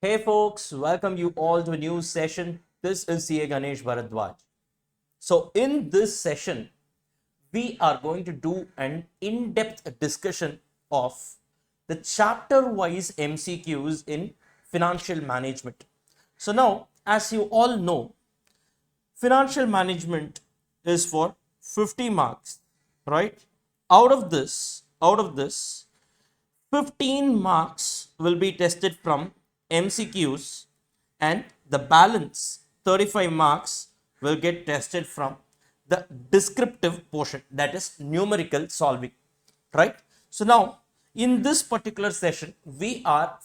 Hey folks, welcome you all to a new session. This is CA Ganesh Bharadwaj. So in this session, we are going to do an in-depth discussion of the chapter-wise MCQs in financial management. So now, as you all know, financial management is for 50 marks, right? Out of this, 15 marks will be tested from MCQs and the balance 35 marks will get tested from the descriptive portion, that is numerical solving, right? So now in this particular session we are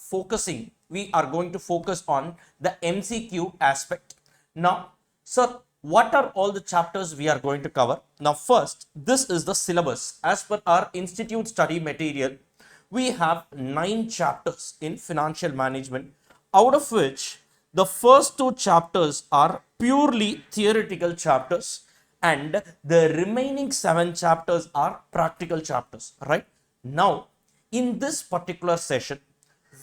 going to focus on the MCQ aspect. Now sir, what are all the chapters we are going to cover? Now first, this is the syllabus. As per our institute study material, we have 9 chapters in financial management, out of which the first 2 chapters are purely theoretical chapters and the remaining 7 chapters are practical chapters, right? Now in this particular session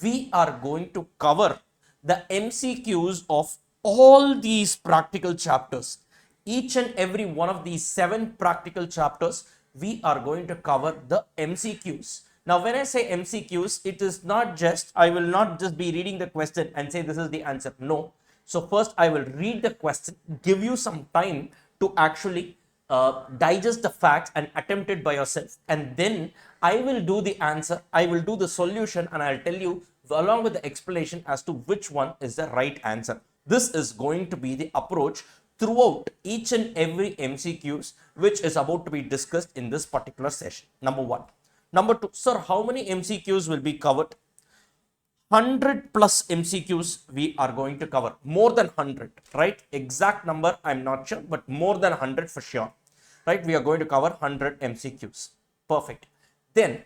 we are going to cover the MCQs of all these practical chapters. Each and every one of these 7 practical chapters, we are going to cover the MCQs. Now, when I say MCQs, it is not just, I will not just be reading the question and say this is the answer. No. So first I will read the question, give you some time to actually digest the facts and attempt it by yourself. And then I will do the answer, I will do the solution, and I'll tell you along with the explanation as to which one is the right answer. This is going to be the approach throughout each and every MCQs which is about to be discussed in this particular session. Number 1. Number 2, sir, how many MCQs will be covered? 100 plus MCQs we are going to cover. More than 100, right? Exact number I'm not sure, but more than 100 for sure, right? We are going to cover 100 MCQs. Perfect. Then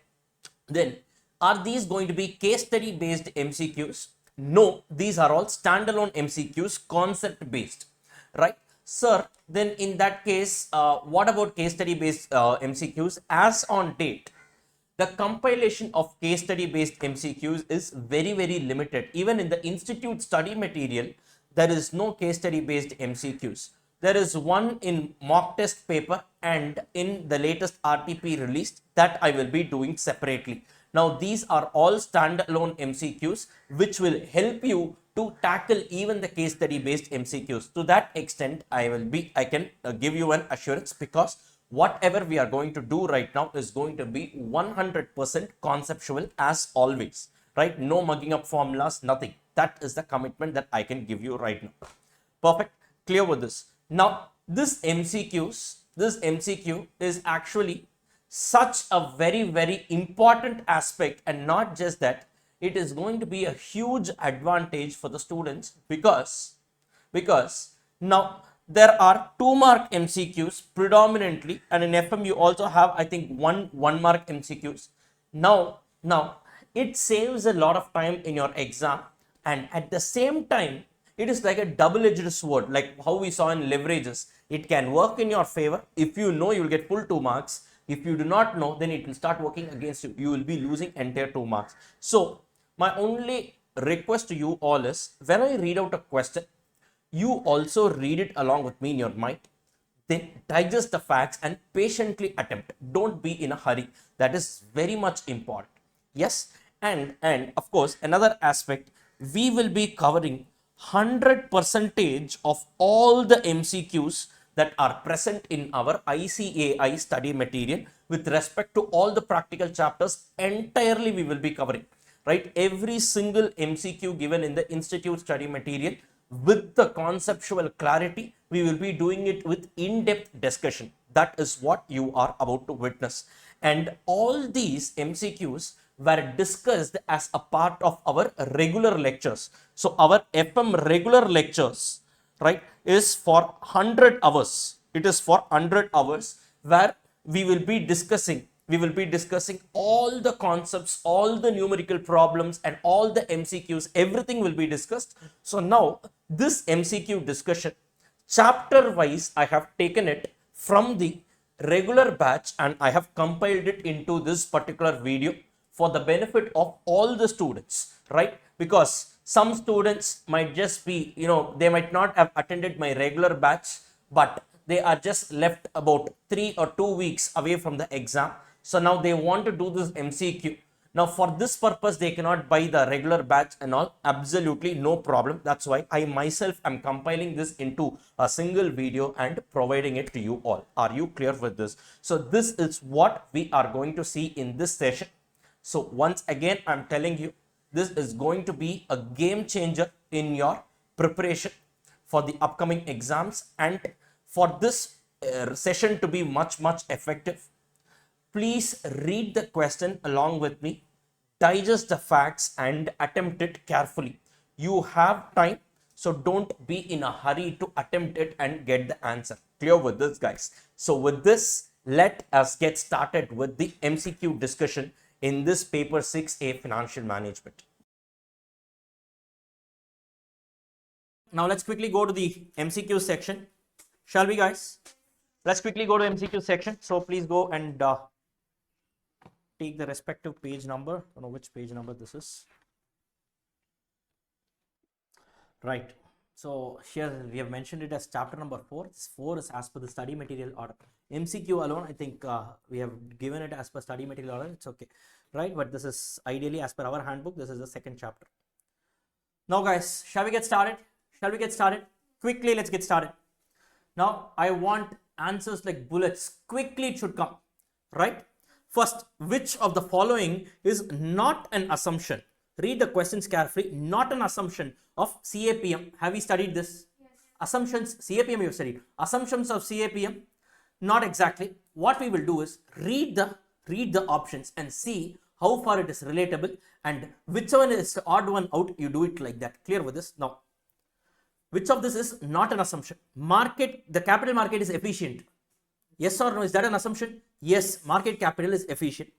are these going to be case study based MCQs? No, these are all standalone MCQs, concept based, right? Sir, then in that case, what about case study based MCQs? As on date, the compilation of case study based MCQs is very limited. Even in the institute study material, there is no case study based MCQs. There is one in mock test paper and in the latest RTP released that I will be doing separately. Now these are all standalone MCQs which will help you to tackle even the case study based MCQs. To that extent, I can give you an assurance, because whatever we are going to do right now is going to be 100% conceptual as always, right? No mugging up formulas, nothing. That is the commitment that I can give you right now. Perfect. Clear with this. Now this MCQ is actually such a very important aspect, and not just that, it is going to be a huge advantage for the students, because now there are 2 mark MCQs predominantly, and in FM you also have, I think, 1 mark MCQs. Now it saves a lot of time in your exam, and at the same time it is like a double-edged sword, like how we saw in leverages. It can work in your favor. If you know, you will get full 2 marks. If you do not know, then it will start working against you. You will be losing entire 2 marks. So my only request to you all is, when I read out a question, you also read it along with me in your mind. Then digest the facts and patiently attempt. Don't be in a hurry. That is very much important. Yes. And of course, another aspect, we will be covering 100% of all the MCQs that are present in our ICAI study material with respect to all the practical chapters. Entirely we will be covering, right? Every single MCQ given in the institute study material with the conceptual clarity, we will be doing it with in-depth discussion. That is what you are about to witness. And all these MCQs were discussed as a part of our regular lectures. So our FM regular lectures, right, is for 100 hours. It is for 100 hours where we will be discussing all the concepts, all the numerical problems, and all the MCQs. Everything will be discussed. So now this MCQ discussion, chapter wise, I have taken it from the regular batch and I have compiled it into this particular video for the benefit of all the students, right? Because Some students might just be, they might not have attended my regular batch, but they are just left about 3 or 2 weeks away from the exam. So now they want to do this MCQ. Now for this purpose, they cannot buy the regular batch and all. Absolutely no problem. That's why I myself am compiling this into a single video and providing it to you all. Are you clear with this? So this is what we are going to see in this session. So once again, I'm telling you, this is going to be a game changer in your preparation for the upcoming exams, and for this session to be much effective, please read the question along with me, digest the facts and attempt it carefully. You have time, so don't be in a hurry to attempt it and get the answer. Clear with this, guys? So with this, let us get started with the MCQ discussion in this paper 6A Financial Management. Now let's quickly go to the MCQ section. Shall we, guys? Let's quickly go to MCQ section. So please go and take the respective page number. I don't know which page number this is. Right. So here we have mentioned it as chapter number 4. This 4 is as per the study material order. MCQ alone, I think we have given it as per study material order. It's okay, right? But this is ideally as per our handbook. This is the second chapter. Now, guys, shall we get started? Shall we get started? Quickly, let's get started. Now, I want answers like bullets. Quickly, it should come, right? First, which of the following is not an assumption? Read the questions carefully. Not an assumption of CAPM. Have we studied this? Yes. Assumptions, CAPM you have studied. Assumptions of CAPM? Not exactly. What we will do is read the options and see how far it is relatable, and which one is the odd one out, you do it like that. Clear with this? Now, which of this is not an assumption? The capital market is efficient. Yes or no? Is that an assumption? Yes, market capital is efficient.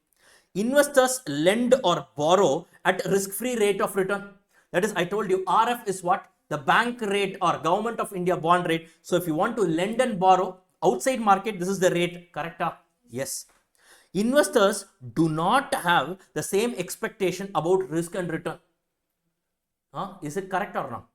Investors lend or borrow at risk-free rate of return. That is, I told you, RF is what? The bank rate or Government of India bond rate. So if you want to lend and borrow outside market, this is the rate. Correct? Yes. Investors do not have the same expectation about risk and return. Is it correct or not?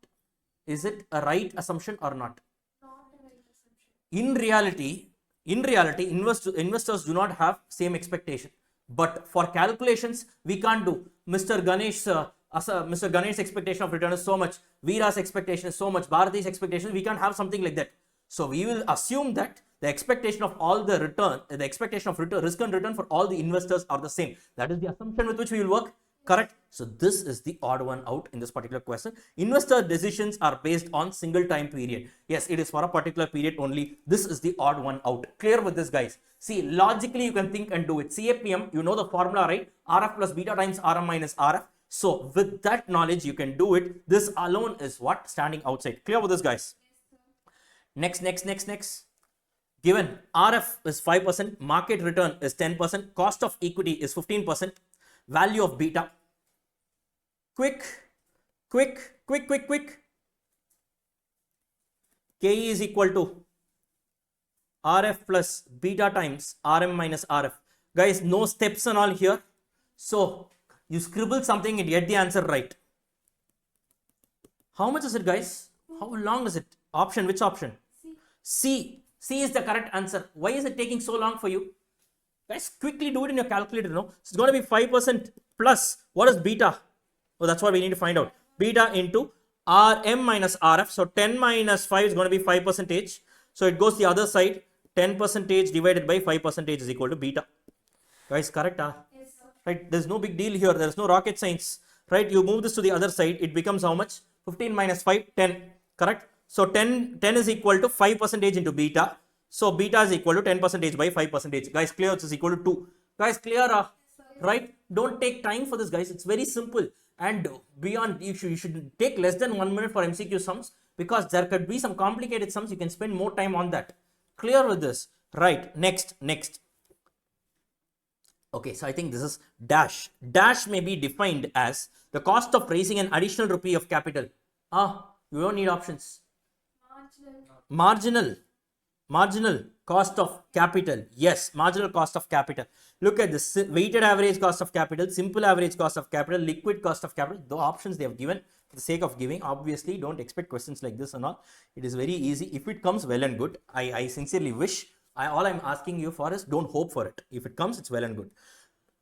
Is it a right assumption or not? Not a right assumption. In reality, investors do not have same expectation. But for calculations, we can't do. Mr. Ganesh's expectation of return is so much. Veera's expectation is so much. Bharati's expectation, we can't have something like that. So we will assume that the expectation of all the return, the expectation of return, risk and return for all the investors are the same. That is the assumption with which we will work. Correct? So this is the odd one out in this particular question. Investor decisions are based on single time period. Yes, it is for a particular period only. This is the odd one out. Clear with this, guys? See, logically you can think and do it. CAPM, you know the formula, right? RF plus beta times RM minus RF. So with that knowledge, you can do it. This alone is what? Standing outside. Clear with this, guys? Next. Given RF is 5%, market return is 10%, cost of equity is 15%, value of beta. Quick. KE is equal to RF plus beta times RM minus RF. Guys, no steps and all here. So you scribble something and get the answer right. How much is it, guys? How long is it? Option, which option? C. C is the correct answer. Why is it taking so long for you? Guys, quickly do it in your calculator. No, so it's going to be 5% plus. What is beta? Oh, that's what we need to find out. Beta into RM minus RF. So 10 minus 5 is going to be 5%. So it goes the other side. 10% divided by 5% is equal to beta. Guys, correct? Yes, sir. Right? There's no big deal here. There's no rocket science. Right? You move this to the other side. It becomes how much? 15 minus 5, 10. Correct? So 10 is equal to 5% into beta. So beta is equal to 10% by 5%. Guys, clear? This is equal to 2. Guys, clear? Right? Don't take time for this, guys. It's very simple. And beyond, you should take less than 1 minute for MCQ sums, because there could be some complicated sums. You can spend more time on that. Clear with this? Right. Next. Okay, so I think this is dash. Dash may be defined as the cost of raising an additional rupee of capital. You don't need options. Marginal cost of capital. Yes, marginal cost of capital. Look at this. Weighted average cost of capital, simple average cost of capital, liquid cost of capital. The options they have given. the sake of giving. Obviously, don't expect questions like this and all. It is very easy. If it comes, well and good. I sincerely wish. All I'm asking you for is don't hope for it. If it comes, it's well and good.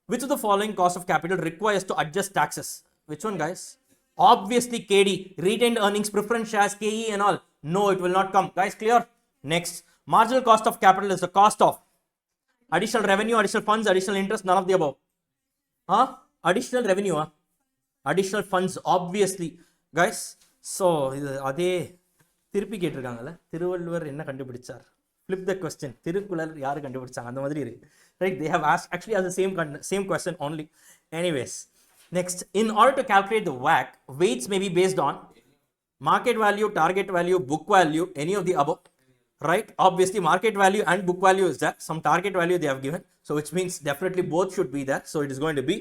Which of the following cost of capital requires to adjust taxes? Which one, guys? Obviously, KD, retained earnings, preference shares, KE and all. No, it will not come. Guys, clear? Next, marginal cost of capital is the cost of additional revenue, additional funds, additional interest, none of the above. Huh? Additional revenue, huh? Additional funds, obviously. Guys, so அதே திருப்பி கேட்டிருக்காங்கல்ல, திருவள்ளுவர் என்ன கண்டுபிடிச்சார்? Flip the question. Thirukkural யாரு கண்டுபிடிச்சாங்க? அந்த மாதிரி இருக்கு. Right? They have asked, actually asked the same question only. Anyways, next, in order to calculate the WACC, weights may be based on market value, target value, book value, any of the above. Right? Obviously, market value and book value is there. Some target value they have given. So, which means definitely both should be there. So, it is going to be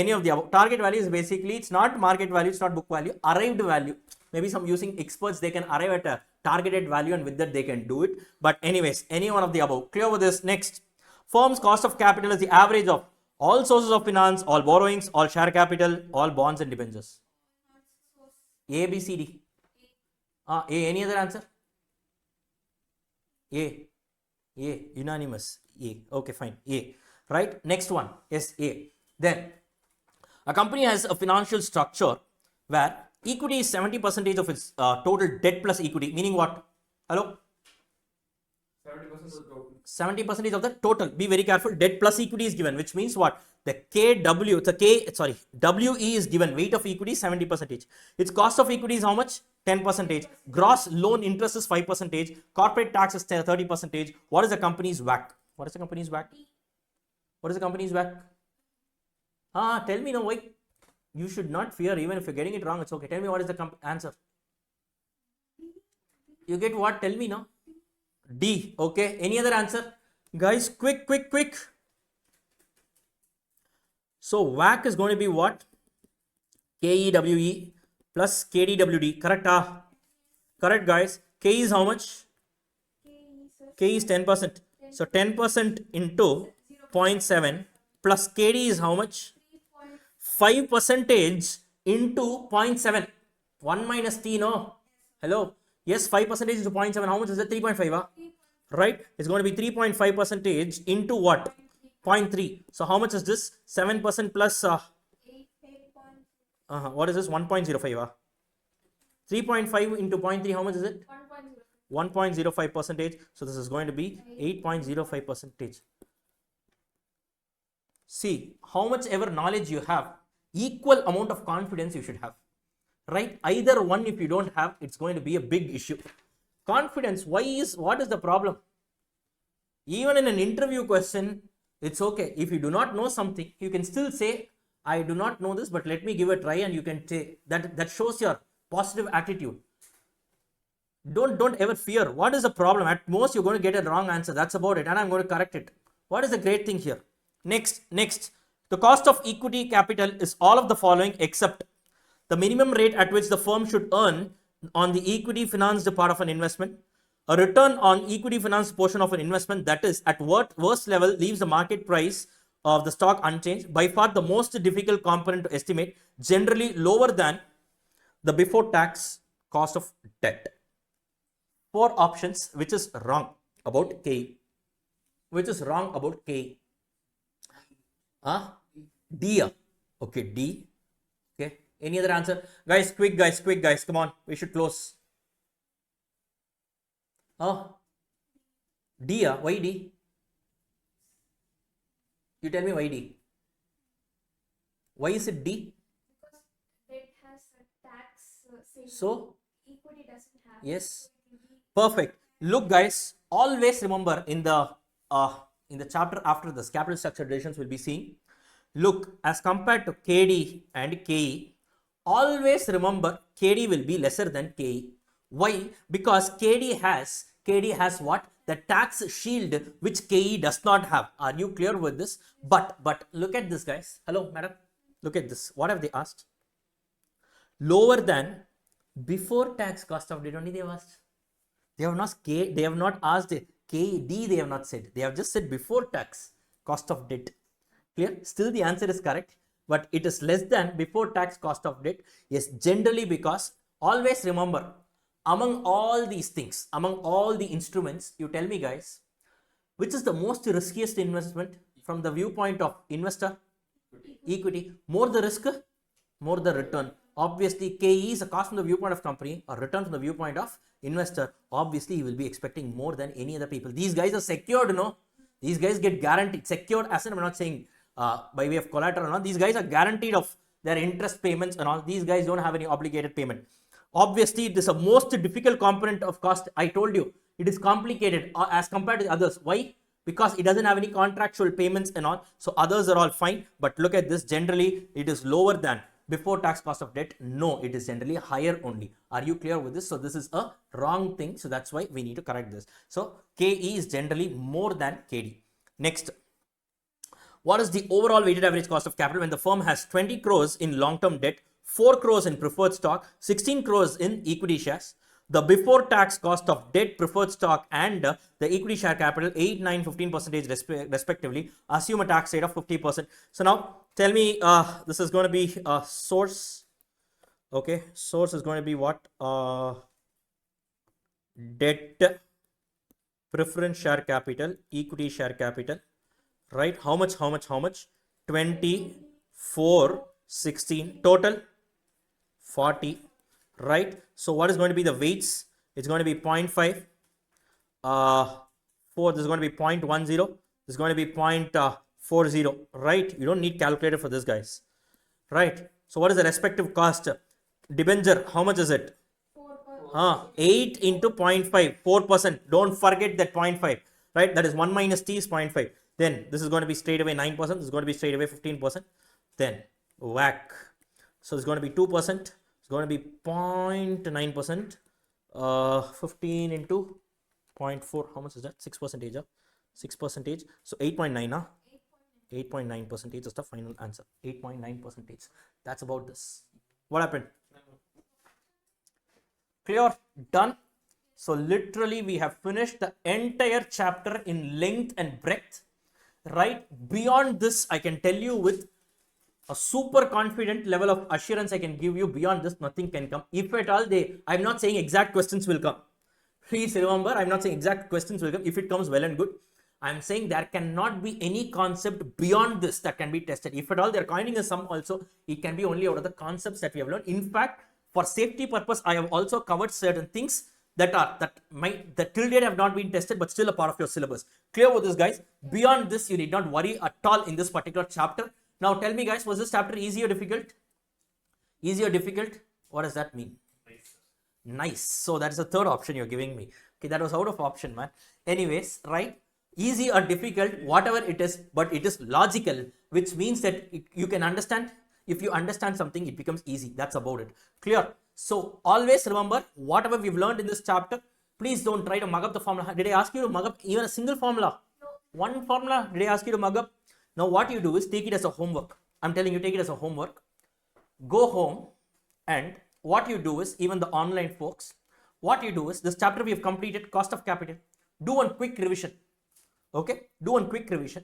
any of the above. Target value is basically, it's not market value, it's not book value, arrived value. Maybe some using experts, they can arrive at a targeted value and with that they can do it. But anyways, any one of the above. Clear with this. Next, firm's cost of capital is the average of all sources of finance, all borrowings, all share capital, all bonds and debentures. A, B, C, D. A, any other answer? A, unanimous. A, okay, fine. A, right? Next one, yes, A. Then, a company has a financial structure where equity is 70% of its total debt plus equity, meaning what? Hello? 70% of the total. 70% of the total. Be very careful. Debt plus equity is given, which means what? The KW, WE is given. Weight of equity is 70%. Its cost of equity is how much? 10%. Gross loan interest is 5%. Corporate tax is 30%. What is the company's WACC? What is the company's WACC? What is the company's WACC? Tell me now, why? You should not fear, even if you're getting it wrong, it's okay. Tell me what is the answer. You get what? Tell me now. D. Okay. Any other answer? Guys, quick. So, WACC is going to be what? KEWE plus KDWD. Correct? Correct, guys. K is how much? K is 10%. So, 10% into 0.7 plus KD is how much? 5% into 0.7. 1 minus T, no? Hello? Yes, 5% into 0.7. How much is it? 3.5. Right? It's going to be 3.5% into what? 0.3. So, how much is this? 7% plus... what is this? 1.05. 3.5 into 0.3, how much is it? 1.05%. So, this is going to be 8.05%. See, how much ever knowledge you have, equal amount of confidence you should have. Right? Either one, if you don't have, it's going to be a big issue. Confidence, what is the problem? Even in an interview question, it's okay. If you do not know something, you can still say, I do not know this, but let me give a try, and you can say that shows your positive attitude. Don't ever fear. What is the problem? At most, you're going to get a wrong answer. That's about it, and I'm going to correct it. What is the great thing here? Next, the cost of equity capital is all of the following except the minimum rate at which the firm should earn on the equity financed part of an investment, a return on equity financed portion of an investment that is at worst level leaves the market price of the stock unchanged, by far the most difficult component to estimate, generally lower than the before tax cost of debt. 4 options, which is wrong about K. Which is wrong about K? D. Okay, D. Okay. Any other answer? Guys, quick guys. Come on. We should close. D. Why D? You tell me why D. Why is it D? Because debt has a tax. So? Equity doesn't have. Yes. Perfect. Look, guys, always remember in the chapter after this, capital structure decisions will be seen. Look, as compared to KD and KE, always remember KD will be lesser than KE. Why? Because KD has what? The tax shield which KE does not have. Are you clear with this? But look at this, guys. Hello, madam. Look at this. What have they asked? Lower than before tax cost of debt only they have asked. They have not asked KD, they have not said. They have just said before tax cost of debt. Clear? Still the answer is correct. but it is less than before tax cost of debt is generally because, always remember, among all these things, among all the instruments, you tell me guys, which is the most riskiest investment from the viewpoint of investor? Equity. More the risk, more the return. Obviously, KE is a cost from the viewpoint of company, or return from the viewpoint of investor. Obviously, he will be expecting more than any other people. These guys are secured, no? These guys get guaranteed, secured asset. I'm not saying by way of collateral, no? These guys are guaranteed of their interest payments and all. These guys don't have any obligated payment. Obviously, this is a most difficult component of cost. I told you, it is complicated as compared to others. Why? Because it doesn't have any contractual payments and all. So others are all fine. But look at this. Generally, it is lower than before tax cost of debt. No, it is generally higher only. Are you clear with this? So this is a wrong thing. So that's why we need to correct this. So KE is generally more than KD. Next. What is the overall weighted average cost of capital when the firm has 20 crores in long-term debt, 4 crores in preferred stock, 16 crores in equity shares? The before tax cost of debt, preferred stock and the equity share capital 8, 9, 15% respectively. Assume a tax rate of 50%. So now tell me, this is going to be source. Okay, source is going to be what? Debt, preference share capital, equity share capital. Right? How much? 24, 16, total 40. Right? So what is going to be the weights? It's going to be 0.5, 4, this is going to be 0.10, this is going to be 0.40, right? You don't need calculator for this, guys, right? So what is the respective cost? Debenture, how much is it? 8 into 0.5, 4%. Don't forget that 0.5, right? That is 1 minus t is 0.5. Then this is going to be straight away 9%, this is going to be straight away 15%. Then whack. So it's going to be 2%. It's going to be 0.9%. 15 into 0.4. How much is that? 6%. 6%. So 8.9. 8.9% is the final answer. 8.9%. That's about this. What happened? Clear? Done. So literally we have finished the entire chapter in length and breadth. Right? Beyond this, I can tell you with a super confident level of assurance I can give you, beyond this nothing can come. If at all I'm not saying exact questions will come. Please remember, I'm not saying exact questions will come. If it comes, well and good. I'm saying there cannot be any concept beyond this that can be tested. If at all they're coining a sum also, it can be only out of the concepts that we have learned. In fact, for safety purpose, I have also covered certain things that till date have not been tested but still a part of your syllabus. Clear with this, guys? Beyond this, you need not worry at all in this particular chapter. Now tell me, guys, was this chapter easy or difficult? Easy or difficult? What does that mean? Nice. So that is the third option you're giving me. Okay, that was out of option, man. Anyways, right? Easy or difficult, whatever it is, but it is logical, which means that you can understand. If you understand something, it becomes easy. That's about it. Clear? So always remember, whatever we've learned in this chapter, please don't try to mug up the formula. Did I ask you to mug up even a single formula? No. One formula, did I ask you to mug up? Now what you do is take it as a homework. I'm telling you, take it as a homework. Go home, and what you do is, even the online folks, what you do is, this chapter we have completed, cost of capital. Do one quick revision. Okay, do one quick revision.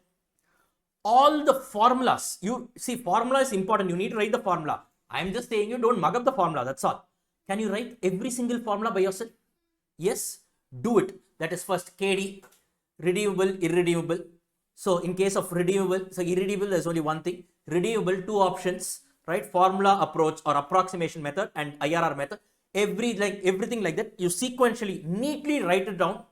All the formulas, you see, formula is important. You need to write the formula. I'm just saying you don't mug up the formula. That's all. Can you write every single formula by yourself? Yes, do it. That is first KD, redeemable, irredeemable. So in case of redeemable, so irredeemable, there's only one thing. Redeemable, two options, right? Formula approach or approximation method and IRR method. Everything like that, you sequentially, neatly write it down.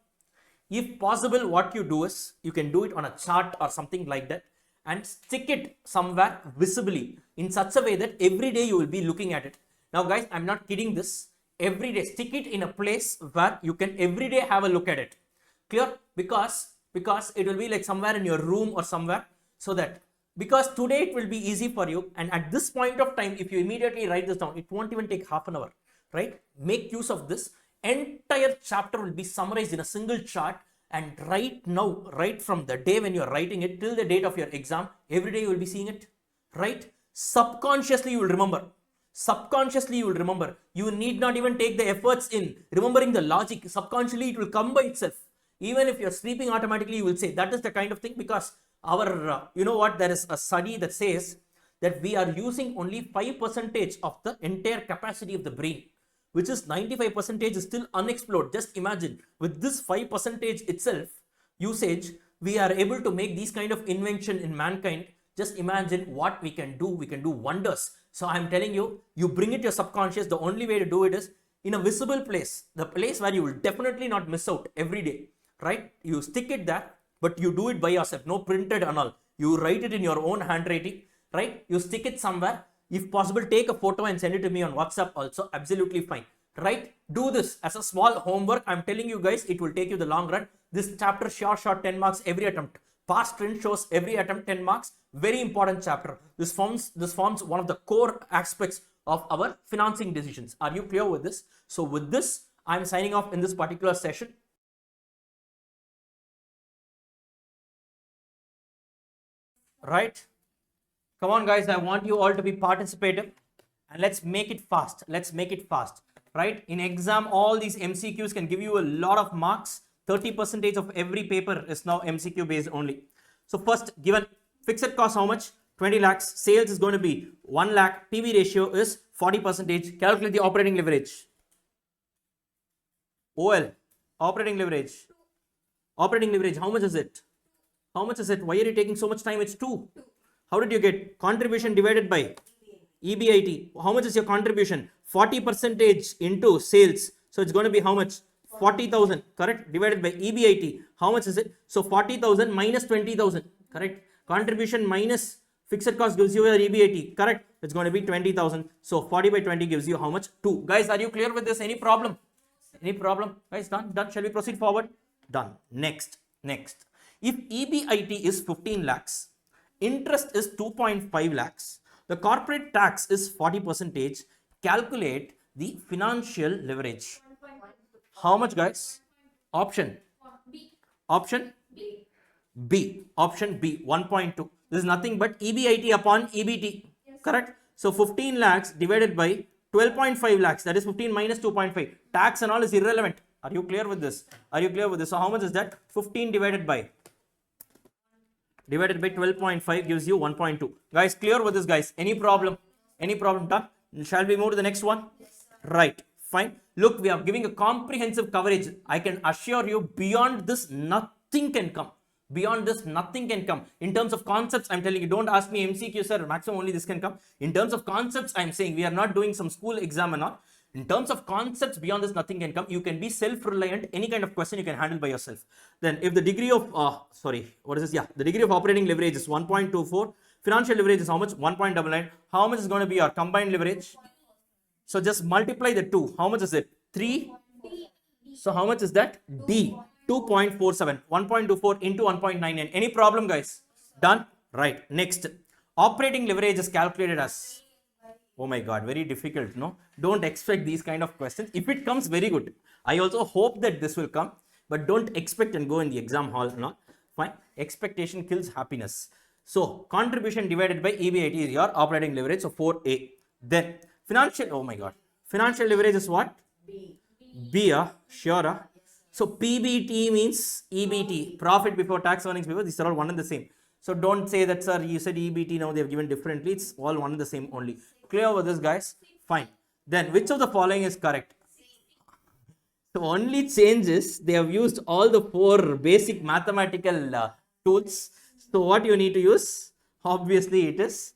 If possible, what you do is, you can do it on a chart or something like that and stick it somewhere visibly in such a way that every day you will be looking at it. Now guys, I'm not kidding this. Every day, stick it in a place where you can every day have a look at it. Clear? Because it will be like somewhere in your room or somewhere, so that, because today it will be easy for you, and at this point of time, if you immediately write this down, it won't even take half an hour, right? Make use of this. Entire chapter will be summarized in a single chart, and right now, right from the day when you are writing it till the date of your exam, every day you will be seeing it, right? Subconsciously you will remember. Subconsciously you will remember. You need not even take the efforts in remembering the logic. Subconsciously it will come by itself. Even if you're sleeping, automatically you will say. That is the kind of thing, because our, you know what, there is a study that says that we are using only 5% of the entire capacity of the brain, which is 95% is still unexplored. Just imagine, with this 5% itself usage, we are able to make these kind of invention in mankind. Just imagine what we can do. We can do wonders. So I'm telling you, you bring it to your subconscious. The only way to do it is in a visible place, the place where you will definitely not miss out every day, right? You stick it there, but you do it by yourself, no printed and all. You write it in your own handwriting, right? You stick it somewhere. If possible, take a photo and send it to me on WhatsApp also, absolutely fine, right? Do this as a small homework. I'm telling you guys, it will take you the long run. This chapter short 10 marks every attempt. Past trend shows every attempt 10 marks. Very important chapter. This forms one of the core aspects of our financing decisions. Are you clear with this? So with this, I'm signing off in this particular session. Right? Come on guys, I want you all to be participative and let's make it fast. Let's make it fast. Right? In exam, all these MCQs can give you a lot of marks. 30% of every paper is now MCQ based only. So first, given fixed cost how much? 20 lakhs. Sales is going to be 1 lakh. PV ratio is 40%. Calculate the operating leverage. OL, operating leverage. Operating leverage, how much is it? How much is it? Why are you taking so much time? It's 2. How did you get? Contribution divided by EBIT. How much is your contribution? 40% into sales. So it's going to be how much? 40,000, correct? Divided by EBIT. How much is it? So 40,000 minus 20,000, correct? Contribution minus fixed cost gives you your EBIT, correct? It's going to be 20,000. So 40 by 20 gives you how much? 2. Guys, are you clear with this? Any problem? Any problem? Guys, done? Done. Shall we proceed forward? Done. Next. If EBIT is 15 lakhs, interest is 2.5 lakhs, the corporate tax is 40%, calculate the financial leverage. How much, guys? Option B. Option B. B. Option B. 1.2. This is nothing but EBIT upon EBT. Yes. Correct? So 15 lakhs divided by 12.5 lakhs. That is 15 minus 2.5. Tax and all is irrelevant. Are you clear with this? Are you clear with this? So how much is that? 15 divided by 12.5 gives you 1.2. Guys, clear with this, guys? Any problem? Any problem? Done? Shall we move to the next one? Yes, sir. Right. Fine. Look, we are giving a comprehensive coverage. I can assure you, beyond this, nothing can come. Beyond this, nothing can come. In terms of concepts, I'm telling you, don't ask me MCQ, sir. Maximum only this can come. In terms of concepts, I'm saying we are not doing some school exam and all. In terms of concepts, beyond this, nothing can come. You can be self-reliant. Any kind of question you can handle by yourself. Then, if the degree of, what is this? Yeah, the degree of operating leverage is 1.24. Financial leverage is how much? 1.99. How much is going to be your combined leverage? So just multiply the 2. How much is it? 3. So how much is that? D. 2.47. 1.24 into 1.99. Any problem, guys? Done? Right. Next. Operating leverage is calculated as... Oh my God, very difficult, no? Don't expect these kind of questions. If it comes, very good. I also hope that this will come. But don't expect and go in the exam hall, no? Fine. Expectation kills happiness. So, contribution divided by EBIT is your operating leverage. So, 4A. Then... Financial, oh my God. Financial leverage is what? B. B, sure. So PBT means EBT, profit before tax, earnings before, these are all one and the same. So don't say that, sir, you said EBT, now they have given differently. It's all one and the same only. Clear with this, guys? Fine. Then which of the following is correct? The only change is they have used all the 4 basic mathematical tools. So what you need to use? Obviously it is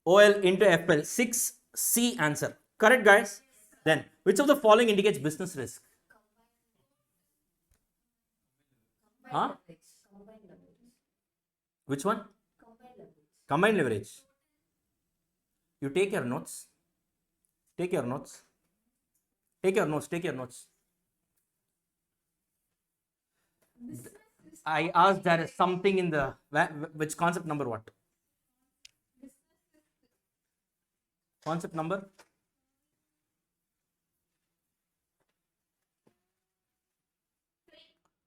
OL into FL. 6C answer. Correct, guys? Then, which of the following indicates business risk? Huh? Which one? Combined leverage. You take your notes. Take your notes. Take your notes. Take your notes. I asked there is something in the, which concept number what? Concept number?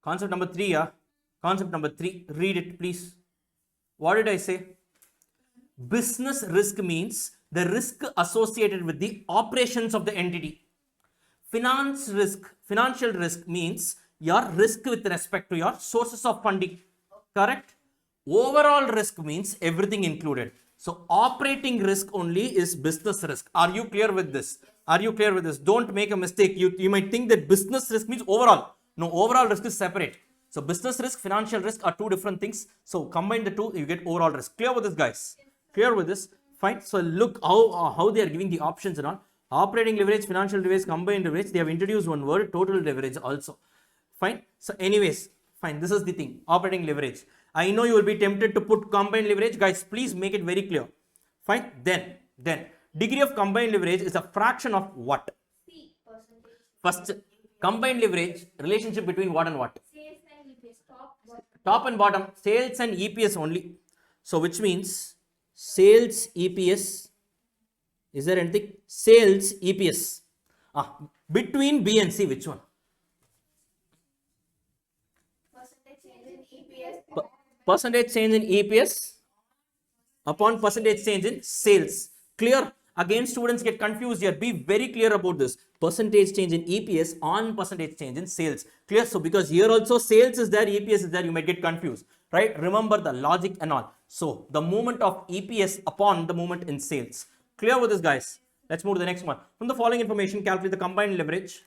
Concept number 3, yeah. Concept number 3. Read it, please. What did I say? Business risk means the risk associated with the operations of the entity. Financial risk means your risk with respect to your sources of funding. Correct? Overall risk means everything included. So operating risk only is business risk. Are you clear with this? Are you clear with this? Don't make a mistake. You might think that business risk means overall. No, overall risk is separate. So business risk, financial risk are two different things. So combine the two, you get overall risk. Clear with this, guys? Clear with this? Fine. So look how they are giving the options and all. Operating leverage, financial leverage, combined leverage. They have introduced one word, total leverage also. Fine. So anyways, fine. This is the thing. Operating leverage. I know you will be tempted to put combined leverage. Guys, please make it very clear. Fine. Then degree of combined leverage is a fraction of what? C percentage. First, combined leverage, relationship between what and what? Sales and EPS. Top and bottom, sales and EPS only. So which means sales EPS. Is there anything? Sales EPS. Between B and C, which one? Percentage change in EPS. Percentage change in EPS upon percentage change in sales. Clear? Again, students get confused here. Be very clear about this. Percentage change in EPS on percentage change in sales. Clear? So because here also sales is there, EPS is there, you might get confused. Right? Remember the logic and all. So the movement of EPS upon the movement in sales. Clear with this, guys? Let's move to the next one. From the following information, calculate the combined leverage.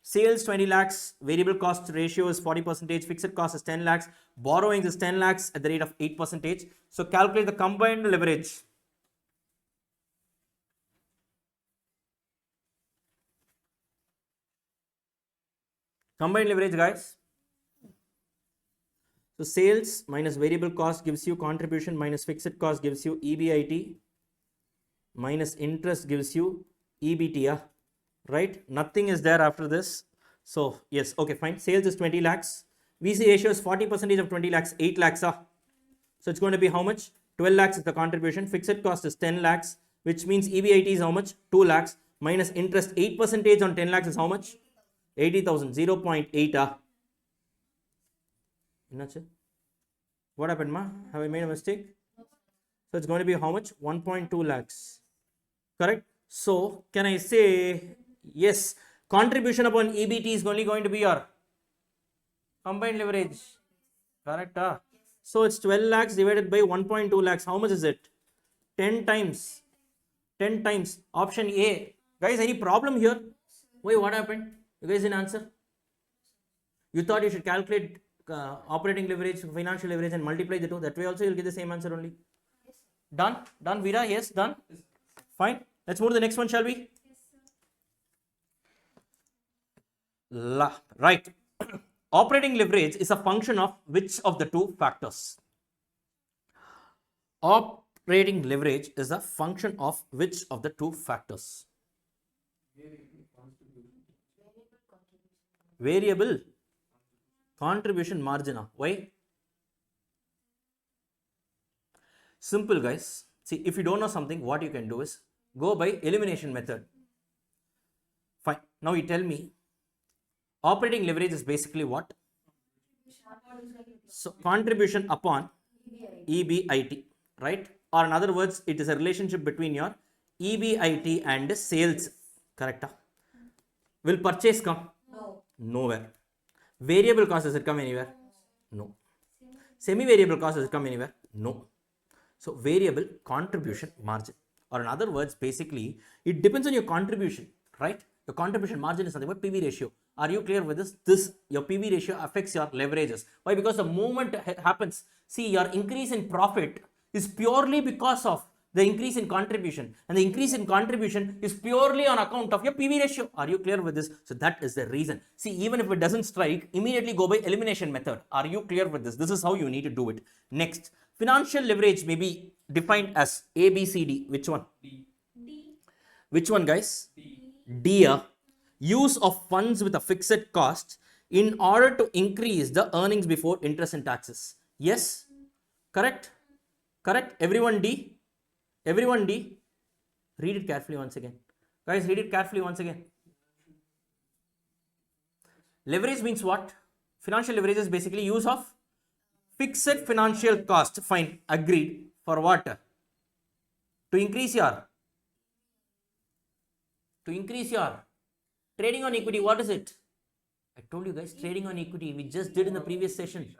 Sales 20 lakhs, variable cost ratio is 40%, fixed cost is 10 lakhs, borrowings is 10 lakhs at the rate of 8%. So calculate the combined leverage. Combined leverage, guys. So sales minus variable cost gives you contribution minus fixed cost gives you EBIT minus interest gives you EBT, right? Nothing is there after this. So yes, okay, fine. Sales is 20 lakhs. VC ratio is 40% of 20 lakhs, 8 lakhs. So it's going to be how much? 12 lakhs is the contribution. Fixed cost is 10 lakhs, which means EBIT is how much? 2 lakhs minus interest 8% on 10 lakhs is how much? 80,000, 0.8. What happened, ma? Have I made a mistake? So it's going to be how much? 1.2 lakhs. Correct? So can I say yes? Contribution upon EBT is only going to be your combined leverage. Correct? So it's 12 lakhs divided by 1.2 lakhs. How much is it? 10 times. 10 times. Option A. Guys, any problem here? Wait, what happened? You guys didn't answer? You thought you should calculate operating leverage, financial leverage and multiply the two. That way also you'll get the same answer only. Done? Done, Veera? Yes, done? Fine. Let's move to the next one, shall we? Right. Operating leverage is a function of which of the two factors? Operating leverage is a function of which of the two factors? Variable contribution margin. Why? Simple, guys. See, if you don't know something, what you can do is go by elimination method. Fine. Now you tell me, operating leverage is basically what? So contribution upon EBIT, right? Or in other words, it is a relationship between your EBIT and sales. Correct? Will purchase come? No. Nowhere. Variable cost, does it come anywhere? No. Semi-variable cost, does it come anywhere? No. So variable contribution margin, or in other words, basically it depends on your contribution, right? Your contribution margin is nothing but PV ratio. Are you clear with this? Your PV ratio affects your leverages. Why? Because the moment happens, see, your increase in profit is purely because of the increase in contribution, and the increase in contribution is purely on account of your PV ratio. Are you clear with this? So that is the reason. See, even if it doesn't strike, immediately go by elimination method. Are you clear with this? This is how you need to do it. Next, financial leverage may be defined as A, B, C, D. Which one? D. Which one, guys? D. Use of funds with a fixed cost in order to increase the earnings before interest and taxes. Yes? Correct? Correct? Everyone D? Everyone D? Read it carefully once again. Guys, read it carefully once again. Leverage means what? Financial leverage is basically use of fixed financial cost. Fine. Agreed. For what? To increase your trading on equity. What is it? I told you guys, trading on equity. We just did in the previous session.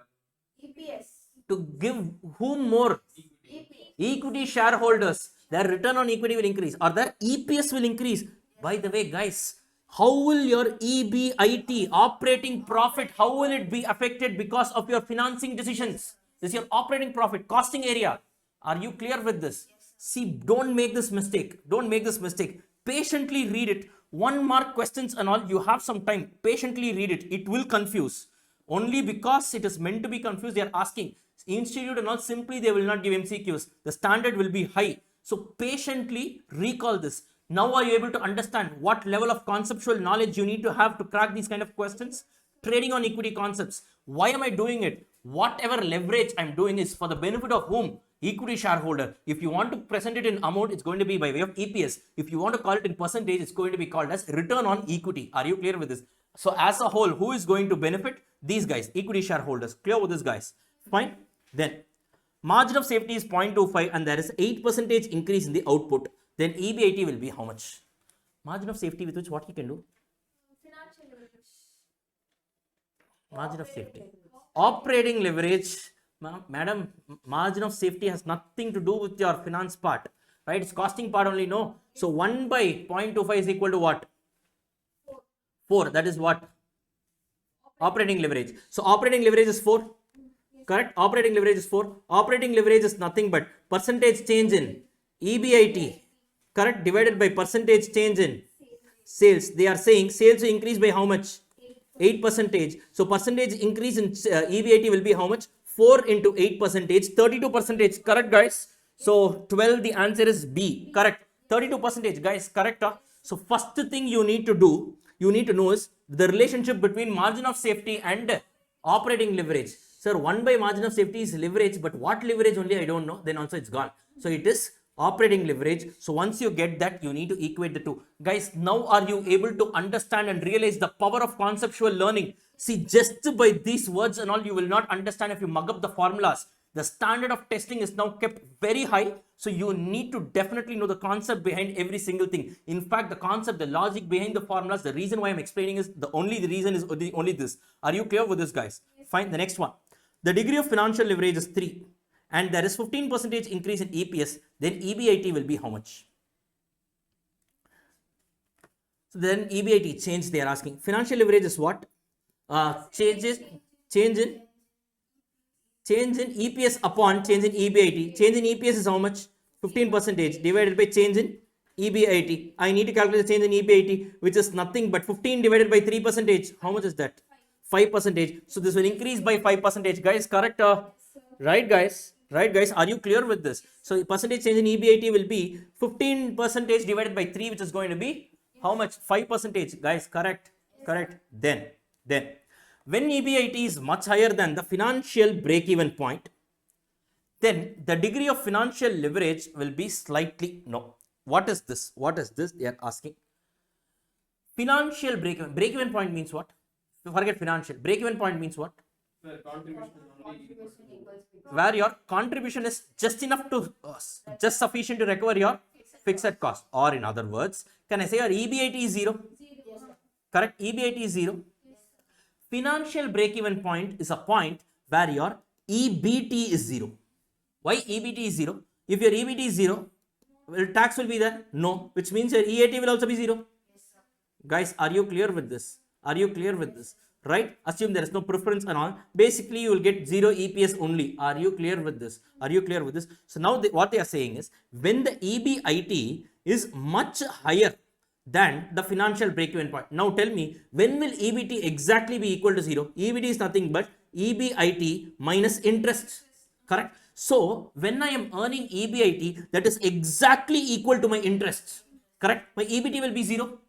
EPS. To give whom more? EP. Equity shareholders, their return on equity will increase or their EPS will increase. By the way, guys, how will your EBIT, operating profit, how will it be affected because of your financing decisions? This is your operating profit, costing area. Are you clear with this? See, don't make this mistake. Don't make this mistake. Patiently read it. 1 mark questions and all, you have some time. Patiently read it. It will confuse. Only because it is meant to be confused, they are asking. Institute and all, simply they will not give MCQs. The standard will be high. So patiently recall this. Now are you able to understand what level of conceptual knowledge you need to have to crack these kind of questions? Trading on equity concepts. Why am I doing it? Whatever leverage I'm doing is for the benefit of whom? Equity shareholder. If you want to present it in amount, it's going to be by way of EPS. If you want to call it in percentage, it's going to be called as return on equity. Are you clear with this? So as a whole, who is going to benefit? These guys, equity shareholders. Clear with this, guys? Fine. Then margin of safety is 0.25 and there is 8% increase in the output. Then EBIT will be how much? Margin of safety with which what you can do? Financial leverage. Margin of safety. Operating leverage. Madam, margin of safety has nothing to do with your finance part. Right? It's costing part only, no? So 1 by 0.25 is equal to what? 4. That is what? Operating leverage. So operating leverage is 4. Correct? Operating leverage is 4. Operating leverage is nothing but percentage change in EBIT. Correct? Divided by percentage change in sales. They are saying sales will increase by how much? 8%. So percentage increase in EBIT will be how much? 4 into 8%, 32%. Correct, guys? So 12, the answer is B. Correct. 32%, guys. Correct. So first thing you need to do, you need to know is the relationship between margin of safety and operating leverage. Sir, 1 by margin of safety is leverage, but what leverage only I don't know. Then also it's gone. So it is operating leverage. So once you get that, you need to equate the two. Guys, now are you able to understand and realize the power of conceptual learning? See, just by these words and all, you will not understand if you mug up the formulas. The standard of testing is now kept very high. So you need to definitely know the concept behind every single thing. In fact, the concept, the logic behind the formulas, the reason why I'm explaining is the reason is only this. Are you clear with this, guys? Fine. The next one. The degree of financial leverage is 3. And there is 15% increase in EPS, then EBIT will be how much? So then EBIT change they are asking. Financial leverage is what? Change in EPS upon change in EBIT. Change in EPS is how much? 15% divided by change in EBIT. I need to calculate the change in EBIT, which is nothing but 15 divided by 3%. How much is that? 5%. So this will increase by 5%. Guys, correct? Right, guys? Right, guys? Are you clear with this? So percentage change in EBIT will be 15% divided by 3, which is going to be how much? 5%. Guys, correct? Correct. Then when EBIT is much higher than the financial break-even point, then the degree of financial leverage will be slightly no. What is this? What is this? They are asking. Financial break-even. Break-even point means what? Forget financial. Break-even point means what? Where your contribution is just enough to, just sufficient to recover your fixed cost. Or in other words, can I say your EBIT is 0? Correct? EBIT is 0. Financial break-even point is a point where your EBT is 0. Why EBT is 0? If your EBT is 0, well, tax will be there? No. Which means your EAT will also be 0. Guys, are you clear with this? Are you clear with this? Right? Assume there is no preference and all. Basically, you will get 0 EPS only. Are you clear with this? Are you clear with this? So now what they are saying is, when the EBIT is much higher than the financial break-even point. Now tell me, when will EBT exactly be equal to 0? EBT is nothing but EBIT minus interest. Correct? So when I am earning EBIT, that is exactly equal to my interest. Correct? My EBT will be 0.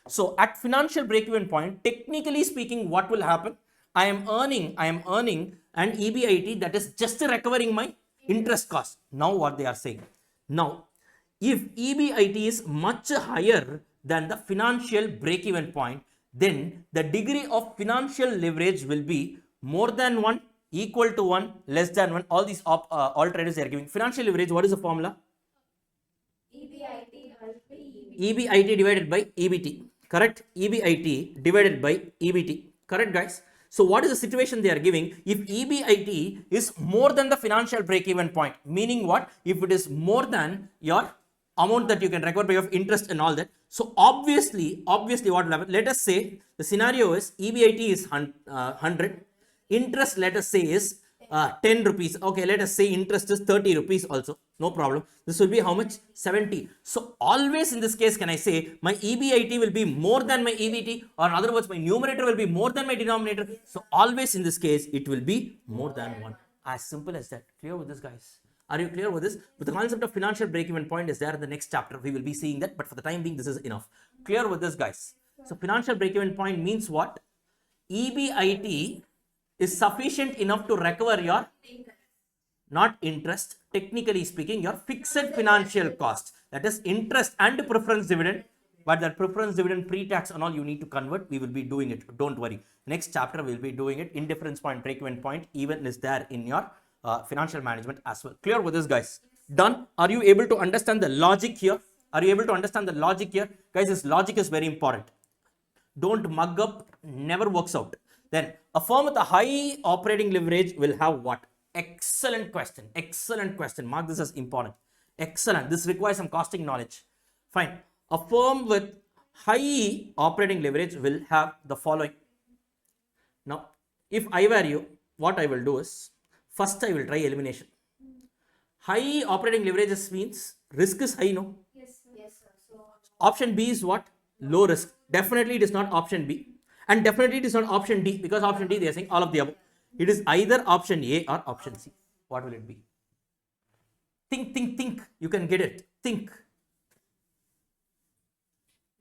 So at financial break-even point, technically speaking, what will happen? I am earning an EBIT that is just recovering my interest cost. Now what they are saying? Now, if EBIT is much higher than the financial break-even point, then the degree of financial leverage will be more than 1, equal to 1, less than 1. All these alternatives they are giving. Financial leverage, what is the formula? EBIT divided by EBT. Correct? EBIT divided by EBT. Correct, guys? So what is the situation they are giving? If EBIT is more than the financial break-even point, meaning what? If it is more than your amount that you can recover by of interest and all that. So obviously what will happen? Let us say the scenario is EBIT is 100, interest let us say is 10 rupees. Okay, let us say interest is 30 rupees also. No problem. This will be how much? 70. So always in this case, can I say my EBIT will be more than my EBT, or in other words, my numerator will be more than my denominator. So always in this case, it will be more than 1. As simple as that. Clear with this, guys? Are you clear with this? But the concept of financial break-even point is there in the next chapter. We will be seeing that. But for the time being, this is enough. Clear with this, guys? So financial break-even point means what? EBIT is sufficient enough to recover your, not interest, technically speaking, your fixed financial cost. That is interest and preference dividend. But that preference dividend pre-tax and all you need to convert. We will be doing it. Don't worry. Next chapter we will be doing it. Indifference point, break-even point, even is there in your financial management as well. Clear with this, guys? Done? Are you able to understand the logic here? Are you able to understand the logic here? Guys, this logic is very important. Don't mug up, never works out. Then a firm with a high operating leverage will have what? Excellent question. Excellent question. Mark this as important. Excellent. This requires some costing knowledge. Fine. A firm with high operating leverage will have the following. Now, if I were you, what I will do is, first I will try elimination. High operating leverage means risk is high, no? Yes, sir. Yes, sir. So Option B is what? Low risk. Definitely it is not option B. And definitely it is not option D, because option D they are saying all of the above. It is either option A or option C. What will it be? Think, think, think. You can get it. Think.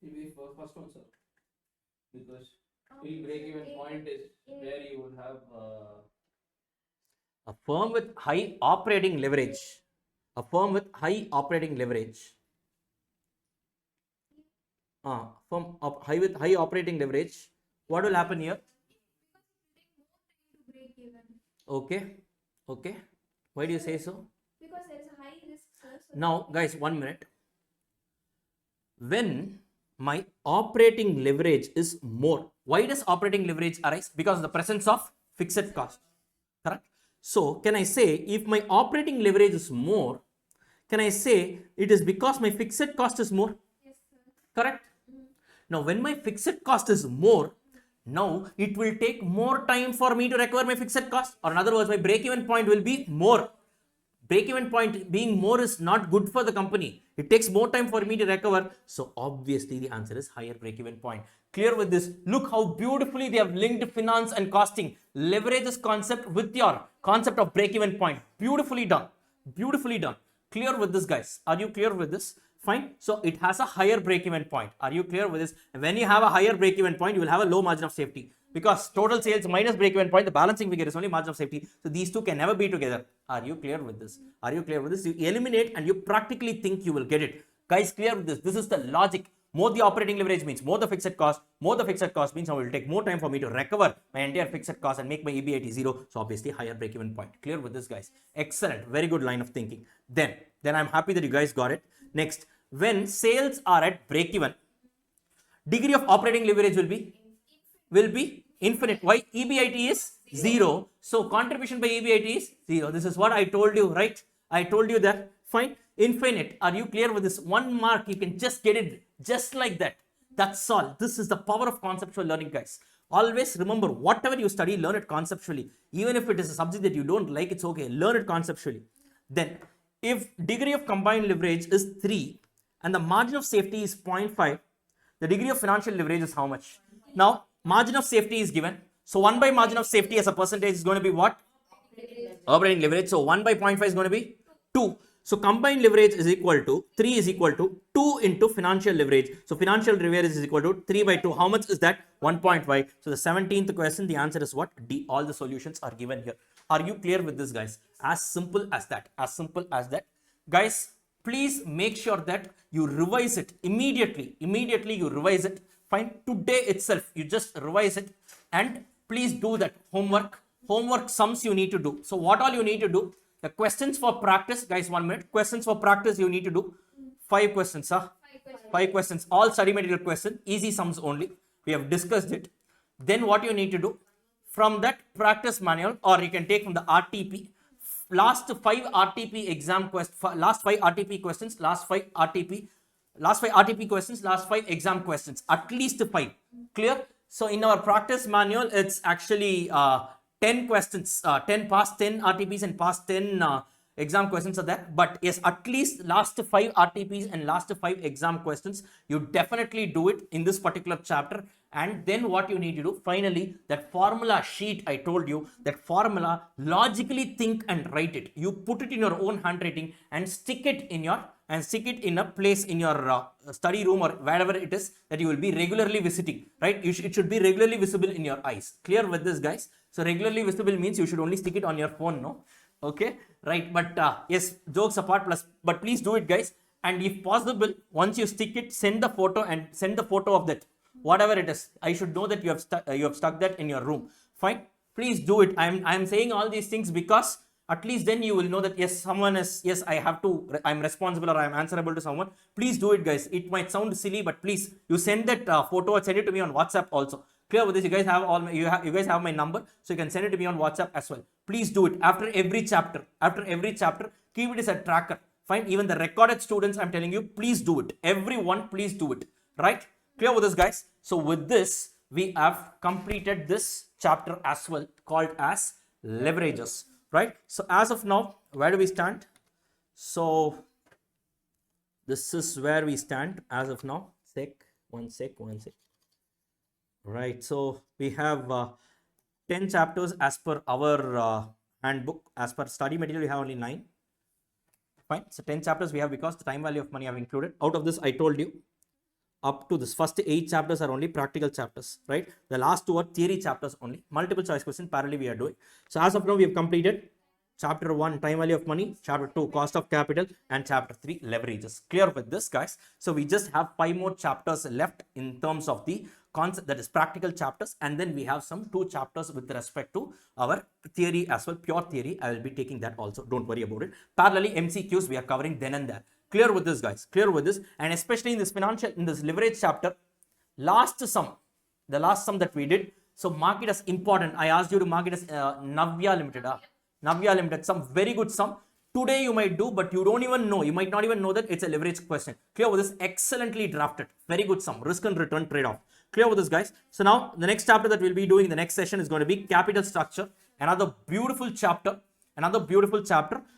It will be first one, sir. Because break-even point is where you would have A firm with high operating leverage. A firm with high operating leverage. Firm with high operating leverage. What will happen here? to break even. Okay. Okay. Why do you say so? Because there is a high risk, sir. So Now, guys, 1 minute. When my operating leverage is more, why does operating leverage arise? Because of the presence of fixed cost. Correct? So, can I say if my operating leverage is more, can I say it is because my fixed cost is more? yes, sir. Correct? Now, when my fixed cost is more, now it will take more time for me to recover my fixed cost, or in other words, my break-even point will be more. Break-even point being more is not good for the company. It takes more time for me to recover. So obviously the answer is higher break-even point. Clear with this? Look how beautifully they have linked finance and costing. Leverage this concept with your concept of break-even point. Beautifully done. Beautifully done. Clear with this, guys? Are you clear with this? Fine. So it has a higher break-even point. Are you clear with this? When you have a higher break-even point, you will have a low margin of safety. Because total sales minus break-even point, the balancing figure is only margin of safety. So these two can never be together. Are you clear with this? Are you clear with this? You eliminate and you practically think you will get it. Guys, clear with this? This is the logic. More the operating leverage means more the fixed cost. More the fixed cost means it will take more time for me to recover my entire fixed cost and make my EBIT zero. So obviously higher break-even point. Clear with this, guys? Excellent. Very good line of thinking. Then I'm happy that you guys got it. Next, when sales are at break-even, degree of operating leverage will be infinite. Why? EBIT is 0. So contribution by EBIT is 0. This is what I told you, right? I told you that. Fine. Infinite. Are you clear with this? 1 mark, you can just get it just like that. That's all. This is the power of conceptual learning, guys. Always remember, whatever you study, learn it conceptually. Even if it is a subject that you don't like, it's okay. Learn it conceptually. Then, if degree of combined leverage is 3 and the margin of safety is 0.5, the degree of financial leverage is how much? Now, margin of safety is given. So 1 by margin of safety as a percentage is going to be what? Operating leverage. So 1 by 0.5 is going to be 2. So combined leverage is equal to 3 is equal to 2 into financial leverage. So financial leverage is equal to 3 by 2. How much is that? 1.5. So the 17th question, the answer is what? D. All the solutions are given here. Are you clear with this, guys? As simple as that. As simple as that. Guys, please make sure that you revise it immediately. Immediately you revise it. Fine. Today itself, you just revise it and please do that homework. Homework sums you need to do. So what all you need to do? The questions for practice, guys, 1 minute. Questions for practice you need to do 5 questions, huh? 5 questions. All study material question. Easy sums only. We have discussed it. Then what you need to do? from that practice manual, or you can take from the RTP. Last 5 RTP exam last 5 RTP questions, last 5 RTP questions, last 5 exam questions, at least 5. Clear? So in our practice manual, it's actually 10 questions, 10 past 10 RTPs and past 10 exam questions are there. But yes, at least last 5 RTPs and last 5 exam questions, you definitely do it in this particular chapter. And then what you need to do, finally, that formula sheet I told you, that formula, logically think and write it. You put it in your own handwriting and stick it in a place in your study room or wherever it is that you will be regularly visiting, right? It should be regularly visible in your eyes. Clear with this, guys? So regularly visible means you should only stick it on your phone, no? Okay, right? But yes, jokes apart, but please do it, guys. And if possible, once you stick it, send the photo of that, whatever it is. I should know that you have stuck that in your room. Fine, please do it. I'm saying all these things because at least then you will know that yes, I'm responsible or I'm answerable to someone. Please do it, guys. It might sound silly, but please, you send that photo or send it to me on WhatsApp also. Clear with this? You guys have you guys have my number, so you can send it to me on WhatsApp as well. Please do it after every chapter. Keep it as a tracker. Fine. Even the recorded students, I'm telling you, please do it. Everyone, please do it. Right? Clear with this, guys? So with this, we have completed this chapter as well, called as leverages. Right? So as of now, where do we stand? So this is where we stand as of now. One sec. Right, so we have 10 chapters as per our handbook. As per study material, we have only 9. Fine, so 10 chapters we have because the time value of money I have included. Out of this, I told you, up to this first 8 chapters are only practical chapters, right? The last 2 are theory chapters only. Multiple choice question parallelly we are doing. So as of now, we have completed chapter 1, time value of money, chapter 2, cost of capital, and chapter 3, leverages. Clear with this, guys? So we just have 5 more chapters left in terms of the concept, that is practical chapters, and then we have some 2 chapters with respect to our theory as well, pure theory. I will be taking that also, don't worry about it. Parallelly, MCQs we are covering then and there. Clear with this, guys? Clear with this? And especially in this leverage chapter, the last sum that we did, so mark it as important. I asked you to mark it as Navya Limited, some very good sum. Today you might do, but you don't even know. You might not even know that it's a leverage question. Clear with this? Excellently drafted. Very good sum. Risk and return trade-off. Clear with this, guys? So now the next chapter that we'll be doing in the next session is going to be capital structure. Another beautiful chapter.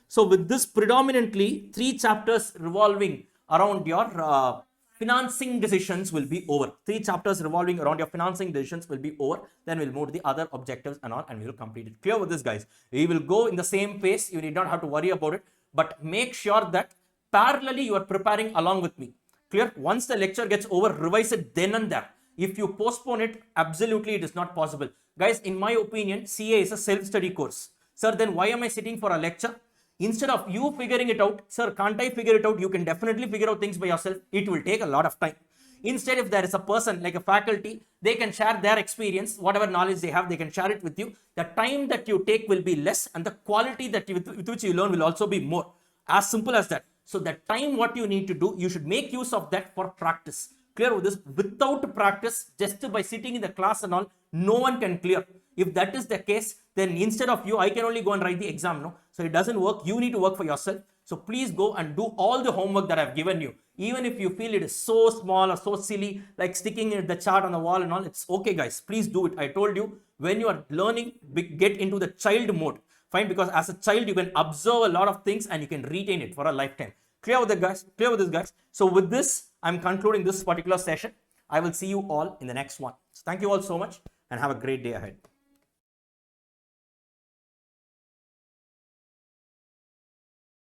So with this, predominantly 3 chapters revolving around your financing decisions will be over. 3 chapters revolving around your financing decisions will be over. Then we'll move to the other objectives and all, and we will complete it. Clear with this, guys? We will go in the same pace. You need not have to worry about it. But make sure that parallelly you are preparing along with me. Clear? Once the lecture gets over, revise it then and there. If you postpone it, absolutely it is not possible. Guys, in my opinion, CA is a self-study course. Sir, then why am I sitting for a lecture? Instead of you figuring it out, sir, can't I figure it out? You can definitely figure out things by yourself. It will take a lot of time. Instead, if there is a person like a faculty, they can share their experience, whatever knowledge they have, they can share it with you. The time that you take will be less, and the quality with which you learn will also be more. As simple as that. So that time, what you need to do, you should make use of that for practice. Clear with this? Without practice, just by sitting in the class and all, no one can clear. If that is the case, then instead of you, I can only go and write the exam, no? So it doesn't work. You need to work for yourself. So please go and do all the homework that I've given you. Even if you feel it is so small or so silly, like sticking the chart on the wall and all, it's okay, guys. Please do it. I told you, when you are learning, get into the child mode. Fine, because as a child, you can observe a lot of things and you can retain it for a lifetime. Clear with it, guys? Clear with this, guys? So with this, I'm concluding this particular session. I will see you all in the next one. So thank you all so much and have a great day ahead.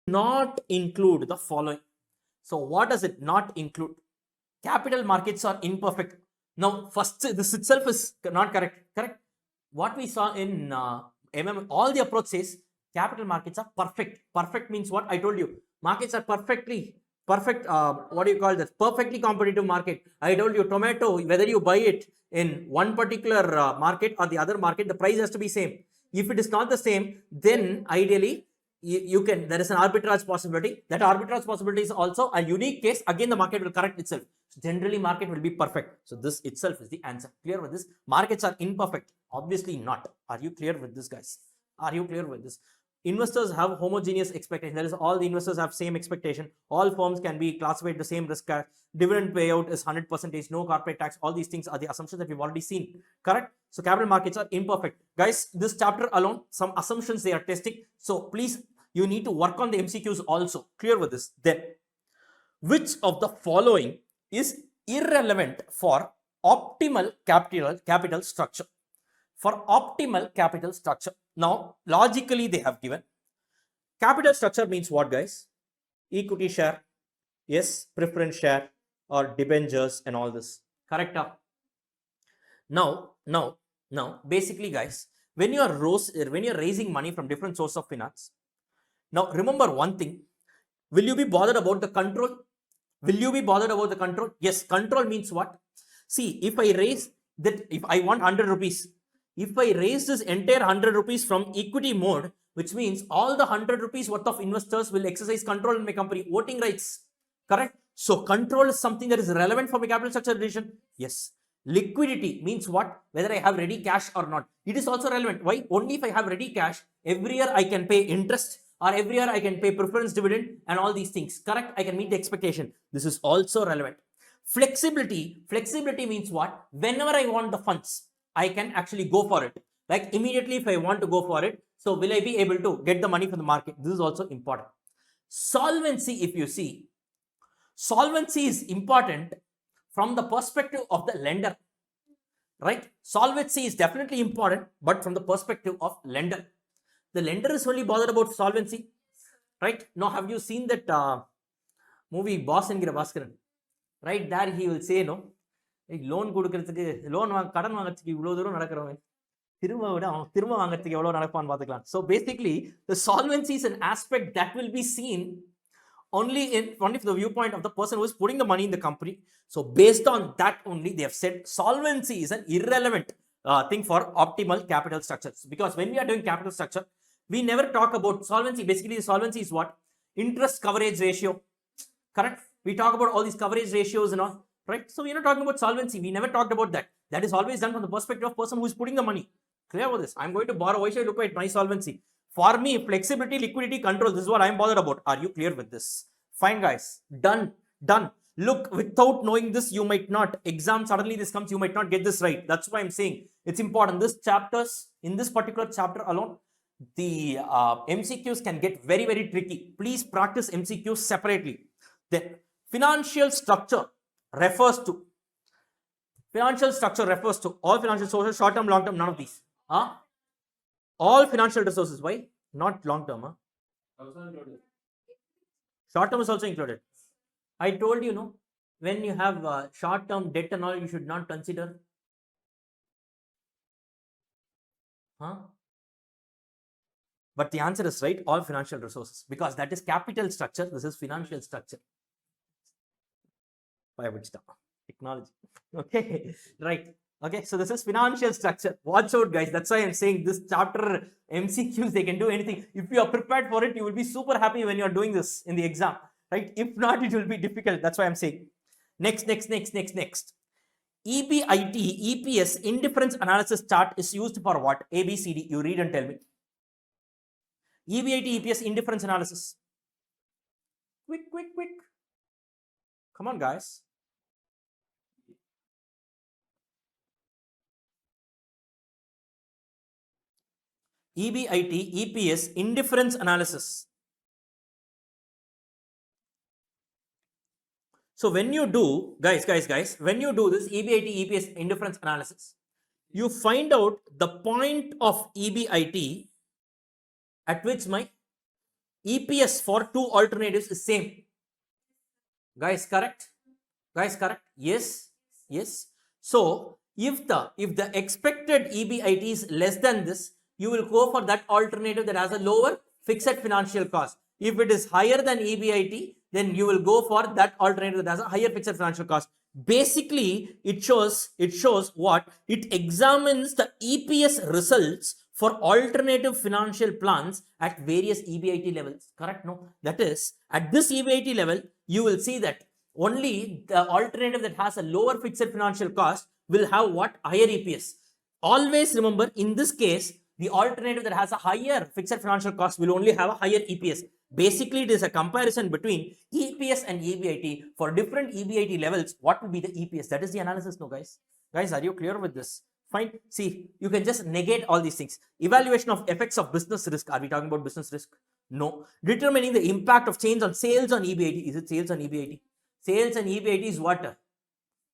Not include the following. So what does it not include? Capital markets are imperfect. Now, first, this itself is not correct. Correct? What we saw in all the approach says capital markets are perfect. Perfect means what? I told you. Markets are perfect. What do you call this? Perfectly competitive market. I told you, tomato, whether you buy it in one particular market or the other market, the price has to be same. If it is not the same, then ideally there is an arbitrage possibility. That arbitrage possibility is also a unique case. Again, the market will correct itself. So generally, market will be perfect. So this itself is the answer. Clear with this? Markets are imperfect. Obviously not. Are you clear with this, guys? Are you clear with this? Investors have homogeneous expectation. That is, all the investors have same expectation. All firms can be classified the same risk. Dividend payout is 100%. No corporate tax. All these things are the assumptions that we've already seen. Correct? So capital markets are imperfect. Guys, this chapter alone, some assumptions they are testing. So please, you need to work on the MCQs also. Clear with this? Then, which of the following is irrelevant for optimal capital structure? For optimal capital structure. Now, logically, they have given capital structure means what, guys? Equity share, yes, preference share, or debentures, and all this. Correct? Now, basically, guys, when you are raising money from different sources of finance, now remember one thing. Will you be bothered about the control? Will you be bothered about the control? Yes, control means what? See, if I raise that, if I want 100 rupees, if I raise this entire 100 rupees from equity mode, which means all the 100 rupees worth of investors will exercise control in my company, voting rights. Correct? So control is something that is relevant for my capital structure decision. Yes. Liquidity means what? Whether I have ready cash or not. It is also relevant. Why? Only if I have ready cash, every year I can pay interest, or every year I can pay preference dividend and all these things. Correct? I can meet the expectation. This is also relevant. Flexibility means what? Whenever I want the funds, I can actually go for it. Like immediately if I want to go for it, so will I be able to get the money from the market? This is also important. Solvency, if you see, solvency is important from the perspective of the lender, right? Solvency is definitely important, but from the perspective of lender. The lender is only bothered about solvency, right? Now, have you seen that movie Boss and Bhaskaran? Right there, he will say, no, loan கொடுக்கிறதுக்கு loan கடன் வாங்குறதுக்கு இவ்வளவு தூரம் நடக்கிறவன் திரும்ப விட அவன் திரும்ப வாங்குறதுக்கு எவ்வளவு நடப்பான்னு பார்த்துக்கலாம். So basically, the solvency is an aspect that will be seen only from the viewpoint of the person who is putting the money in the company. So based on that only, they have said solvency is an irrelevant thing for optimal capital structures. Because when we are doing capital structure, we never talk about solvency. Basically, the solvency is what? Interest coverage ratio. Correct? We talk about all these coverage ratios and all, right? So we're not talking about solvency. We never talked about that. That is always done from the perspective of person who is putting the money. Clear about this? I'm going to borrow. Why should I look at my solvency? For me, flexibility, liquidity, control. This is what I'm bothered about. Are you clear with this? Fine, guys. Done. Look, without knowing this, you might not. Exam, suddenly this comes, you might not get this right. That's why I'm saying it's important. In this particular chapter alone, the MCQs can get very, very tricky. Please practice MCQs separately. Then, financial structure refers to all financial sources, short term, long term, none of these. All financial resources. Why? Not long term. Short term is also included. I told you, no, when you have short term debt and all, you should not consider. But the answer is right, all financial resources, because that is capital structure. This is financial structure. Technology. Okay, right. Okay, so this is financial structure. Watch out, guys. That's why I'm saying this chapter MCQs, they can do anything. If you are prepared for it, you will be super happy when you are doing this in the exam, right? If not, it will be difficult. That's why I'm saying. Next. EBIT, EPS, indifference analysis chart is used for what? A, B, C, D. You read and tell me. EBIT, EPS, indifference analysis. Quick. Come on, guys. EBIT, EPS, indifference analysis. So when you do, guys, when you do this EBIT, EPS, indifference analysis, you find out the point of EBIT at which my EPS for two alternatives is same. Guys, correct? Yes. So if the expected EBIT is less than this, you will go for that alternative that has a lower fixed financial cost. If it is higher than EBIT, then you will go for that alternative that has a higher fixed financial cost. Basically, it shows what? It examines the EPS results for alternative financial plans at various EBIT levels. Correct? No? That is, at this EBIT level, you will see that only the alternative that has a lower fixed financial cost will have what? Higher EPS. Always remember, in this case, the alternative that has a higher fixed financial cost will only have a higher EPS. Basically, it is a comparison between EPS and EBIT. For different EBIT levels, what will be the EPS? That is the analysis, no, guys? Guys, are you clear with this? Fine. See, you can just negate all these things. Evaluation of effects of business risk. Are we talking about business risk? No. Determining the impact of change on sales on EBIT. Is it sales on EBIT? Sales and EBIT is what?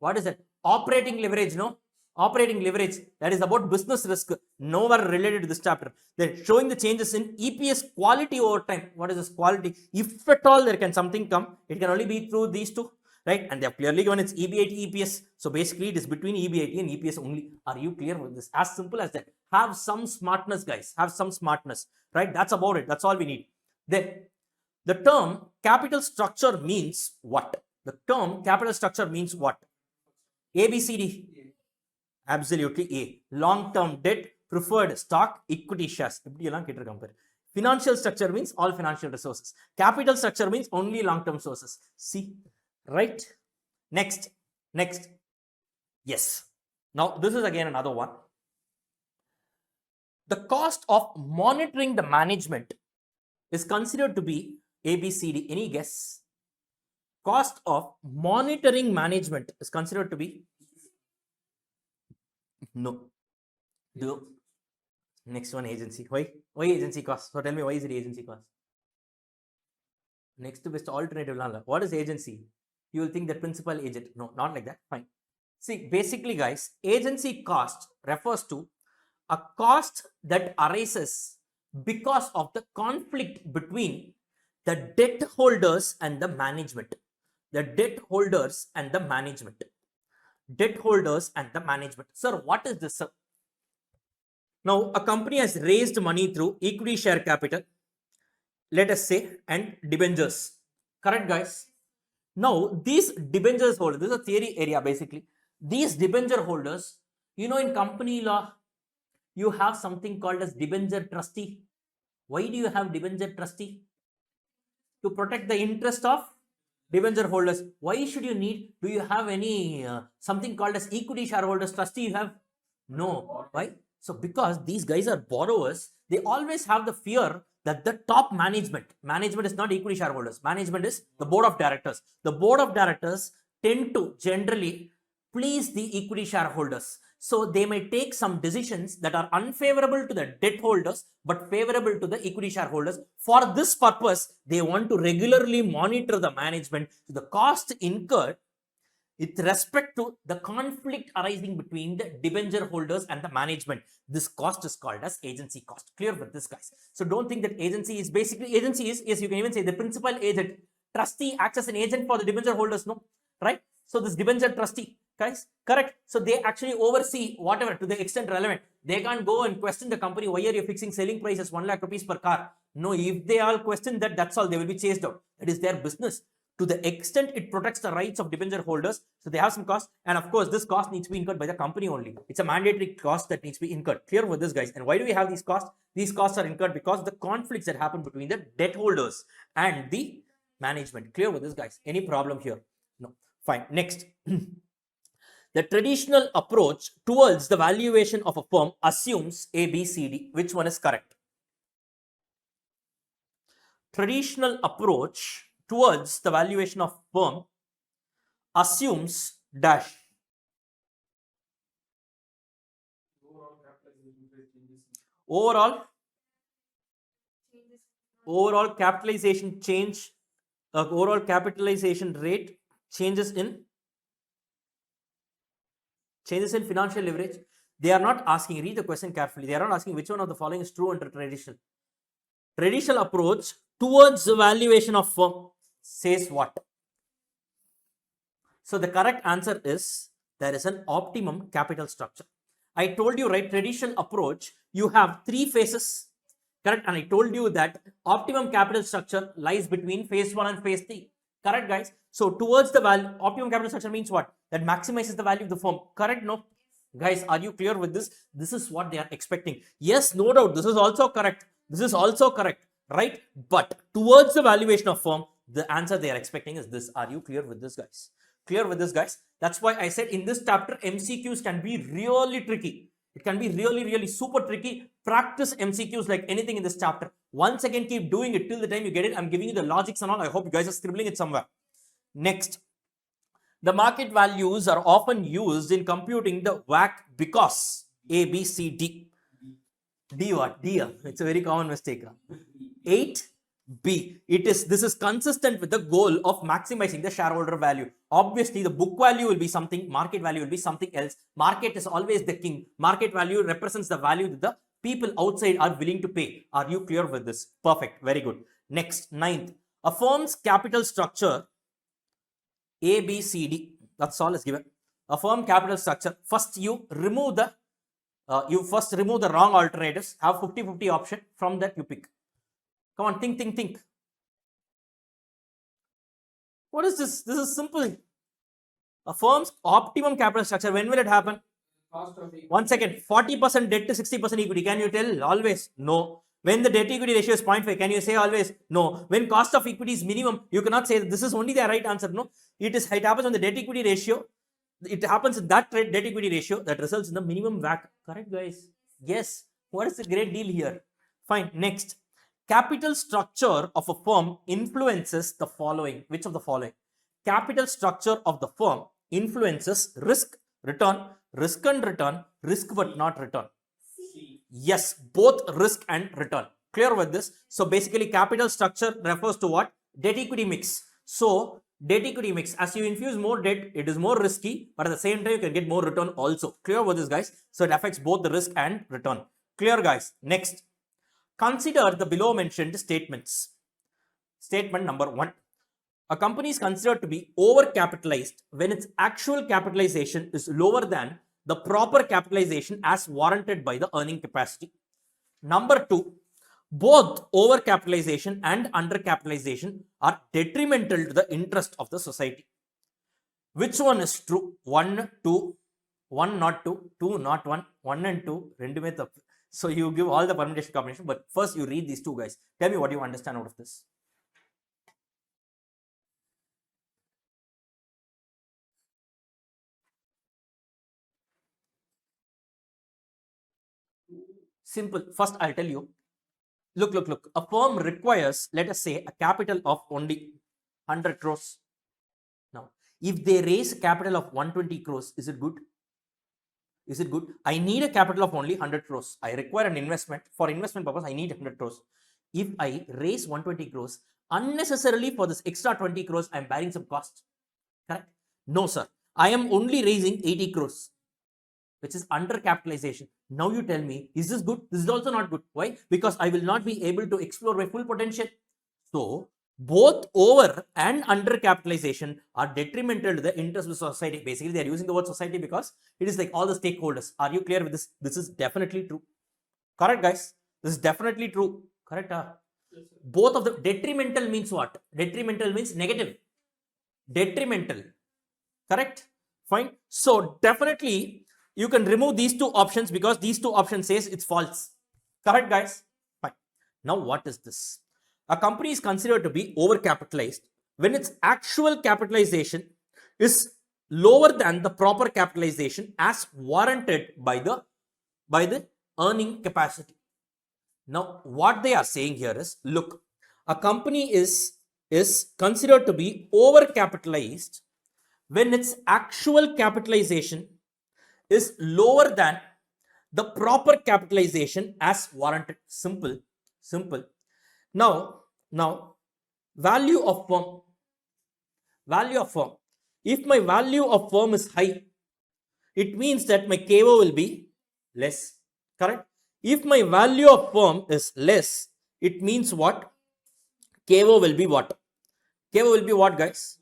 What is it? Operating leverage, no? Operating leverage, that is about business risk, nowhere related to this chapter. Then showing the changes in EPS quality over time. What is this quality? If at all there can something come, it can only be through these two, right? And they have clearly given it's EBIT, EPS. So basically it is between EBIT and EPS only. Are you clear with this? As simple as that. Have some smartness, guys. Have some smartness, right? That's about it. That's all we need. Then the term capital structure means what? The term capital structure means what? A, B, C, D. Absolutely A. Long-term debt, preferred stock, equity shares. Financial structure means all financial resources. Capital structure means only long-term sources. See, right? Next. Yes. Now, this is again another one. The cost of monitoring the management is considered to be A, B, C, D. Any guess? Cost of monitoring management is considered to be no. Next one, agency. Why agency cost? So tell me, why is it agency cost? Next best alternative. What is agency? You will think that principal agent. No, not like that. Fine. See, basically, guys, agency cost refers to a cost that arises because of the conflict between the debt holders and the management. The debt holders and the management. Debt holders and the management. Sir, what is this, sir? Now, a company has raised money through equity share capital, let us say, and debentures. Correct, guys? Now, these debentures holders, this is a theory area basically. These debenture holders, in company law, you have something called as debenture trustee. Why do you have debenture trustee? To protect the interest of debenture holders. Why should you need? Do you have any something called as equity shareholders trustee? You have no. Why? So because these guys are borrowers, they always have the fear that the top management is not equity shareholders. Management is the board of directors. The board of directors tend to generally please the equity shareholders. So they may take some decisions that are unfavorable to the debt holders but favorable to the equity shareholders. For this purpose, they want to regularly monitor the management. So the cost incurred with respect to the conflict arising between the debenture holders and the management. This cost is called as agency cost. Clear with this, guys? So don't think that agency is basically, agency is, yes, you can even say the principal agent. Trustee acts as an agent for the debenture holders, no? Right? So this debenture trustee, guys, correct? So they actually oversee whatever to the extent relevant. They can't go and question the company, why are you fixing selling price as 1 lakh rupees per car? No, if they all question that, that's all, they will be chased out. That is their business. To the extent it protects the rights of debenture holders, so they have some cost, and of course this cost needs to be incurred by the company only. It's a mandatory cost that needs to be incurred. Clear with this, guys? And why do we have these costs? These costs are incurred because of the conflicts that happen between the debt holders and the management. Clear with this, guys? Any problem here? No. Fine. Next. The traditional approach towards the valuation of a firm assumes A, B, C, D. Which one is correct? Traditional approach towards the valuation of firm assumes dash. Overall capitalization change, overall capitalization rate changes in financial leverage. They are not asking, read the question carefully, they are not asking which one of the following is true under traditional approach towards the valuation of firm says what? So the correct answer is there is an optimum capital structure. I told you, right, traditional approach, you have 3 phases, correct? And I told you that optimum capital structure lies between phase 1 and phase 3, correct, guys? So towards the value, optimum capital structure means what? That maximizes the value of the firm, correct? No? Guys, are you clear with this? This is what they are expecting. Yes, no doubt, this is also correct. This is also correct, right? But towards the valuation of firm, the answer they are expecting is this. Are you clear with this, guys? Clear with this, guys? That's why I said in this chapter, MCQs can be really tricky. It can be really, really super tricky. Practice MCQs like anything in this chapter. Once again, keep doing it till the time you get it. I'm giving you the logics and all. I hope you guys are scribbling it somewhere. Next, the market values are often used in computing the WACC because A, B, C, D. D what? D. It's a very common mistake. 8B. This is consistent with the goal of maximizing the shareholder value. Obviously, the book value will be something, market value will be something else. Market is always the king. Market value represents the value that the people outside are willing to pay. Are you clear with this? Perfect. Very good. Next, ninth. A firm's capital structure A, B, C, D. That's all is given. A firm capital structure. First, you remove the wrong alternatives. Have 50-50 option. From that, you pick. Come on, think. What is this? This is simple. A firm's optimum capital structure. When will it happen? Cost of equity. 1 second. 40% debt to 60% equity. Can you tell? Always. No. When the debt equity ratio is 0.5, can you say always? No. When cost of equity is minimum, you cannot say this is only the right answer. No. It happens on the debt equity ratio. It happens in that debt equity ratio that results in the minimum WACC. Correct, guys? Yes. What is the great deal here? Fine. Next. Capital structure of a firm influences the following. Which of the following? Capital structure of the firm influences risk, return, risk and return, risk but not return. C. Yes, both risk and return. Clear with this? So basically capital structure refers to what? Debt equity mix. So debt equity mix, as you infuse more debt, it is more risky, but at the same time you can get more return also. Clear with this, guys? So it affects both the risk and return. Clear, guys? Next. Consider the below mentioned statements. Statement number 1. A company is considered to be overcapitalized when its actual capitalization is lower than the proper capitalization as warranted by the earning capacity. Number 2. Both overcapitalization and undercapitalization are detrimental to the interest of the society. Which one is true? 1, 2, 1 not 2, 2 not 1, 1 and 2, rendume thappu. So you give all the permutation combination, but first you read these two, guys. Tell me what you understand out of this. Simple. First, I'll tell you. Look. A firm requires, let us say, a capital of only 100 crores. Now, if they raise a capital of 120 crores, is it good? Is it good? I need a capital of only 100 crores. I require an investment. For investment purpose, I need 100 crores. If I raise 120 crores, unnecessarily for this extra 20 crores, I'm bearing some cost. Correct? No, sir. I am only raising 80 crores, which is under capitalization. Now you tell me, is this good? This is also not good. Why? Because I will not be able to explore my full potential. So, both over and under capitalization are detrimental to the interest of society. Basically, they are using the word society because it is like all the stakeholders. Are you clear with this? This is definitely true. Correct, guys? This is definitely true. Correct? Yes, sir. Both of the detrimental means what? Detrimental means negative. Detrimental. Correct? Fine. So, definitely you can remove these two options because these two options says it's false. Correct, guys? Fine. Now, what is this? A company is considered to be overcapitalized when its actual capitalization is lower than the proper capitalization as warranted by the earning capacity. Now, what they are saying here is, look, a company is considered to be overcapitalized when its actual capitalization is lower than the proper capitalization as warranted. Simple. Now, value of firm. If my value of firm is high, it means that my KO will be less. Correct? If my value of firm is less, it means what? KO will be what? KO will be what, guys?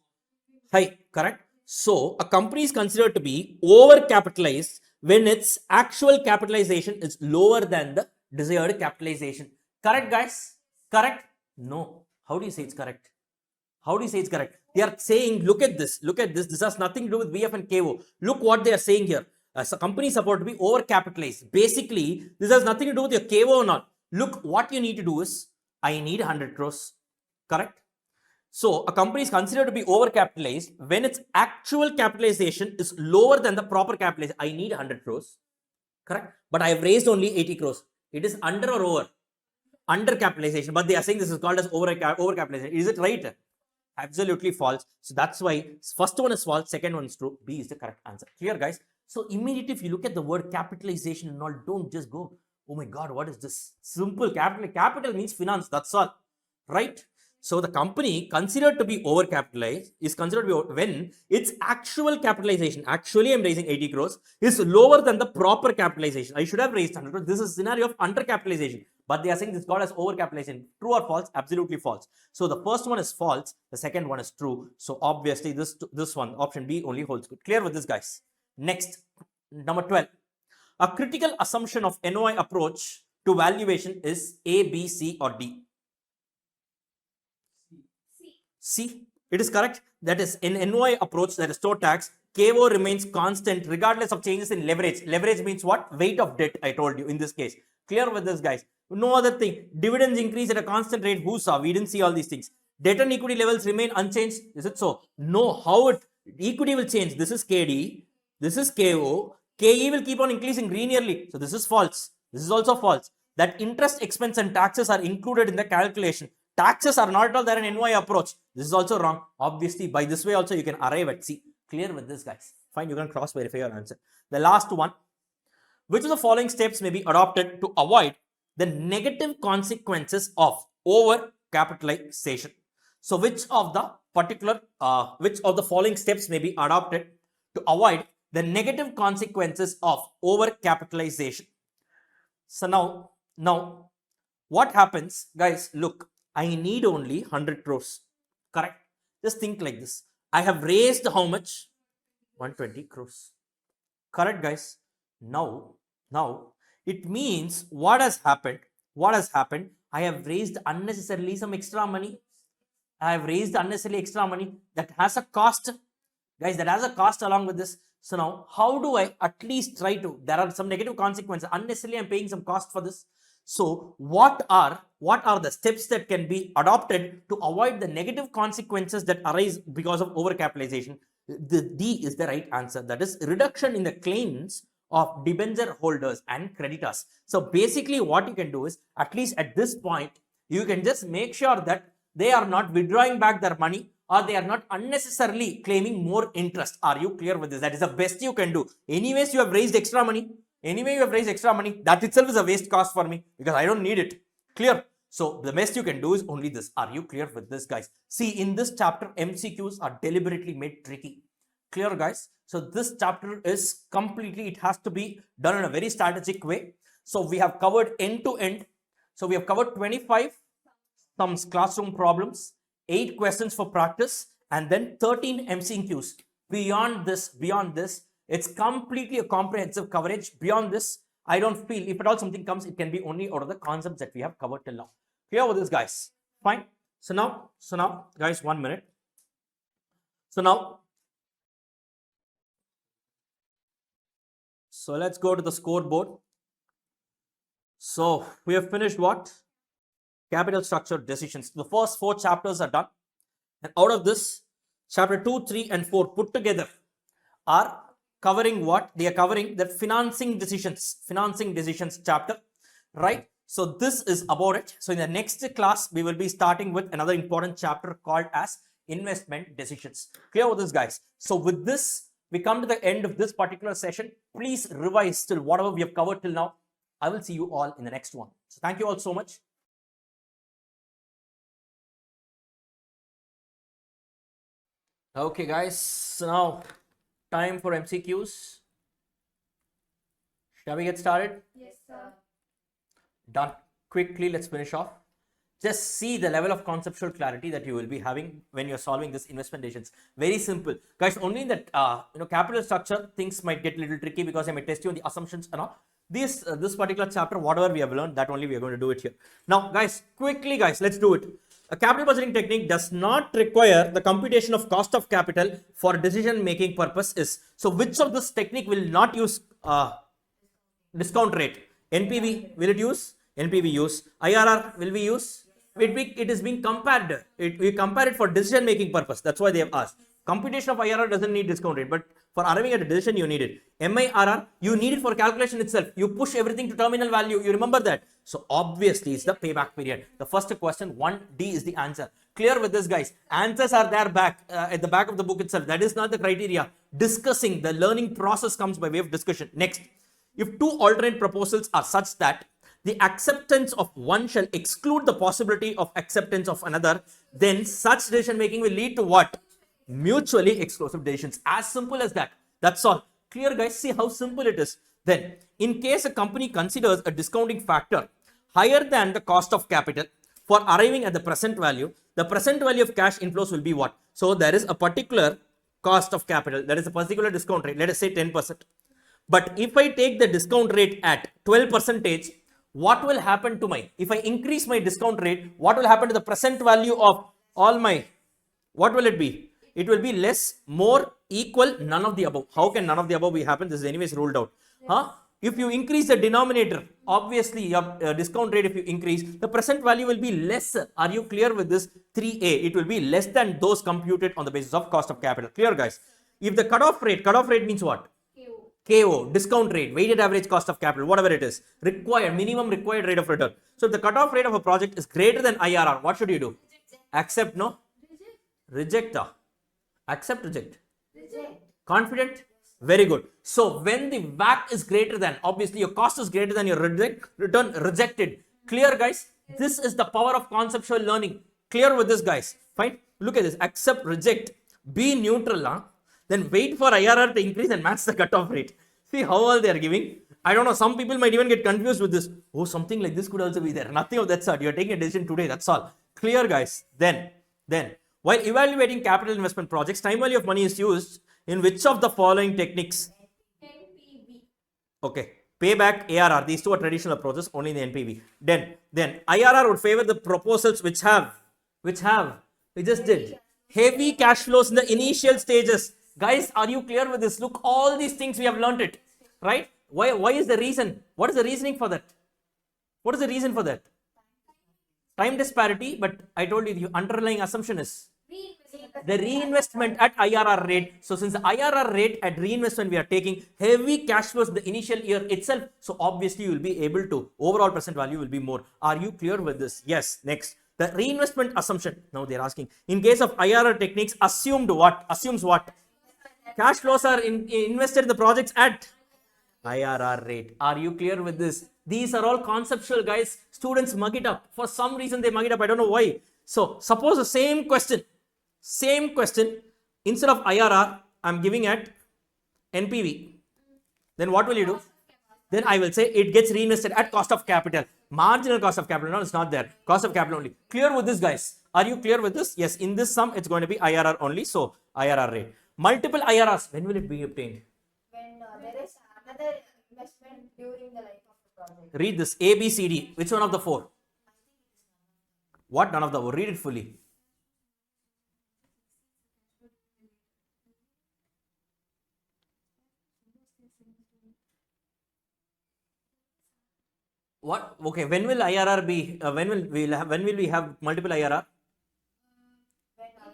High. Correct? So, a company is considered to be overcapitalized when its actual capitalization is lower than the desired capitalization. Correct, guys? Correct? No. How do you say it's correct? How do you say it's correct? They are saying, look at this. This has nothing to do with VF and KO. Look what they are saying here. As a company is supposed to be overcapitalized. Basically, this has nothing to do with your KO or not. Look, what you need to do is, I need 100 crores. Correct? So, a company is considered to be overcapitalized when its actual capitalization is lower than the proper capitalization. I need 100 crores. correct? But I have raised only 80 crores. It is under or over? Under capitalization, but they are saying this is called as over capitalization. Is it right? Absolutely false. So that's why first one is false, second one is true. B is the correct answer. Clear, guys? So immediately if you look at the word capitalization and all, don't just go, oh my god, what is this? Simple. Capital means finance, that's all, right? So the company considered to be overcapitalized is considered to be when its actual capitalization, actually I'm raising 80 crores, is lower than the proper capitalization. I should have raised 100 crores. This is a scenario of undercapitalization. But they are saying this called as overcapitalization. True or false? Absolutely false. So the first one is false. The second one is true. So obviously this one, option B, only holds good. Clear with this, guys? Next, number 12. A critical assumption of NOI approach to valuation is A, B, C, or D. C. It is correct. That is, in NOI approach, that is store tax, KO remains constant regardless of changes in leverage. Leverage means what? Weight of debt, I told you in this case. Clear with this, guys? No other thing. Dividends increase at a constant rate. Who saw? We didn't see all these things. Debt and equity levels remain unchanged. Is it so? No. How it? Equity will change. This is KD. This is KO. KE will keep on increasing linearly. So this is false. This is also false. That interest expense and taxes are included in the calculation. Taxes are not at all there in NOI approach. This is also wrong. Obviously, by this way also you can arrive at C. Clear with this, guys? Fine, you can cross verify your answer. The last one. Which of the following steps may be adopted to avoid the negative consequences of over capitalization? So which of the following steps may be adopted to avoid the negative consequences of over capitalization? So now what happens, guys? Look, I need only 100 crores, correct? Just think like this. I have raised how much? 120 crores, correct, guys? Now it means what has happened? I have raised unnecessarily some extra money. I have raised unnecessarily extra money that has a cost, guys. That has a cost along with this. So now, how do I at least try to? There are some negative consequences. Unnecessarily, I'm paying some cost for this. So what are the steps that can be adopted to avoid the negative consequences that arise because of overcapitalization? The D is the right answer. That is reduction in the claims of debenture holders and creditors. So basically what you can do is, at least at this point, you can just make sure that they are not withdrawing back their money or they are not unnecessarily claiming more interest. Are you clear with this? That is the best you can do. Anyways, you have raised extra money. That itself is a waste cost for me because I don't need it. Clear? So the best you can do is only this. Are you clear with this, guys? See, in this chapter, MCQs are deliberately made tricky. Clear, guys? So this chapter is completely, it has to be done in a very strategic way. So we have covered end to end. So we have covered 25 some classroom problems, 8 questions for practice, and then 13 MCQs. Beyond this, it's completely a comprehensive coverage. Beyond this, I don't feel, if at all something comes, it can be only out of the concepts that we have covered till now. Clear with this, guys? Fine. So now, guys, 1 minute. So let's go to the scoreboard. So we have finished what? Capital structure decisions. The first 4 chapters are done. And out of this, chapter 2, 3, and 4 put together are covering what? They are covering the financing decisions chapter, right? So this is about it. So in the next class, we will be starting with another important chapter called as investment decisions. Clear with this, guys? So with this, we come to the end of this particular session. Please revise till whatever we have covered till now. I will see you all in the next one. So thank you all so much. Okay, guys. So now time for MCQs. Shall we get started? Yes, sir. Done. Quickly, let's finish off. Just see the level of conceptual clarity that you will be having when you're solving this investment decisions. Very simple, guys. Only in that capital structure things might get a little tricky because I may test you on the assumptions and all. This particular chapter, whatever we have learned, that only we are going to do it here. Now, guys, quickly, guys, let's do it. A capital budgeting technique does not require the computation of cost of capital for decision making purposes. So, which of this technique will not use discount rate? NPV, will it use? NPV use. IRR, will we use? It is being compared. We compare it for decision making purpose. That's why they have asked. Computation of IRR doesn't need discount rate, but for arriving at a decision, you need it. MIRR, you need it for calculation itself. You push everything to terminal value. You remember that. So obviously, it's the payback period. The first question, 1D is the answer. Clear with this, guys. Answers are there back at the back of the book itself. That is not the criteria. Discussing, the learning process comes by way of discussion. Next, if two alternate proposals are such that the acceptance of one shall exclude the possibility of acceptance of another, then such decision making will lead to what? Mutually exclusive decisions. As simple as that. That's all. Clear, guys? See how simple it is. Then, in case a company considers a discounting factor higher than the cost of capital for arriving at the present value, the present value of cash inflows will be what? So, there is a particular cost of capital. There is a particular discount rate. Let us say 10%. But if I take the discount rate at 12%, what will happen to my, if I increase my discount rate, what will happen to the present value of all my, what will it be? It will be less, more, equal, none of the above. How can none of the above be happen? This is anyways ruled out. Huh? If you increase the denominator, obviously your discount rate, if you increase, the present value will be less. Are you clear with this? 3A, it will be less than those computed on the basis of cost of capital. Clear, guys? If the cutoff rate means what? KO, discount rate, weighted average cost of capital, whatever it is, required, minimum required rate of return. So if the cutoff rate of a project is greater than IRR, what should you do? Accept, no? Reject. Accept, reject. Confident? Very good. So when the WACC is greater than, obviously your cost is greater than your return, rejected. Clear, guys? This is the power of conceptual learning. Clear with this, guys? Fine. Look at this. Accept, reject. Be neutral. Then wait for IRR to increase and match the cutoff rate. See how all they are giving. I don't know. Some people might even get confused with this. Oh, something like this could also be there. Nothing of that sort. You are taking a decision today. That's all. Clear, guys? Then, while evaluating capital investment projects, time value of money is used in which of the following techniques? NPV. Okay. Payback, ARR. These two are traditional approaches. Only in the NPV. Then IRR would favor the proposals which have. We just did. Heavy cash flows in the initial stages. Guys, are you clear with this? Look, all these things we have learned it, right? Why is the reason? What is the reasoning for that? What is the reason for that? Time disparity, but I told you the underlying assumption is the reinvestment at IRR rate. So since the IRR rate at reinvestment we are taking heavy cash flows the initial year itself, so obviously you will be able to, overall present value will be more. Are you clear with this? Yes. Next, the reinvestment assumption. Now they are asking, in case of IRR techniques, assumed what? Assumes what? Cash flows are invested in the projects at IRR rate. Are you clear with this? These are all conceptual, guys. Students mug it up. For some reason they mug it up. I don't know why. So suppose the same question, instead of IRR, I'm giving at NPV. Then what will you do? Then I will say it gets reinvested at cost of capital. Marginal cost of capital. No, it's not there. Cost of capital only. Clear with this, guys? Are you clear with this? Yes, in this sum, it's going to be IRR only. So IRR rate. Multiple IRRs, when will it be obtained? When there is another investment during the life of the project. Read this, A, B, C, D. Which one of the four? What? None of the four. Read it fully. What? Okay, when will IRR be? When will we have multiple IRR?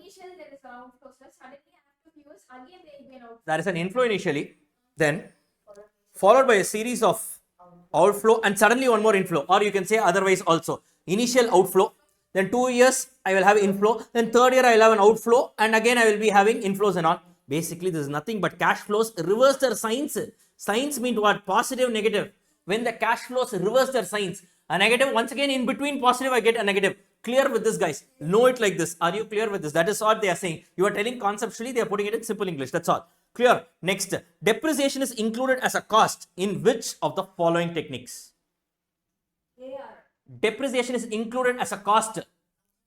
Initially there is an outflow, sir. Suddenly after few years again there will be an outflow. There is an inflow initially, then followed by a series of outflow and suddenly one more inflow, or you can say otherwise also. Initial outflow, then 2 years I will have inflow, then third year I will have an outflow, and again I will be having inflows and all. Basically this is nothing but cash flows reverse their signs. Signs mean what? Positive, negative. When the cash flows reverse their signs, a negative, once again in between positive I get a negative. Clear with this, guys? Know it like this. Are you clear with this? That is what they are saying. You are telling conceptually, they are putting it in simple English. That's all. Clear. Next, depreciation is included as a cost in which of the following techniques? AR. Depreciation is included as a cost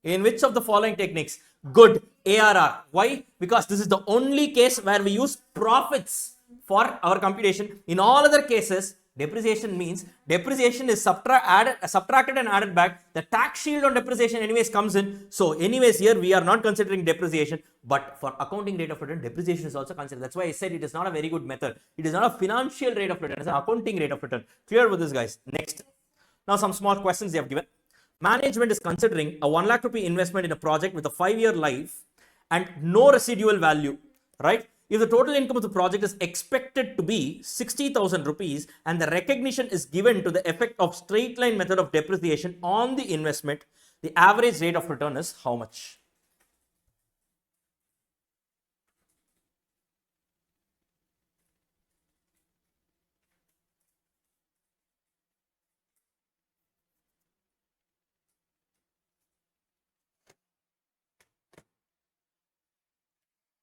in which of the following techniques? Good. ARR. Why? Because this is the only case where we use profits for our computation. In all other cases, depreciation means depreciation is subtracted and added back. The tax shield on depreciation anyways comes in. So anyways here we are not considering depreciation, but for accounting rate of return, depreciation is also considered. That's why I said it is not a very good method. It is not a financial rate of return. It's an accounting rate of return. Clear with this, guys? Next. Now some small questions they have given. Management is considering a 1 lakh rupee investment in a project with a 5-year life and no residual value, right? If the total income of the project is expected to be 60,000 rupees and the recognition is given to the effect of straight line method of depreciation on the investment, the average rate of return is how much?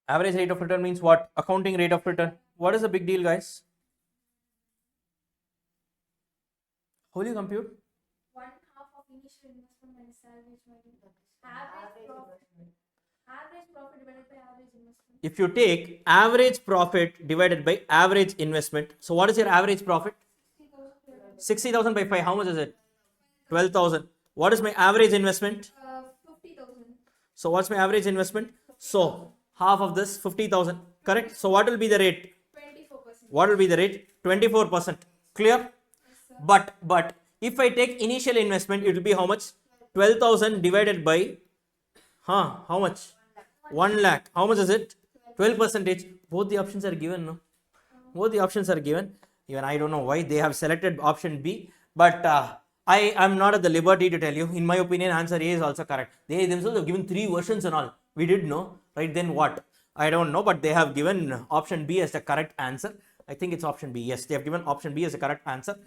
Average rate of return means what? Accounting rate of return. What is the big deal, guys? How will you compute? One half of initial investment minus average value. Average profit divided by average investment. If you take average profit divided by average investment, so what is your average profit? 60,000 by 5, how much is it? 12,000. What is my average investment? 50,000. So what's my average investment? So half of this 50,000, correct? So what will be the rate? 24%. What will be the rate? 24%. Clear? But if I take initial investment, it will be how much? 12,000 divided by how much? 1 lakh. How much is it? 12%. Both the options are given, no? Both the options are given. Even I don't know why they have selected option B, but I am not at the liberty to tell you. In my opinion, answer A is also correct. They themselves have given 3 versions and all. We did know, right? Then what? I don't know, but they have given option B as the correct answer. I think it's option B. Yes, they have given option B as the correct answer.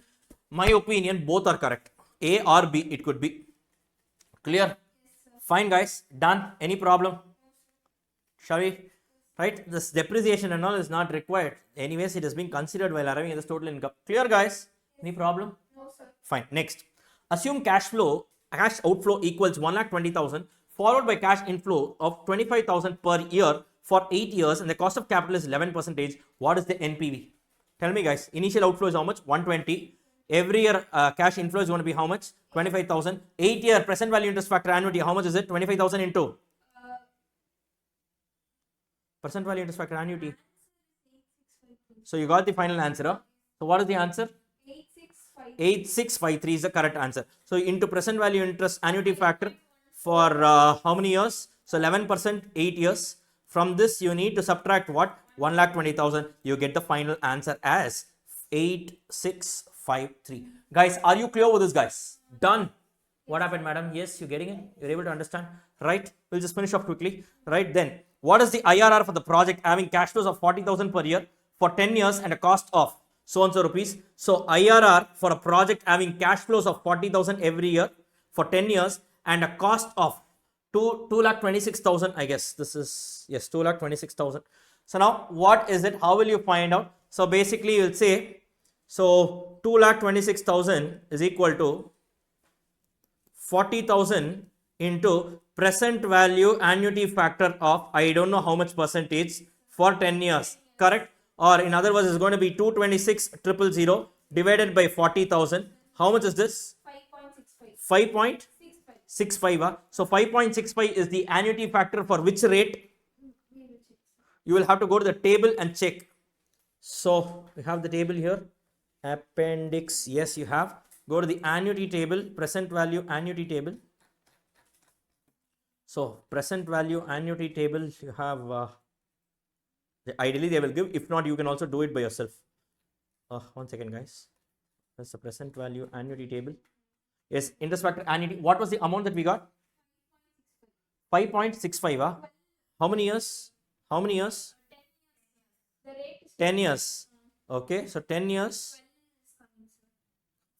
My opinion, both are correct. A or B, it could be. Clear? Fine, guys. Done. Any problem? Shall we? Right? This depreciation and all is not required. Anyways, it has been considered while arriving at this total income. Clear, guys? Any problem? No, sir. Fine. Next. Assume cash outflow equals 1,20,000 followed by cash inflow of 25,000 per year for 8 years and the cost of capital is 11%. What is the NPV? Tell me, guys. Initial outflow is how much? 120. Every year cash inflow is going to be how much? 25,000. 8-year present value interest factor annuity. How much is it? 25,000 into present value interest factor annuity. So you got the final answer. Huh? So what is the answer? 8653. 8653 is the correct answer. So into present value interest annuity factor for how many years? So 11%, 8 years. From this you need to subtract what? 1,20,000. You get the final answer as 8653. Guys, are you clear with this, guys? Done. What happened, madam? Yes, you're getting it. You're able to understand, right? We'll just finish off quickly, right? Then what is the IRR for the project having cash flows of 40,000 per year for 10 years and a cost of so and so rupees? So IRR for a project having cash flows of 40,000 every year for 10 years and a cost of 2,26,000. I guess this is, yes, 2,26,000. So now what is it? How will you find out? So basically you'll say, so 2,26,000 is equal to 40,000 into present value annuity factor of I don't know how much percentage for 10 years, correct? Or in other words, it's going to be 226,000 divided by 40,000. How much is this? 5.65. 5.65. So 5.65 is the annuity factor for which rate? You will have to go to the table and check. So we have the table here. Appendix. Yes, you have. Go to the annuity table, present value annuity table. So present value annuity table, you have, ideally they will give. If not, you can also do it by yourself. 1 second, guys. That's the present value annuity table. Yes, interest factor annuity. What was the amount that we got? 5.65. How many years? How many years? The rate is 10 years. Okay, so 10 years.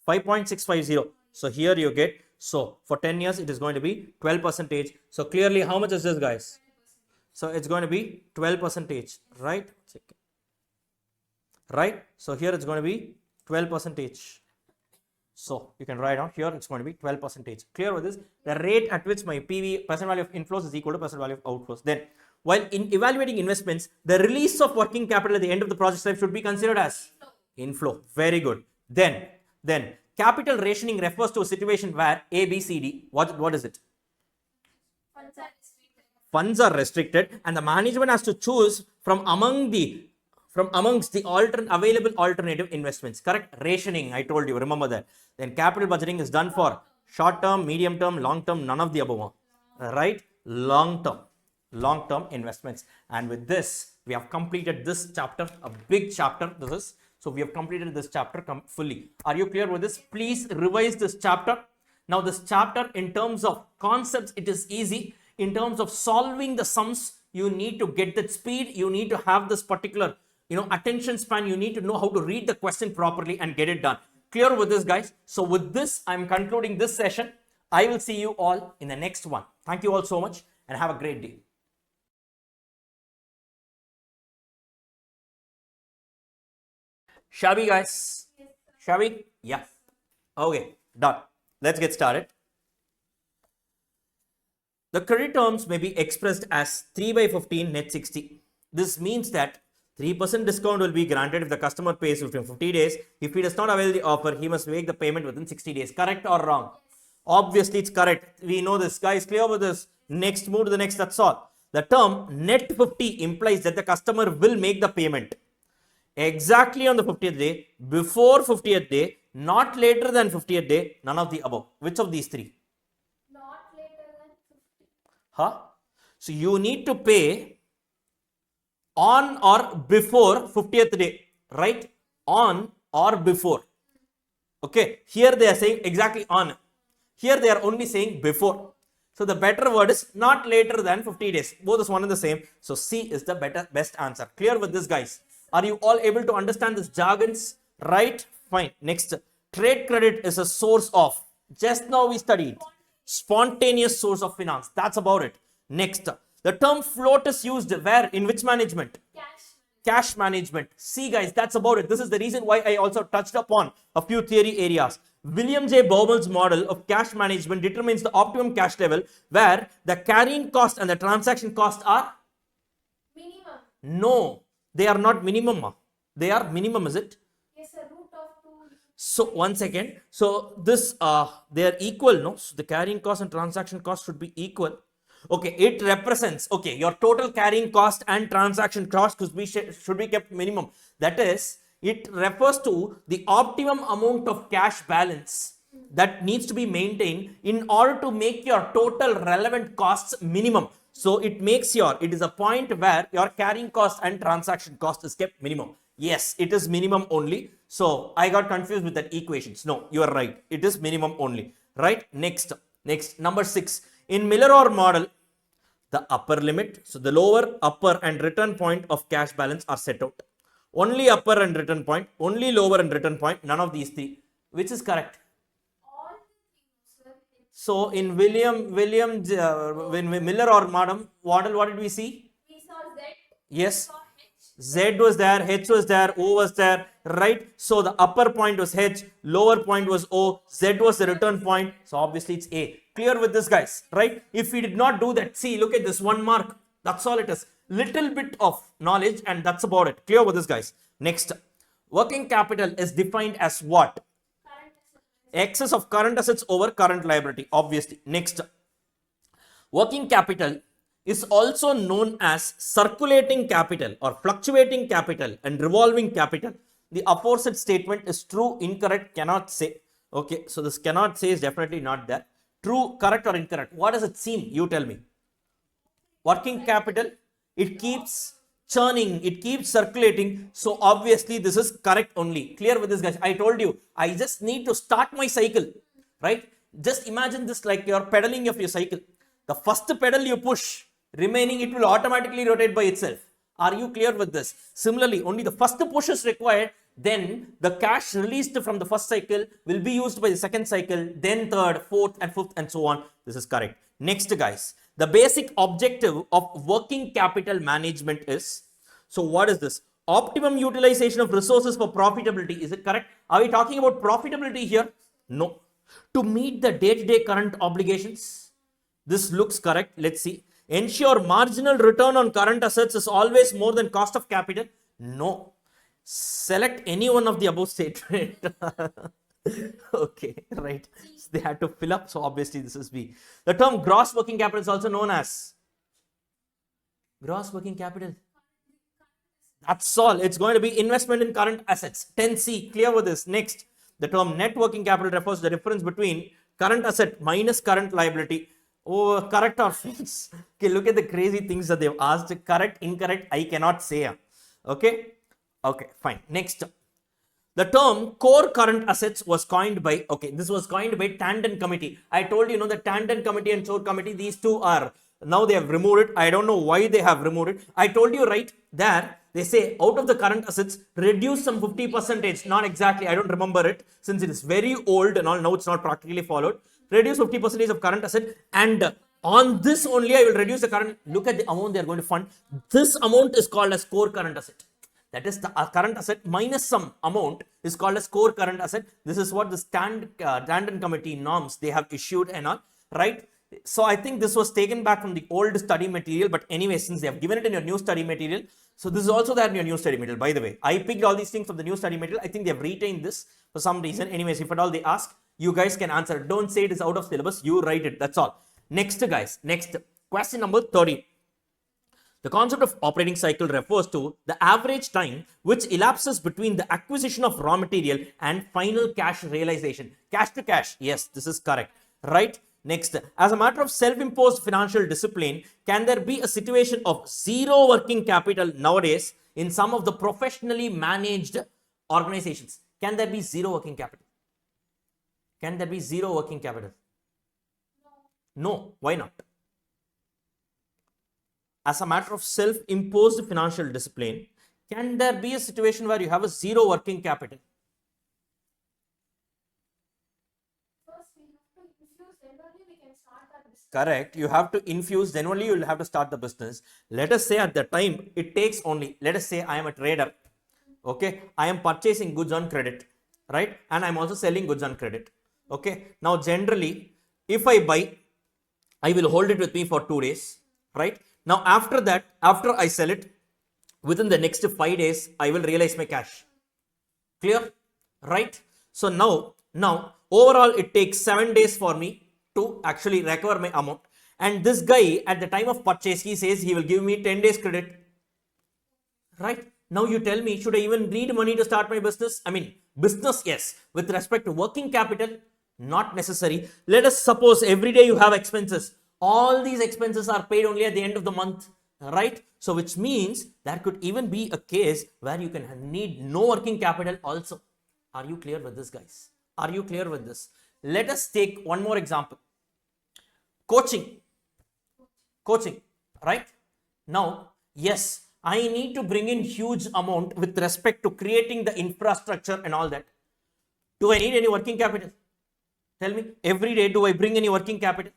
5.650. So here you get, so for 10 years it is going to be 12%. So clearly how much is this, guys? So it's going to be 12%, right? Right? So here it's going to be 12%. So you can write out here it's going to be 12%. Clear with this? The rate at which my PV, present value of inflows, is equal to present value of outflows. Then while in evaluating investments, the release of working capital at the end of the project life should be considered as inflow. Very good. Then capital rationing refers to a situation where A, B, C, D. What is it? funds are restricted. Funds are restricted and the management has to choose from amongst the available alternative investments. Correct? Rationing, I told you, remember that. Then capital budgeting is done for short term, medium term, long term, none of the above. Right? Long term. long-term investments. And with this, we have completed this chapter, a big chapter this is. So we have completed this chapter fully. Are you clear with this? Please revise this chapter. Now this chapter, in terms of concepts, it is easy. In terms of solving the sums, you need to get that speed. You need to have this particular, attention span. You need to know how to read the question properly and get it done. Clear with this, guys? So with this, I'm concluding this session. I will see you all in the next one. Thank you all so much and have a great day. Shall we, guys? Shall we? Yeah. Okay, done. Let's get started. The credit terms may be expressed as 3 by 15 net 60. This means that 3% discount will be granted if the customer pays within 50 days. If he does not avail the offer, he must make the payment within 60 days. Correct or wrong? Obviously, it's correct. We know this. Guys, clear with this. Next, move to the next. That's all. The term net 50 implies that the customer will make the payment exactly on the 50th day, before 50th day, not later than 50th day, none of the above. Which of these three? Not later than 50. Huh? So you need to pay on or before 50th day, right? On or before. Okay, here they are saying exactly on. Here they are only saying before. So the better word is not later than 50 days. Both is one and the same. So C is the best answer. Clear with this, guys? Are you all able to understand this jargons? Right? Fine. Next, trade credit is a source of, just now we studied, spontaneous source of finance. That's about it. Next, the term float is used where? In which management? Cash management. See, guys, that's about it. This is the reason why I also touched upon a few theory areas. William J. Baumel's model of cash management determines the optimum cash level where the carrying cost and the transaction cost are? Minimum. No, they are not minimum. They are minimum, is it? Yes, sir. Root of 2. So, one second. So, this, they are equal, no? So, the carrying cost and transaction cost should be equal. Okay, it represents, okay, your total carrying cost and transaction cost should be kept minimum. That is, it refers to the optimum amount of cash balance that needs to be maintained in order to make your total relevant costs minimum. So it is a point where your carrying cost and transaction cost is kept minimum. Yes, it is minimum only. So I got confused with that equations. No, you are right. It is minimum only. Right? Next, number 6. In Miller-Orr model, the upper limit, so the lower, upper and return point of cash balance are set out. Only upper and return point, only lower and return point, none of these three. Which is correct? All the things, sir. So in Miller-Orr model, what did we see? We saw Z. Yes. We saw H. Z was there, H was there, O was there, right? So the upper point was H, lower point was O, Z was the return point. So obviously it's A. Clear with this, guys, right? If we did not do that, see, look at this 1 mark. That's all it is. Little bit of knowledge and that's about it. Clear with this, guys. Next, working capital is defined as what? Current asset. Excess of current assets over current liability, obviously. Next, working capital is also known as circulating capital or fluctuating capital and revolving capital. The aforesaid statement is true, incorrect, cannot say. Okay, so this cannot say is definitely not there. True, correct or incorrect? What does it seem? You tell me. Working capital, it keeps churning, it keeps circulating. So obviously this is correct only. Clear with this, guys? I told you, I just need to start my cycle, right? Just imagine this like you're pedaling of your cycle. The first pedal you push, remaining it will automatically rotate by itself. Are you clear with this? Similarly, only the first push is required, then the cash released from the first cycle will be used by the second cycle, then third, fourth and fifth and so on. This is correct. Next, guys, the basic objective of working capital management is, so what is this? Optimum utilization of resources for profitability. Is it correct? Are we talking about profitability here? No. To meet the day-to-day current obligations. This looks correct. Let's see. Ensure marginal return on current assets is always more than cost of capital. No. Select any one of the above statement. Okay, right. So they had to fill up. So obviously this is B. The term gross working capital is also known as gross working capital. That's all. It's going to be investment in current assets. 10C. Clear with this. Next, the term net working capital refers to the difference between current asset minus current liability. Oh, correct or false? Okay, look at the crazy things that they've asked. Correct, incorrect, I cannot say. Okay, okay, fine. Next, the term core current assets was coined by, okay, this was coined by Tandon Committee. I told you, the Tandon Committee and Chore Committee, these two are, now they have removed it. I don't know why they have removed it. I told you right there, they say out of the current assets, reduce some 50 percentage, not exactly, I don't remember it, since it is very old and all, now it's not practically followed. Reduce 50 percentage of current asset, and on this only I will reduce the current, look at the amount they are going to fund. This amount is called as core current asset. That is the current asset minus some amount is called as core current asset. This is what the Tandon Committee norms they have issued and all, right? So I think this was taken back from the old study material, but anyway, since they have given it in your new study material, so this is also there in your new study material. By the way, I picked all these things from the new study material. I think they have retained this for some reason. Anyways, if at all they ask, you guys can answer. Don't say it is out of syllabus. You write it. That's all. Next, guys. Next, question number 30. The concept of operating cycle refers to the average time which elapses between the acquisition of raw material and final cash realization. Cash to cash. Yes, this is correct. Right? Next, as a matter of self-imposed financial discipline, can there be a situation of zero working capital nowadays in some of the professionally managed organizations? Can there be zero working capital? Can there be zero working capital? No. Why not? As a matter of self-imposed financial discipline, can there be a situation where you have a zero working capital? First, we have to infuse, then only we can start our business. Correct. You have to infuse, then only you will have to start the business. Let us say at the time, it takes only, let us say I am a trader. Okay. I am purchasing goods on credit, right? And I'm also selling goods on credit. Okay. Now, generally, if I buy, I will hold it with me for 2 days, right? Now, after that, after I sell it, within the next 5 days, I will realize my cash. Clear? Right? So now, overall, it takes 7 days for me to actually recover my amount. And this guy, at the time of purchase, he says he will give me 10 days credit. Right? Now you tell me, should I even need money to start my business? I mean, business, yes. With respect to working capital, not necessary. Let us suppose every day you have expenses. All these expenses are paid only at the end of the month, right? So which means there could even be a case where you can need no working capital also. Are you clear with this, guys? Are you clear with this? Let us take one more example. Coaching, right? Now, yes, I need to bring in huge amount with respect to creating the infrastructure and all that. Do I need any working capital? Tell me, every day, do I bring any working capital?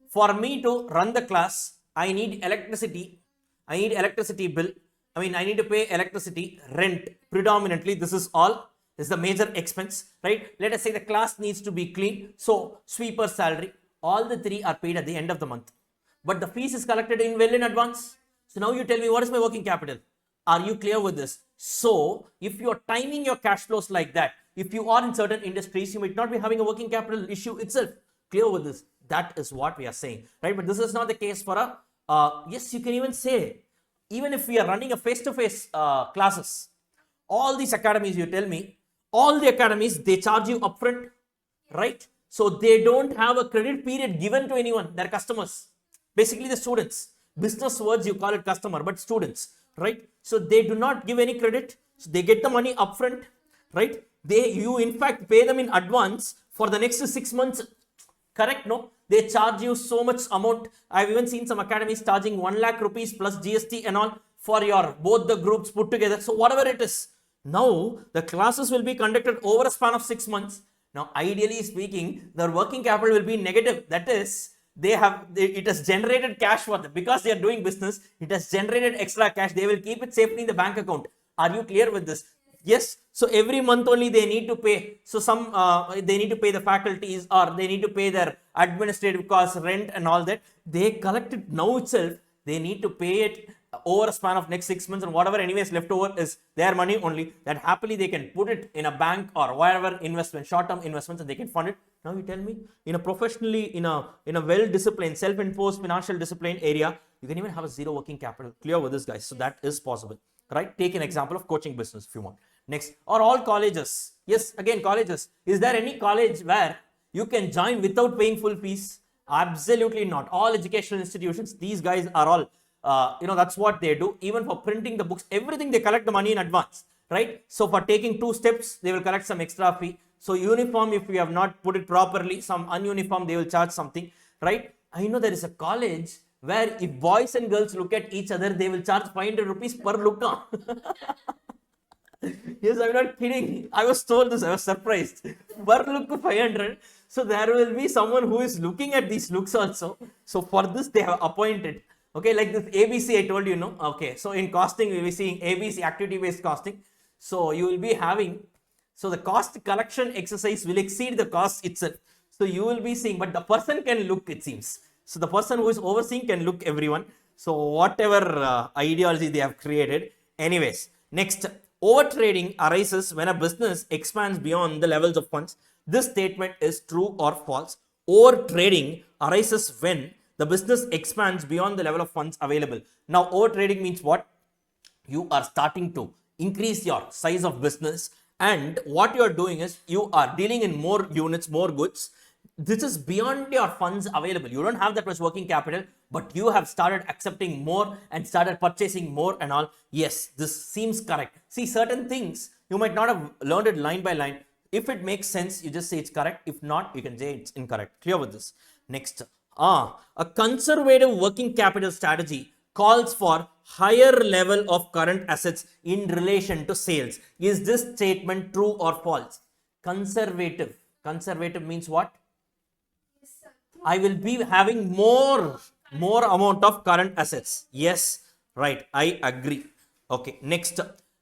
For me to run the class, I need electricity. I need electricity bill. I need to pay electricity, rent. Predominantly, this is all. This is the major expense, right? Let us say the class needs to be clean. So, sweeper salary. All the three are paid at the end of the month. But the fees is collected well in advance. So, now you tell me, what is my working capital? Are you clear with this? So, if you are timing your cash flows like that, if you are in certain industries, you might not be having a working capital issue itself. Clear with this? That is what we are saying, right? But this is not the case for yes, you can even say, even if we are running a face-to-face classes, all these academies, you tell me, all the academies, they charge you upfront, right? So they don't have a credit period given to anyone, their customers, basically the students. Business words, you call it customer, but students, right? So they do not give any credit. So they get the money upfront, right? You in fact pay them in advance for the next 6 months. Correct? No, they charge you so much amount. I've even seen some academies charging 1 lakh rupees plus GST and all for your both the groups put together. So whatever it is, now the classes will be conducted over a span of 6 months. Now, ideally speaking, their working capital will be negative. That is, it has generated cash for them because they are doing business. It has generated extra cash. They will keep it safely in the bank account. Are you clear with this? Yes. So every month only they need to pay. So they need to pay the faculties, or they need to pay their administrative costs, rent and all that. They collect it now itself. They need to pay it over a span of next 6 months, and whatever anyways left over is their money only, that happily they can put it in a bank or whatever investment, short-term investments, and they can fund it. Now you tell me, in a professionally, in a well-disciplined, self-imposed financial discipline area, you can even have a zero working capital. Clear with this, guys? So that is possible, right? Take an example of coaching business if you want. Next, or all colleges. Yes, again, colleges. Is there any college where you can join without paying full fees? Absolutely not. All educational institutions, these guys are all, that's what they do. Even for printing the books, everything, they collect the money in advance, right? So for taking 2 steps, they will collect some extra fee. So uniform, if we have not put it properly, some ununiform, they will charge something, right? I know there is a college where if boys and girls look at each other, they will charge 500 rupees per look. Yes, I'm not kidding. I was told this. I was surprised. Per look 500. So there will be someone who is looking at these looks also. So for this, they have appointed. Okay, like this ABC, I told you, no? Okay, so in costing, we'll be seeing ABC, activity-based costing. So you will be having, so the cost collection exercise will exceed the cost itself. So you will be seeing, but the person can look, it seems. So the person who is overseeing can look everyone. So whatever ideology they have created. Anyways, next, overtrading arises when a business expands beyond the levels of funds. This statement is true or false. Overtrading arises when the business expands beyond the level of funds available. Now, overtrading means what? You are starting to increase your size of business, and what you are doing is you are dealing in more units, more goods. This is beyond your funds available. You don't have that much working capital, but you have started accepting more and started purchasing more and all. Yes, this seems correct. See, certain things you might not have learned it line by line. If it makes sense, you just say it's correct. If not, you can say it's incorrect. Clear with this? Next, a conservative working capital strategy calls for higher level of current assets in relation to sales. Is this statement true or false? Conservative. Conservative means what? I will be having more amount of current assets. Yes, right. I agree. Okay. Next,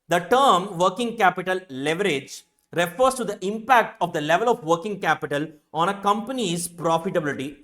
the term working capital leverage refers to the impact of the level of working capital on a company's profitability.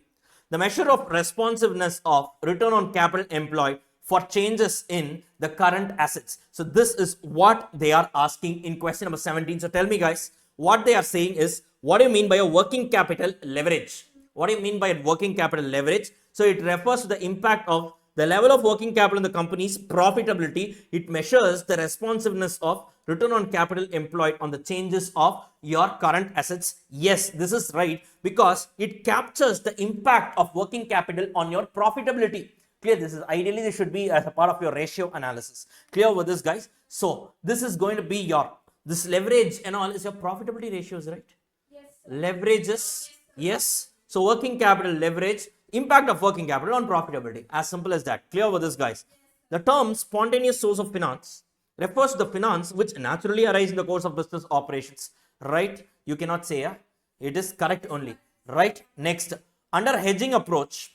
The measure of responsiveness of return on capital employed for changes in the current assets. So this is what they are asking in question number 17. So tell me, guys, what they are saying is, what do you mean by a working capital leverage? What do you mean by working capital leverage? So it refers to the impact of the level of working capital in the company's profitability. It measures the responsiveness of return on capital employed on the changes of your current assets. Yes, this is right, because it captures the impact of working capital on your profitability. Clear? This is ideally, this should be as a part of your ratio analysis. Clear with this, guys? So this is going to be your, this leverage and all is your profitability ratios, right? Yes. Leverages, yes. So working capital leverage, impact of working capital on profitability. As simple as that. Clear with this, guys? The term spontaneous source of finance refers to the finance which naturally arise in the course of business operations. Right? You cannot say, yeah? It is correct only. Right? Next, under hedging approach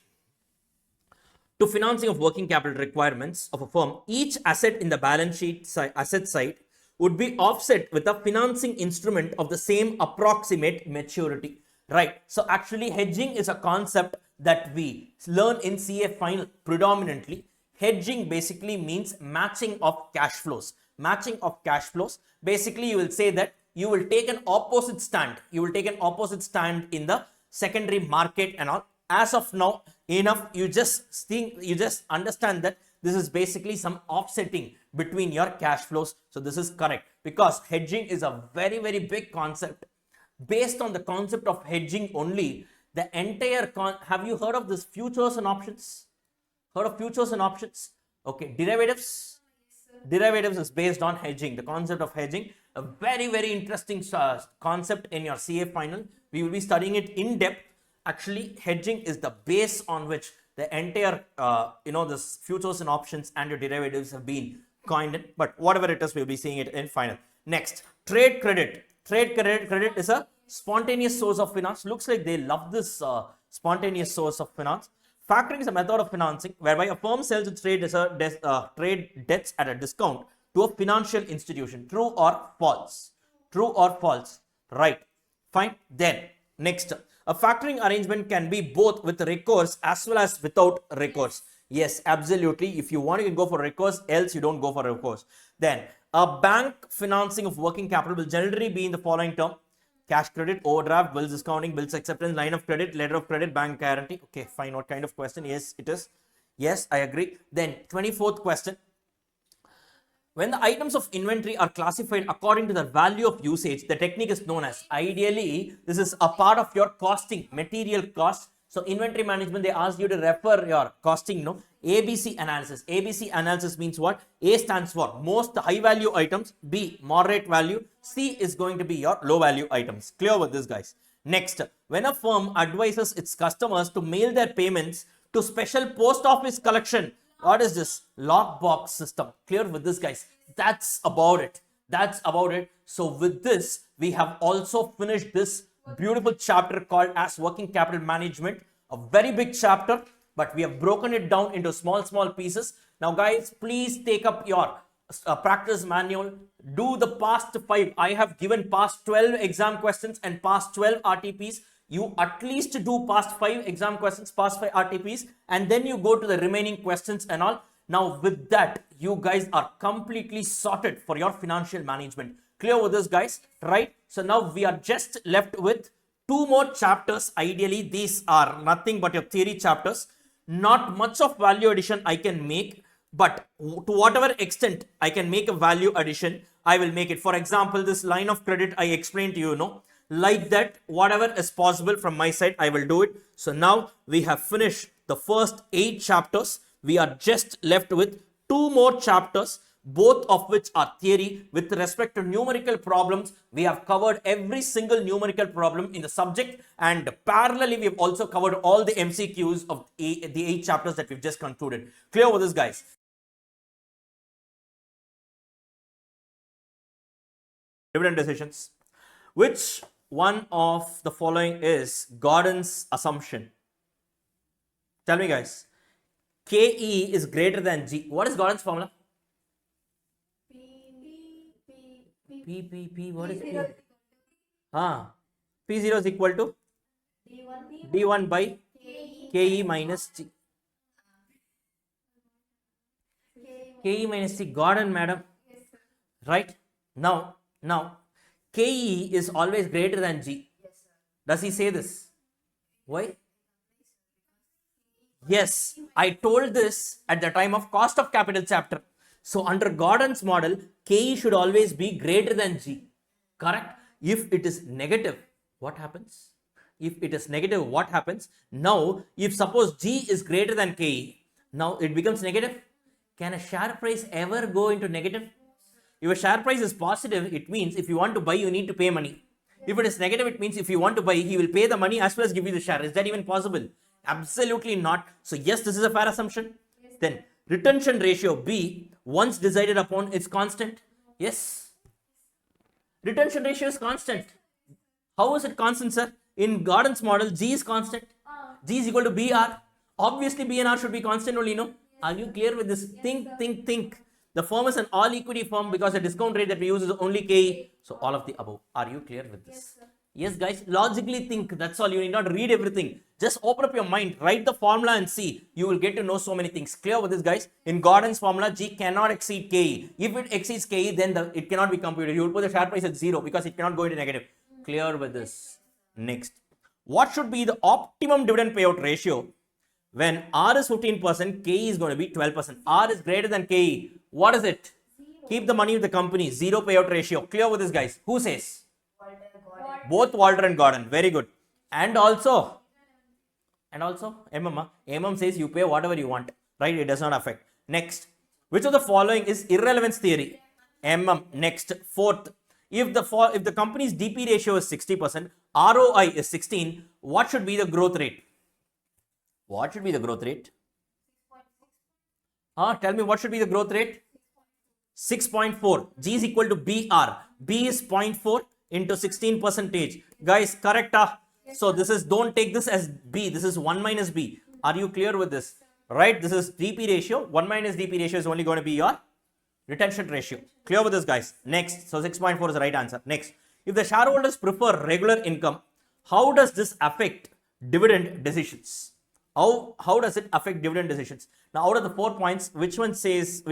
to financing of working capital requirements of a firm, each asset in the balance sheet asset side would be offset with a financing instrument of the same approximate maturity. Right. So actually, hedging is a concept that we learn in CA final predominantly. Hedging basically means matching of cash flows. Matching of cash flows. Basically, you will say that you will take an opposite stand. You will take an opposite stand in the secondary market and all. As of now, enough. You just think, you just understand that this is basically some offsetting between your cash flows. So this is correct, because hedging is a very, very big concept. Based on the concept of hedging only, the entire have you heard of this futures and options? Heard of futures and options? Okay, derivatives. Derivatives is based on hedging. The concept of hedging, a very, very interesting concept in your CA final. We will be studying it in depth. Actually, hedging is the base on which the entire, this futures and options and your derivatives have been coined. But whatever it is, we'll be seeing it in final. Next, trade credit. Trade credit is a spontaneous source of finance. Looks like they love this spontaneous source of finance. Factoring is a method of financing whereby a firm sells its trade debts at a discount to a financial institution. True or false? True or false? Right. Fine. Then, next, a factoring arrangement can be both with recourse as well as without recourse. Yes, absolutely. If you want, you can go for recourse, else you don't go for recourse. Then, a bank financing of working capital will generally be in the following term: cash credit, overdraft, bills discounting, bills acceptance, line of credit, letter of credit, bank guarantee. Okay, fine. What kind of question? Yes, it is. Yes, I agree. Then 24th question. When the items of inventory are classified according to the value of usage, the technique is known as, ideally, this is a part of your costing, material cost. So inventory management, they asked you to refer your costing, no? ABC analysis. ABC analysis means what? A stands for most high value items, B moderate value, C is going to be your low value items. Clear with this, guys? Next, when a firm advises its customers to mail their payments to special post office collection, what is this? Lockbox system. Clear with this, guys? That's about it. That's about it. So with this, we have also finished this beautiful chapter called as working capital management. A very big chapter, but we have broken it down into small pieces. Now guys, please take up your practice manual. Do the past 5. I have given past 12 exam questions and past 12 RTPs. You at least do past 5 exam questions, past 5 RTPs, and then you go to the remaining questions and all. Now with that, you guys are completely sorted for your financial management. Clear with this, guys, right? So now we are just left with 2 more chapters. Ideally, these are nothing but your theory chapters. Not much of value addition I can make, but to whatever extent I can make a value addition, I will make it. For example, this line of credit I explained to you, no? Like that, whatever is possible from my side, I will do it. So now we have finished the first 8 chapters. We are just left with 2 more chapters, both of which are theory. With respect to numerical problems, we have covered every single numerical problem in the subject, and parallelly we have also covered all the MCQs of the 8 chapters that we've just concluded. Clear with this, guys? Dividend decisions. Which one of the following is Gordon's assumption? Tell me, guys. KE is greater than G. What is Gordon's formula? P. What is P? P0 is equal to D1 by KE minus G. KE minus G. Gordon, madam. Right? Now, KE is always greater than G. Does he say this? Why? Yes, I told this at the time of cost of capital chapter. So under Gordon's model, KE should always be greater than G. Correct? If it is negative, what happens? If it is negative, what happens? Now, if suppose G is greater than KE, now it becomes negative. Can a share price ever go into negative? If a share price is positive, it means if you want to buy, you need to pay money. If it is negative, it means if you want to buy, he will pay the money as well as give you the share. Is that even possible? Absolutely not. So yes, this is a fair assumption. Yes. Then retention ratio B, once decided upon, is constant. Yes. Retention ratio is constant. How is it constant, sir? In Gordon's model, G is constant. G is equal to BR. Obviously, B and R should be constant only, no? Are you clear with this? Think. The firm is an all equity firm because the discount rate that we use is only KE. So all of the above. Are you clear with this? Yes, guys. Logically think. That's all. You need not read everything. Just open up your mind. Write the formula and see. You will get to know so many things. Clear with this, guys? In Gordon's formula, G cannot exceed KE. If it exceeds KE, then it cannot be computed. You will put the share price at 0 because it cannot go into negative. Clear with this? Next. What should be the optimum dividend payout ratio? When R is 15%, KE is going to be 12%. R is greater than KE. What is it? Keep the money with the company. 0 payout ratio. Clear with this, guys? Who says? Both Walter and Gordon. Very good. And also, MM says you pay whatever you want. Right? It does not affect. Next. Which of the following is irrelevance theory? Next. Fourth. If the company's DP ratio is 60%, ROI is 16, what should be the growth rate? What should be the growth rate? Tell me what should be the growth rate? 6.4. G is equal to BR. B is 0.4 into 16%. Guys, correct? So this is, don't take this as B. This is 1 minus B. Are you clear with this? Right? This is DP ratio. 1 minus DP ratio is only going to be your retention ratio. Clear with this, guys? Next. So 6.4 is the right answer. Next. If the shareholders prefer regular income, how does this affect dividend decisions? How does it affect dividend decisions? Now, out of the 4 points, which one is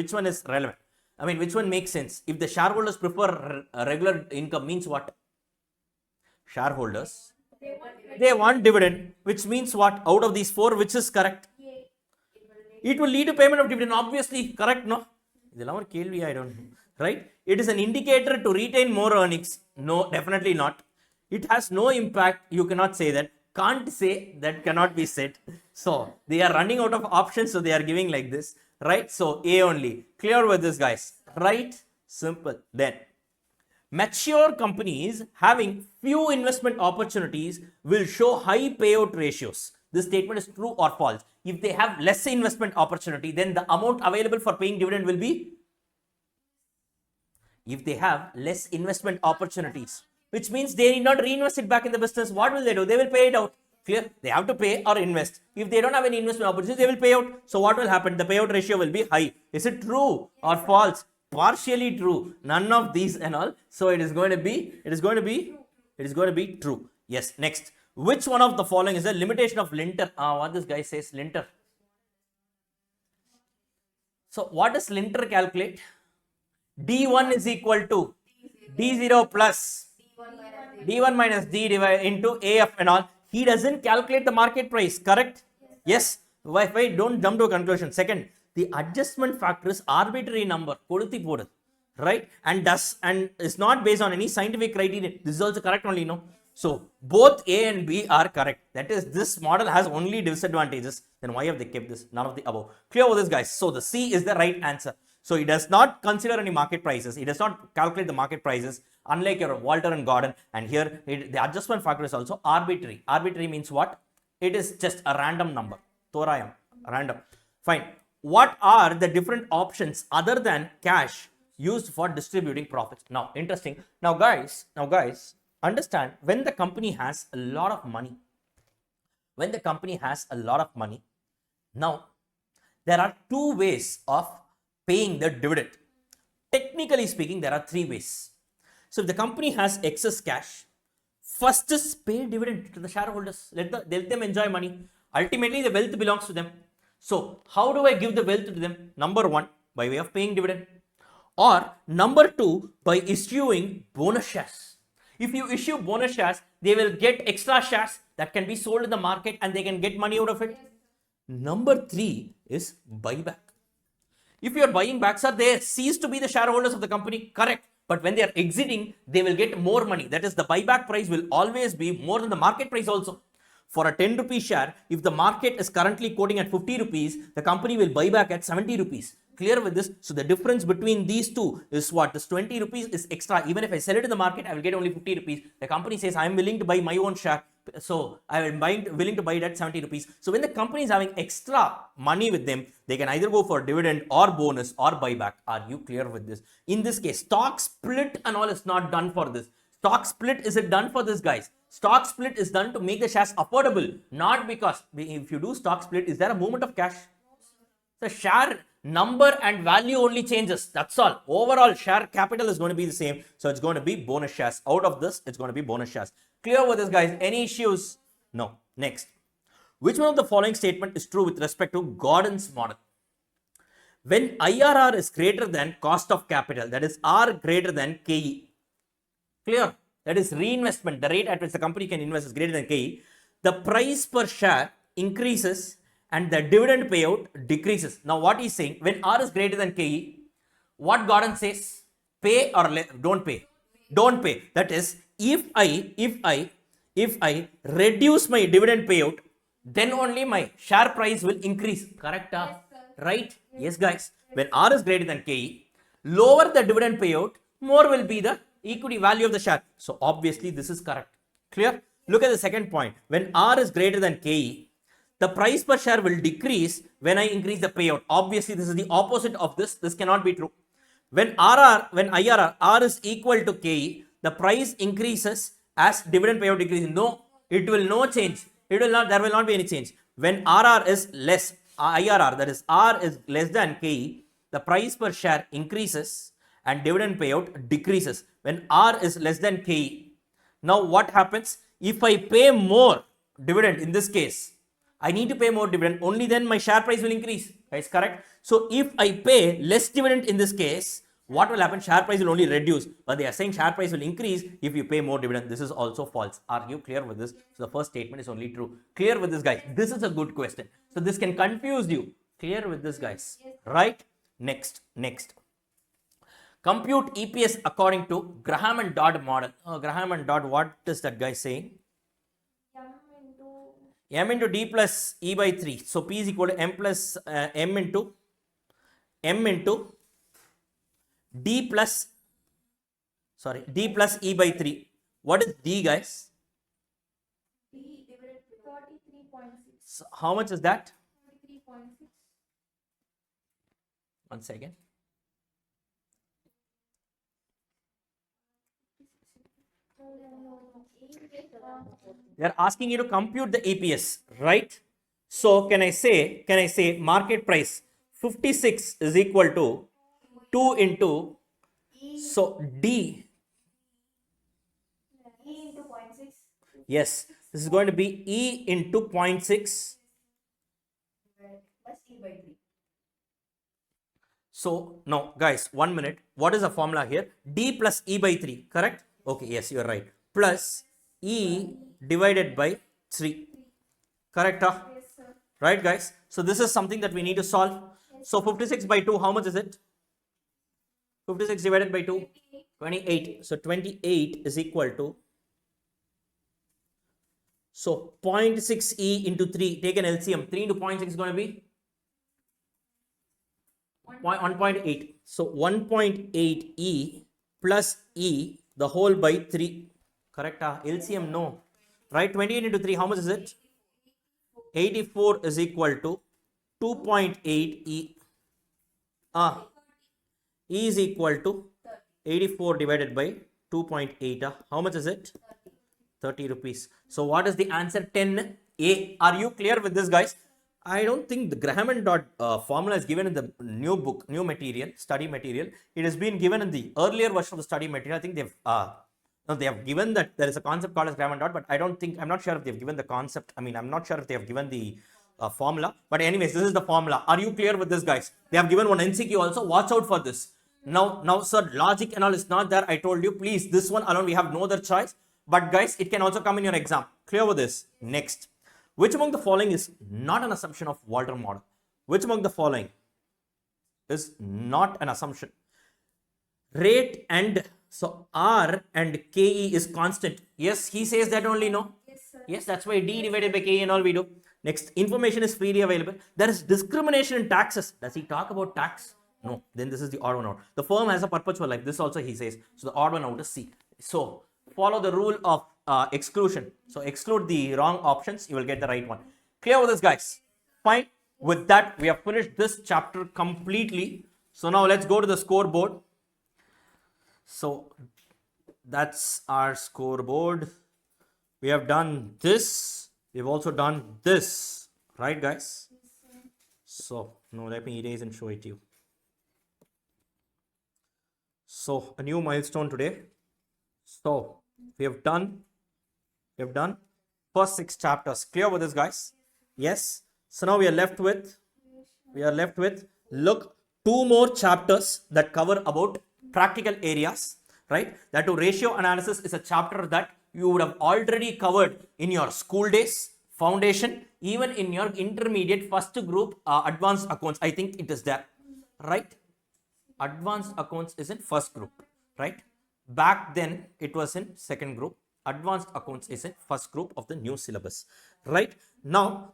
relevant? I mean, which one makes sense? If the shareholders prefer regular income, means what? Shareholders, they want dividend, which means what? Out of these 4, which is correct? It will lead to payment of dividend, obviously, correct, no? I don't know, right? It is an indicator to retain more earnings. No, definitely not. It has no impact. You cannot say that. Can't say, that cannot be said. So they are running out of options, so they are giving like this, right? So A only. Clear with this, guys? Right? Simple. Then mature companies having few investment opportunities will show high payout ratios. This statement is true or false. If they have less investment opportunity, then the amount available for paying dividend will be, if they have less investment opportunities, which means they need not reinvest it back in the business, what will they do? They will pay it out. Clear? They have to pay or invest. If they don't have any investment opportunities, they will pay out. So what will happen? The payout ratio will be high. Is it true or false? Partially true. None of these and all. So it is going to be true. Yes. Next. Which one of the following is a limitation of linter? What this guy says, linter. So what does linter calculate? D1 is equal to D0 plus D1 minus D divided into AF and all. He doesn't calculate the market price, correct? Yes. Why? Don't jump to a conclusion. Second, the adjustment factor is arbitrary number, right? And is not based on any scientific criteria. This is also correct only, no? So both A and B are correct. That is, this model has only disadvantages. Then why have they kept this? None of the above. Clear with this, guys? So the C is the right answer. So it does not consider any market prices. It does not calculate the market prices, unlike your Walter and Gordon. And here, the adjustment factor is also arbitrary. Arbitrary means what? It is just a random number. Thorayam, random. Fine. What are the different options other than cash used for distributing profits? Now, interesting. Now, guys, understand, when the company has a lot of money, now there are two ways of paying the dividend. Technically speaking, there are three ways. So if the company has excess cash, first is pay dividend to the shareholders. Let them enjoy money. Ultimately, the wealth belongs to them. So how do I give the wealth to them? Number one, by way of paying dividend. Or number two, by issuing bonus shares. If you issue bonus shares, they will get extra shares that can be sold in the market and they can get money out of it. Number three is buyback. If you are buying back, sir, they cease to be the shareholders of the company, correct. But when they are exiting, they will get more money. That is, the buyback price will always be more than the market price also. For a 10 rupee share, if the market is currently quoting at 50 rupees, the company will buy back at 70 rupees. Clear with this? So the difference between these two is what? This 20 rupees is extra. Even if I sell it in the market, I will get only 50 rupees. The company says, I am willing to buy my own share. So I am willing to buy it at 70 rupees. So when the company is having extra money with them, they can either go for dividend or bonus or buyback. Are you clear with this? In this case, stock split and all is not done for this. Stock split, is it done for this, guys? Stock split is done to make the shares affordable, not because if you do stock split, is there a movement of cash? The share number and value only changes. That's all. Overall share capital is going to be the same. So it's going to be bonus shares. Out of this, it's going to be bonus shares. Clear with this, guys? Any issues? No. Next. Which one of the following statement is true with respect to Gordon's model? When IRR is greater than cost of capital, that is R greater than KE. Clear? That is reinvestment. The rate at which the company can invest is greater than KE. The price per share increases and the dividend payout decreases. Now what he's saying, when R is greater than KE, what Gordon says? Pay or don't pay? Don't pay. That is, if I reduce my dividend payout, then only my share price will increase. Correct? Yes, right? Yes, guys. When R is greater than KE, lower the dividend payout, more will be the equity value of the share. So obviously this is correct. Clear? Look at the second point. When R is greater than KE, the price per share will decrease when I increase the payout. Obviously this is the opposite of this. This cannot be true. When IRR, R is equal to KE, the price increases as dividend payout decreases. No, it will no change. There will not be any change. When RR is less, IRR, that is R is less than KE, the price per share increases and dividend payout decreases. When R is less than KE, now what happens? If I pay more dividend in this case, I need to pay more dividend, only then my share price will increase. Guys, correct? So if I pay less dividend in this case, what will happen? Share price will only reduce, but they are saying share price will increase if you pay more dividend. This is also false. Are you clear with this? So the first statement is only true. Clear with this, guys? This is a good question. So this can confuse you. Clear with this, guys? Right? Next. Compute EPS according to Graham and Dodd model. Graham and Dodd, what is that guy saying? M into m into d plus e by 3. So p is equal to m plus m into d plus, sorry, d plus e by 3. What is d, guys? D divided by 33.6. So how much is that? 33.6. 1 second. They are asking you to compute the EPS, right? So can I say market price 56 is equal to 2 into, so D, E into 0.6 yes, this is going to be E into 0.6. plus E by 3. So now guys, 1 minute. What is the formula here? D plus E by 3, correct? Okay, yes, you are right. Plus E divided by 3. Correct? Huh? Yes, sir. Right, guys? So this is something that we need to solve. So 56 by 2, how much is it? 56 divided by 2? 28. So 28 is equal to, so 0.6 E into 3, take an LCM. 3 into 0.6 is going to be 1.8. So 1.8 E plus E, the whole by 3. Correct? LCM, no. Right? 28 into 3, how much is it? 84 is equal to 2.8 E. E is equal to 84 divided by 2.8. How much is it? 30 rupees. So what is the answer? 10A. Are you clear with this, guys? I don't think the Graham and Dodd formula is given in the new book, new material, study material. It has been given in the earlier version of the study material. I think they've no, they have given that there is a concept called as Graham and Dodd, but I'm not sure if they've given the concept. I mean, I'm not sure if they have given the formula. But anyways, this is the formula. Are you clear with this, guys? They have given one MCQ also. Watch out for this. Now, sir, logic and all is not there. I told you, please, this one alone, we have no other choice. But guys, it can also come in your exam. Clear with this? Next. Which among the following is not an assumption of Walter model? Which among the following is not an assumption? Rate and, so R and KE is constant. Yes, he says that only, no? Yes, sir. Yes, that's why D divided by KE and all we do. Next, information is freely available. There is discrimination in taxes. Does he talk about tax? No. Then this is the odd one out. The firm has a perpetual life. This also he says. So the odd one out is C. So follow the rule of exclusion. So exclude the wrong options. You will get the right one. Clear with this, guys? Fine. With that, we have finished this chapter completely. So now let's go to the scoreboard. So that's our scoreboard. We have done this. We've also done this. Right, guys? So now let me erase and show it to you. So a new milestone today. So we have done first 6 chapters. Clear with this, guys? Yes. So now we are left with look 2 more chapters that cover about practical areas, right? That too, ratio analysis is a chapter that you would have already covered in your school days, foundation, even in your intermediate first group advanced accounts. I think it is there, right? Advanced accounts is in first group, right? Back then it was in second group. Advanced accounts is in first group of the new syllabus, right? Now,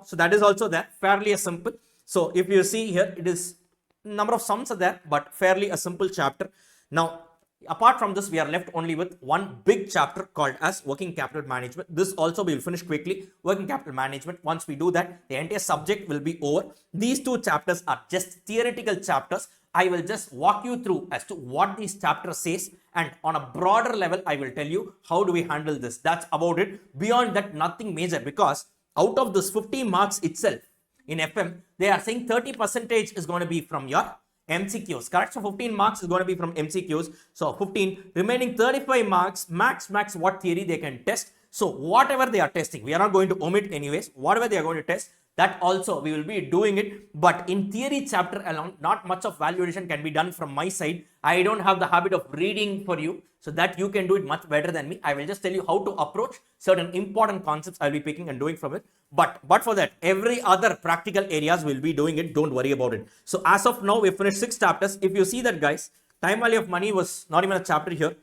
so that is also there, fairly a simple. So if you see here, it is number of sums are there, but fairly a simple chapter. Now, apart from this, we are left only with one big chapter called as working capital management. This also we will finish quickly. Working capital management. Once we do that, the entire subject will be over. These 2 chapters are just theoretical chapters. I will just walk you through as to what this chapter says, and on a broader level, I will tell you how do we handle this. That's about it. Beyond that, nothing major, because out of this 50 marks itself in FM, they are saying 30% is going to be from your MCQs, correct? So 15 marks is going to be from MCQs. So 15, remaining 35 marks, max what theory they can test. So whatever they are testing, we are not going to omit anyways. Whatever they are going to test, that also we will be doing it. But in theory chapter alone, not much of value addition can be done from my side. I don't have the habit of reading for you, so that you can do it much better than me. I will just tell you how to approach certain important concepts I'll be picking and doing from it. But for that, every other practical areas will be doing it. Don't worry about it. So as of now, we finished 6 chapters. If you see that, guys, time value of money was not even a chapter here.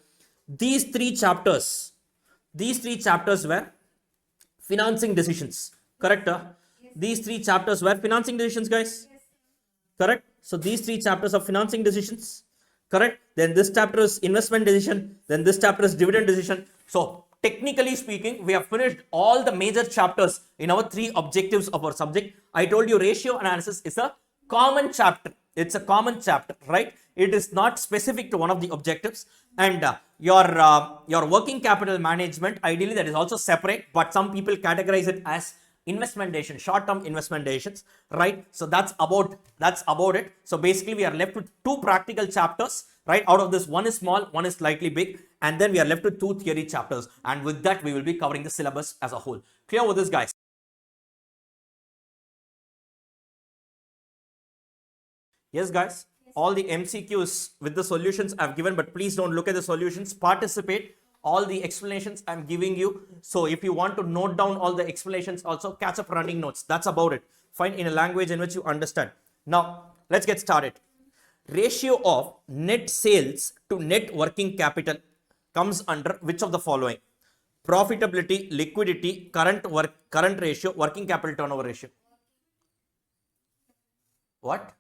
These three chapters were Financing decisions. Correct? These three chapters were financing decisions, guys. Correct? So these three chapters are financing decisions. Correct? Then this chapter is investment decision. Then this chapter is dividend decision. So technically speaking, we have finished all the major chapters in our three objectives of our subject. I told you ratio analysis is a common chapter. It's a common chapter, right? It is not specific to one of the objectives. And your working capital management, ideally that is also separate, but some people categorize it as investment decision, short-term investment decisions, right? So that's about it. So basically we are left with two practical chapters, right? Out of this, one is small, one is slightly big, and then we are left with two theory chapters, and with that we will be covering the syllabus as a whole. Clear with this, guys? Yes, guys, all the MCQs with the solutions I've given, but please don't look at the solutions, participate. All the explanations I'm giving you. So if you want to note down all the explanations, also catch up running notes. That's about it. Find in a language in which you understand. Now, let's get started. Ratio of net sales to net working capital comes under which of the following? Profitability, liquidity, current ratio, working capital turnover ratio. What?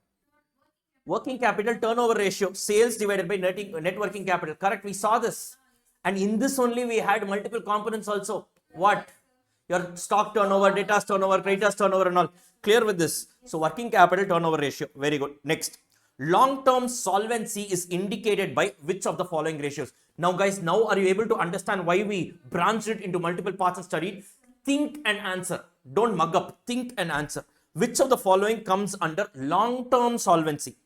Working capital turnover ratio, sales divided by net working capital. Correct, we saw this. And in this only we had multiple components also. What? Your stock turnover, debtors turnover, creditors turnover and all. Clear with this. So working capital turnover ratio. Very good. Next. Long-term solvency is indicated by which of the following ratios? Now guys, now are you able to understand why we branched it into multiple parts and studied? Think and answer. Don't mug up. Think and answer. Which of the following comes under long-term solvency?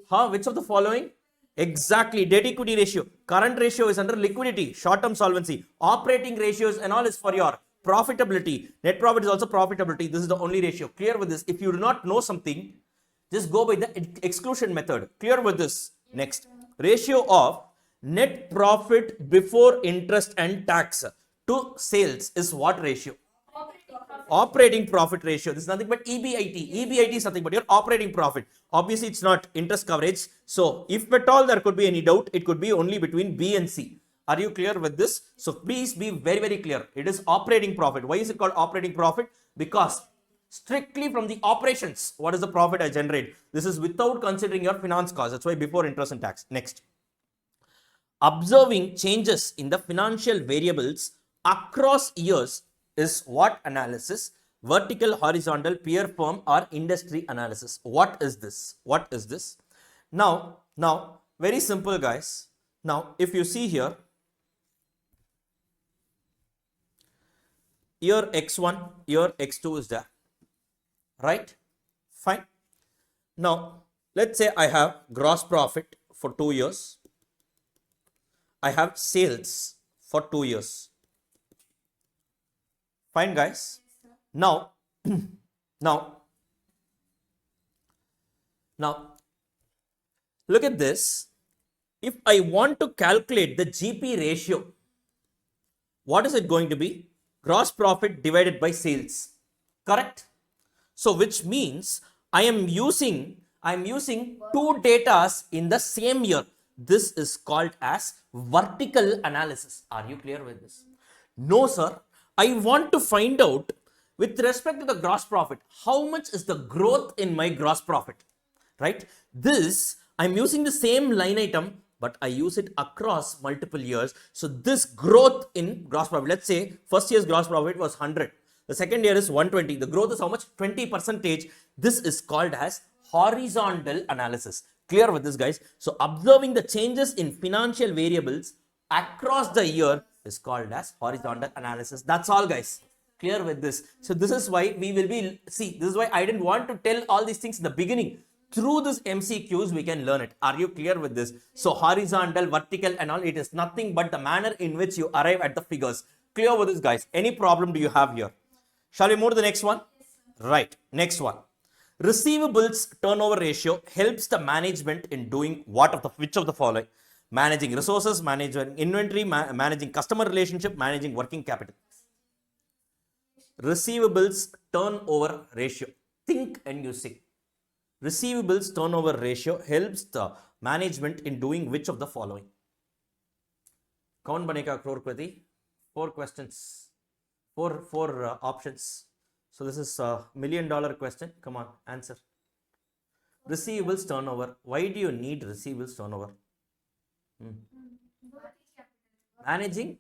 Which of the following? Exactly, debt equity ratio. Current ratio is under liquidity, short-term solvency. Operating ratios and all is for your profitability. Net profit is also profitability. This is the only ratio. Clear with this. If you do not know something, just go by the exclusion method. Clear with this. Next, ratio of net profit before interest and tax to sales is what ratio? Operating profit ratio. This is nothing but EBIT. EBIT is nothing but your operating profit. Obviously, it's not interest coverage. So, if at all there could be any doubt, it could be only between B and C. Are you clear with this? So, please be very, very clear. It is operating profit. Why is it called operating profit? Because strictly from the operations, what is the profit I generate? This is without considering your finance cost. That's why before interest and tax. Next. Observing changes in the financial variables across years is what analysis? Vertical, horizontal, peer firm or industry analysis. What is this? What is this? Now, very simple, guys. Now, if you see here X1, here X2 is there, right? Fine. Now, let's say I have gross profit for 2 years. I have sales for 2 years. Fine, guys. Now, look at this. If I want to calculate the GP ratio, what is it going to be? Gross profit divided by sales. Correct? So, which means I am using two datas in the same year. This is called as vertical analysis. Are you clear with this? No, sir. I want to find out with respect to the gross profit, how much is the growth in my gross profit, right? This, I'm using the same line item, but I use it across multiple years. So this growth in gross profit, let's say first year's gross profit was 100. The second year is 120. The growth is how much? 20%. This is called as horizontal analysis. Clear with this, guys? So observing the changes in financial variables across the year is called as horizontal analysis. That's all, guys. Clear with this? So this is why we will be, see, this is why I didn't want to tell all these things in the beginning. Through this MCQs, we can learn it. Are you clear with this? So horizontal, vertical and all, it is nothing but the manner in which you arrive at the figures. Clear with this, guys? Any problem do you have here? Shall we move to the next one? Right. Next one. Receivables turnover ratio helps the management in doing which of the following? Managing resources, managing inventory, managing customer relationship, managing working capital. Receivables turnover ratio. Think and you see. Receivables turnover ratio helps the management in doing which of the following? Kaun banega crorepati? 4 questions. Four options. So this is a $1 million question. Come on, answer. Receivables turnover. Why do you need receivables turnover? Managing?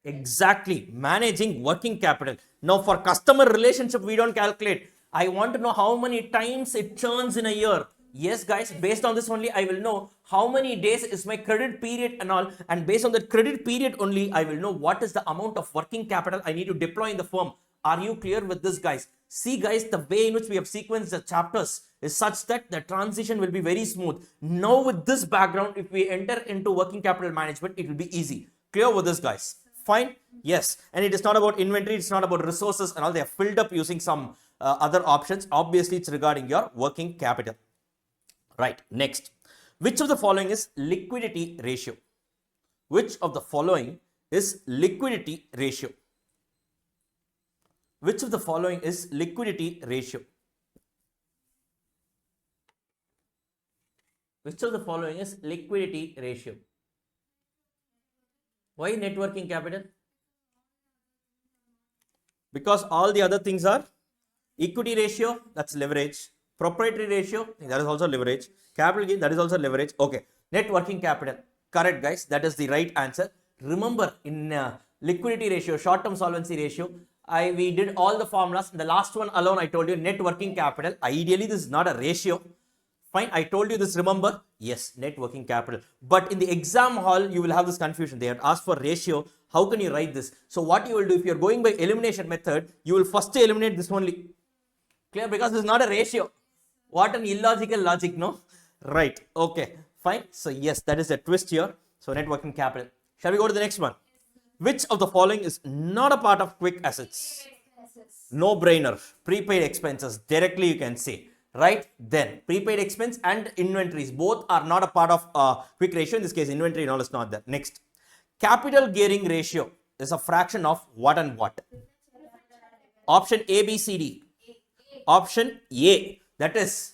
Exactly. Managing working capital. Now for customer relationship, we don't calculate. I want to know how many times it churns in a year. Yes, guys, based on this only, I will know how many days is my credit period and all. And based on that credit period only, I will know what is the amount of working capital I need to deploy in the firm. Are you clear with this, guys? See, guys, the way in which we have sequenced the chapters is such that the transition will be very smooth. Now with this background, if we enter into working capital management, it will be easy. Clear with this, guys? Fine? Yes. And it is not about inventory, it's not about resources and all. They are filled up using some other options. Obviously, it's regarding your working capital. Right. Next. Which of the following is liquidity ratio? Which of the following is liquidity ratio? Which of the following is liquidity ratio? Which of the following is liquidity ratio? Why net working capital? Because all the other things are equity ratio, that's leverage. Proprietary ratio, that is also leverage. Capital gain, that is also leverage. Okay. Net working capital. Correct, guys. That is the right answer. Remember, in liquidity ratio, short-term solvency ratio, we did all the formulas. The last one alone, I told you net working capital. Ideally, this is not a ratio. Fine, I told you this, remember? Yes, net working capital. But in the exam hall, you will have this confusion. They have asked for ratio. How can you write this? So what you will do, if you are going by elimination method, you will first eliminate this only. Clear? Because this is not a ratio. What an illogical logic, no? Right. Okay. Fine. So yes, that is a twist here. So net working capital. Shall we go to the next one? Which of the following is not a part of quick assets? No brainer. Prepaid expenses. Directly you can say. Right? Then prepaid expense and inventories both are not a part of quick ratio. In this case, inventory and all is not there. Next. Capital gearing ratio is a fraction of what and what? Option A, B, C, D. Option A. That is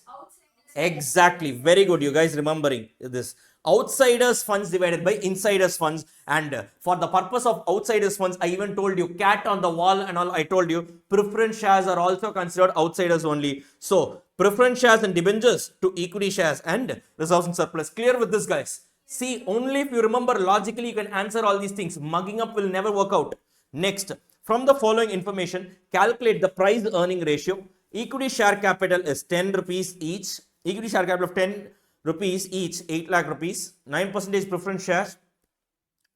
exactly. Very good. You guys remembering this. Outsiders funds divided by insiders funds, and for the purpose of outsiders funds, I even told you cat on the wall and all. I told you preference shares are also considered outsiders only. So preference shares and debentures to equity shares and reserves and surplus. Clear with this, guys? See, only if you remember logically you can answer all these things. Mugging up will never work out. Next, from the following information, calculate the price earning ratio. Equity share capital is 10 rupees each. Equity share capital of 10 rupees each, 8 lakh rupees. 9% preference shares,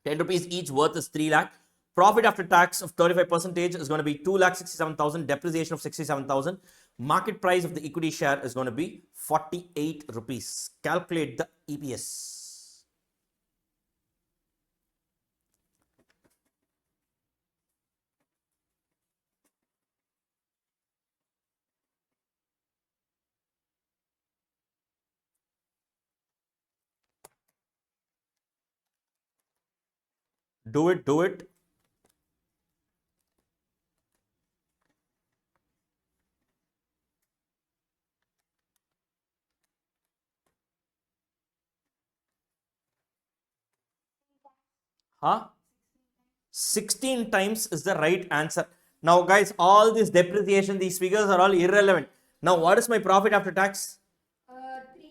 10 rupees each, worth is 3 lakh. Profit after tax of 35% is going to be 2,67,000. Depreciation of 67,000. Market price of the equity share is going to be 48 rupees. Calculate the EPS. Do it, do it. Huh? 16 times is the right answer. Now, guys, all this depreciation, these figures are all irrelevant. Now, what is my profit after tax?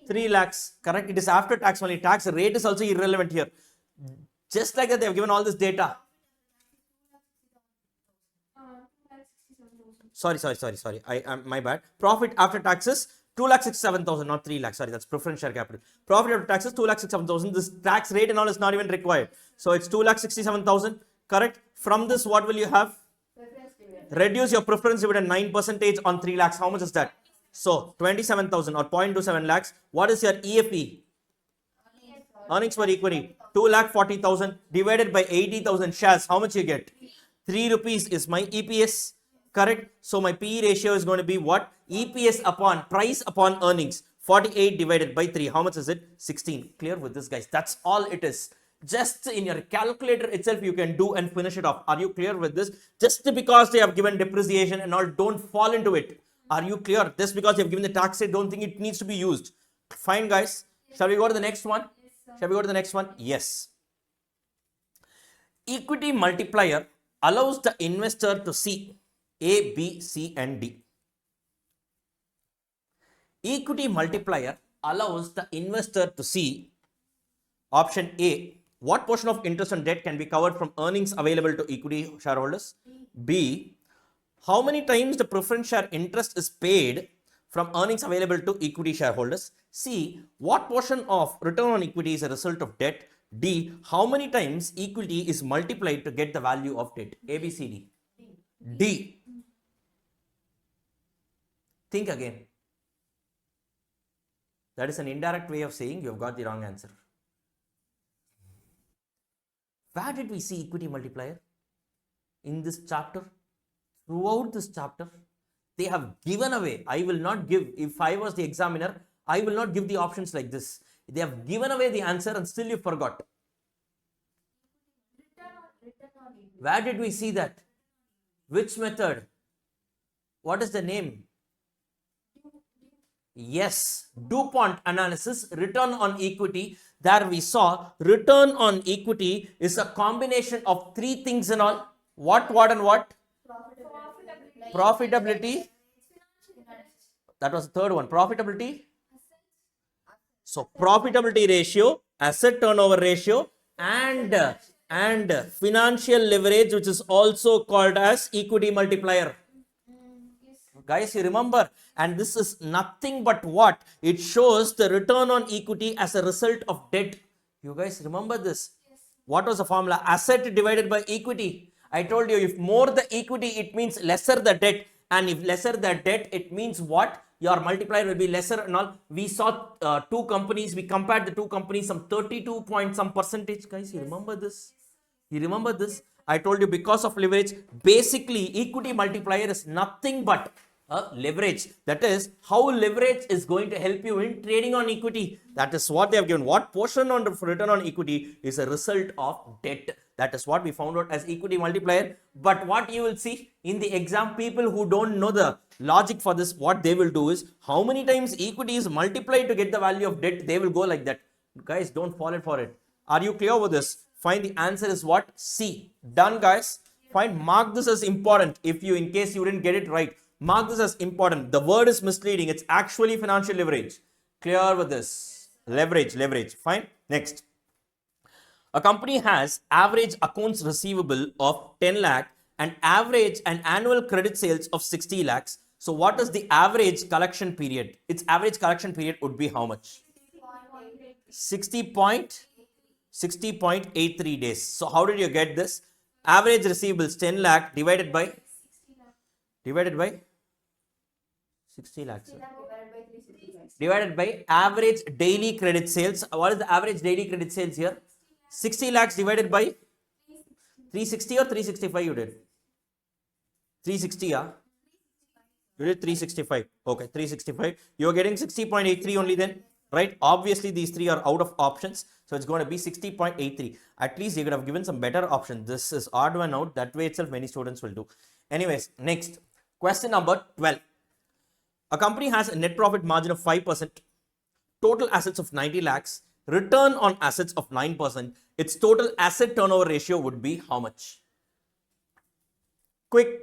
3 lakhs. Correct. It is after tax only. Tax rate is also irrelevant here. Just like that, they have given all this data. Sorry. My bad. Profit after taxes 2,67,000, not 3 lakhs. Sorry, that's preference share capital. Profit after taxes 2,67,000. This tax rate and all is not even required. So it's 2,67,000. Correct. From this, what will you have? Reduce your preference dividend 9% on 3 lakhs. How much is that? So 27,000 or 0.27 lakhs. What is your EFE? Earnings per equity 2,40,000 divided by 80,000 shares. How much you get? 3 rupees is my EPS. Correct. So my PE ratio is going to be what? EPS upon price upon earnings. 48 divided by 3. How much is it? 16. Clear with this, guys? That's all it is. Just in your calculator itself, you can do and finish it off. Are you clear with this? Just because they have given depreciation and all, don't fall into it. Are you clear? Just because they have given the tax rate, don't think it needs to be used. Fine, guys. Shall we go to the next one? Shall we go to the next one? Yes. Equity multiplier allows the investor to see A, B, C, and D. Equity multiplier allows the investor to see option A, what portion of interest on debt can be covered from earnings available to equity shareholders? B, how many times the preference share interest is paid from earnings available to equity shareholders? C, what portion of return on equity is a result of debt? D, how many times equity is multiplied to get the value of debt? A, B, C, D. D. Think again. That is an indirect way of saying you have got the wrong answer. Where did we see equity multiplier? In this chapter. Throughout this chapter, they have given away. I will not give, if I was the examiner, I will not give the options like this. They have given away the answer and still you forgot. Where did we see that? Which method? What is the name? Yes, DuPont analysis, return on equity. There we saw return on equity is a combination of three things and all. What, and what? Profitability. That was the third one. Profitability. So profitability ratio, asset turnover ratio, and financial leverage, which is also called as equity multiplier. Guys, you remember, and this is nothing but what? It shows the return on equity as a result of debt. You guys remember this? Yes. What was the formula? Asset divided by equity. I told you, if more the equity, it means lesser the debt. And if lesser the debt, it means what? Your multiplier will be lesser and all. We saw two companies, we compared the two companies, some 32 point some percentage. Guys, you remember this? You remember this? I told you, because of leverage, basically equity multiplier is nothing but leverage. That is how leverage is going to help you in trading on equity. That is what they have given. What portion on the return on equity is a result of debt. That is what we found out as equity multiplier. But what you will see in the exam, people who don't know the logic for this, what they will do is, how many times equity is multiplied to get the value of debt, they will go like that. Guys, don't fall for it. Are you clear with this? Fine, the answer is what? C. Done, guys. Fine, mark this as important. If you, in case you didn't get it right, mark this as important. The word is misleading. It's actually financial leverage. Clear with this? Leverage. Fine. Next. A company has average accounts receivable of 10 lakh and average and annual credit sales of 60 lakhs. So what is the average collection period? Its average collection period would be how much? 60.83 days. So how did you get this? Average receivables 10 lakh divided by 60 lakhs. Divided by average daily credit sales. What is the average daily credit sales here? 60 lakhs divided by 360 or 365 you did? 360, yeah? You did 365. Okay, 365. You're getting 60.83 only then, right? Obviously, these three are out of options. So it's going to be 60.83. At least you could have given some better option. This is odd one out. That way itself many students will do. Anyways, next. Question number 12. A company has a net profit margin of 5%, total assets of 90 lakhs, return on assets of 9%. Its total asset turnover ratio would be how much? Quick.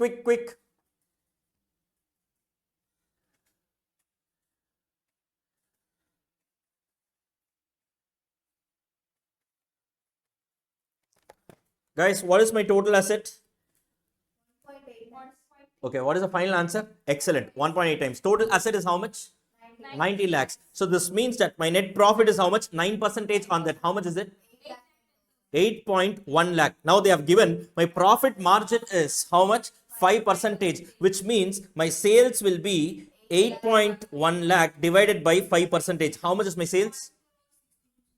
Guys, what is my total asset? 1.8. Okay, what is the final answer? Excellent. 1.8 times. Total asset is how much? 90 lakhs. So this means that my net profit is how much? 9% on that. How much is it? 8.1 lakh. Now they have given my profit margin is how much? 5%, which means my sales will be 8.1 lakh divided by 5%. How much is my sales?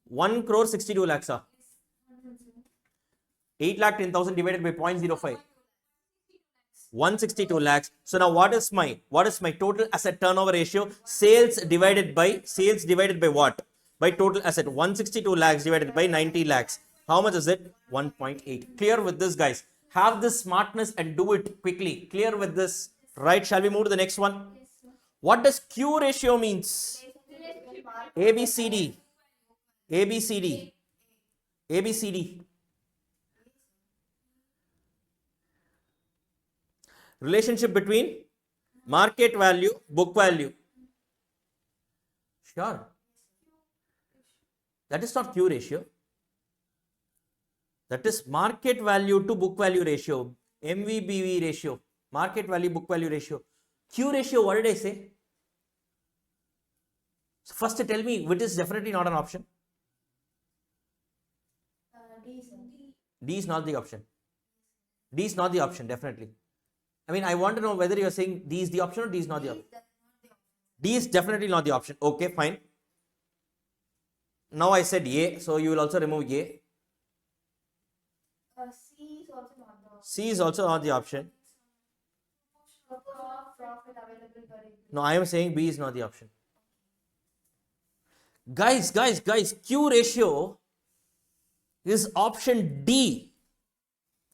1 crore 62 lakhs. 8 lakh 10,000 divided by 0.05. 162 lakhs. So now what is my total asset turnover ratio? Sales divided by what? By total asset. 162 lakhs divided by 90 lakhs. How much is it? 1.8. Clear with this, guys? Have this smartness and do it quickly. Clear with this? Right? Shall we move to the next one? What does Q ratio means? ABCD. Relationship between market value, book value. Sure. That is not Q ratio. That is market value to book value ratio. MVBV ratio. Market value, book value ratio. Q ratio, what did I say? So first tell me, which is definitely not an option. D, sir. D is not the option. D is not the option, definitely. I mean, I want to know whether you are saying D is the option or D is not the option. D is definitely not the option. Okay, fine. Now I said A, so you will also remove A. C is also not the option. C is also not the option. Profit available per equity. No, I am saying B is not the option. Guys, Q ratio is option D.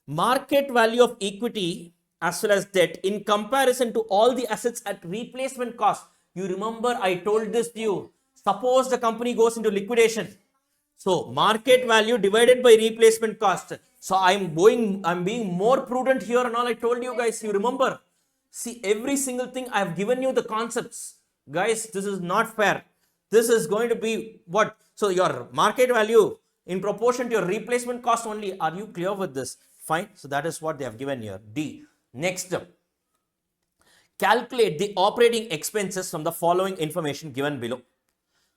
Market value of equity as well as debt in comparison to all the assets at replacement cost. You remember I told this to you. Suppose the company goes into liquidation. So market value divided by replacement cost. So I'm being more prudent here and all I told you guys. You remember? See, every single thing I have given you the concepts. Guys, this is not fair. This is going to be what? So your market value in proportion to your replacement cost only. Are you clear with this? Fine. So that is what they have given here. D. Next. Calculate the operating expenses from the following information given below.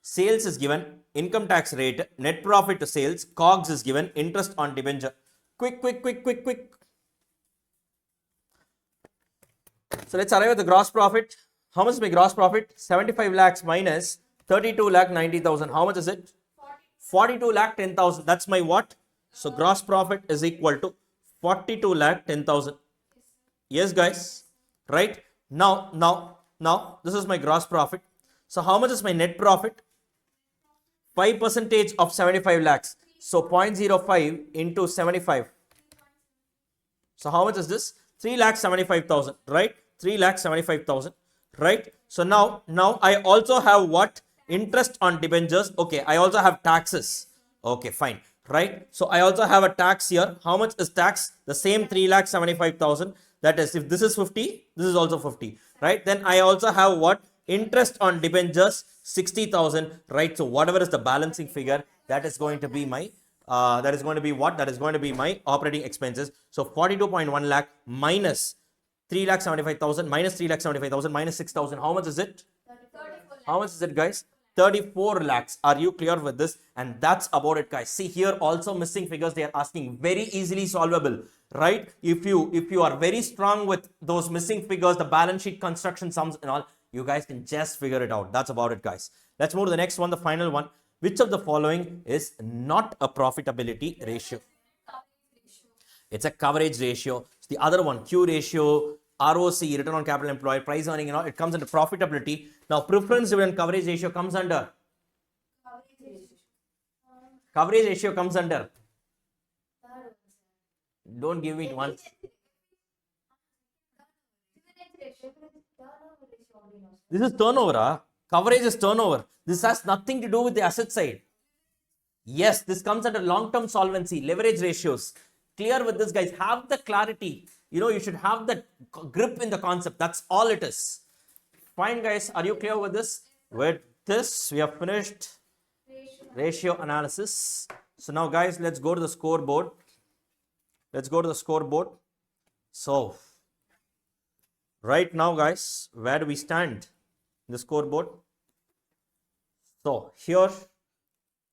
Sales is given, income tax rate, net profit to sales, COGS is given, interest on debenture. Quick. So let's arrive at the gross profit. How much is my gross profit? 75 lakhs minus 32 lakh 90,000. How much is it? 42 lakh 10,000. That's my what? So gross profit is equal to 42 lakh 10,000. Yes, guys. Right? Now, this is my gross profit. So how much is my net profit? 5% of 75 lakhs. So 0.05 into 75. So how much is this? 3,75,000, right? 3,75,000, right? So now I also have what? Interest on debentures. Okay, I also have taxes. Okay, fine, right? So I also have a tax here. How much is tax? The same 3,75,000. That is, if this is 50, this is also 50, right? Then I also have what? Interest on debentures 60,000, right? So whatever is the balancing figure, that is going to be my that is going to be what? That is going to be my operating expenses. So 42.1 lakh minus 3,75,000 minus 3,75,000 minus 6,000. How much is it? 34 How much is it, guys? 34 lakhs. Are you clear with this? And that's about it, guys. See here also missing figures they are asking, very easily solvable, right? If you are very strong with those missing figures, the balance sheet construction sums and all, you guys can just figure it out. That's about it, guys. Let's move to the next one, the final one. Which of the following is not a profitability ratio? It's a coverage ratio. The other one, Q ratio, ROC, return on capital employed, price earning, and all, it comes under profitability. Now, preference dividend coverage ratio comes under. Coverage ratio comes under. Don't give me one. This is turnover. Coverage is turnover. This has nothing to do with the asset side. Yes, this comes under long-term solvency, leverage ratios. Clear with this, guys. Have the clarity. You should have the grip in the concept. That's all it is. Fine, guys. Are you clear with this? With this, we have finished ratio analysis. So now, guys, let's go to the scoreboard. So, right now, guys, where do we stand in the scoreboard? So, here,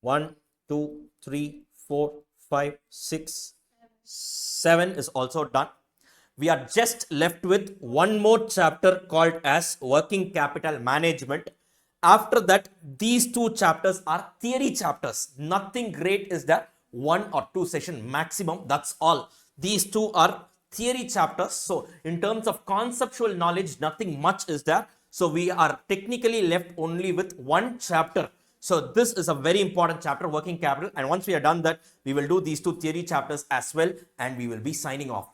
1, 2, 3, 4, 5, 6, 7 is also done. We are just left with one more chapter called as working capital management. After that, these two chapters are theory chapters. Nothing great is there. 1 or 2 session maximum. That's all. These two are theory chapters. So in terms of conceptual knowledge, nothing much is there. So we are technically left only with one chapter. So this is a very important chapter, working capital. And once we are done that, we will do these two theory chapters as well. And we will be signing off.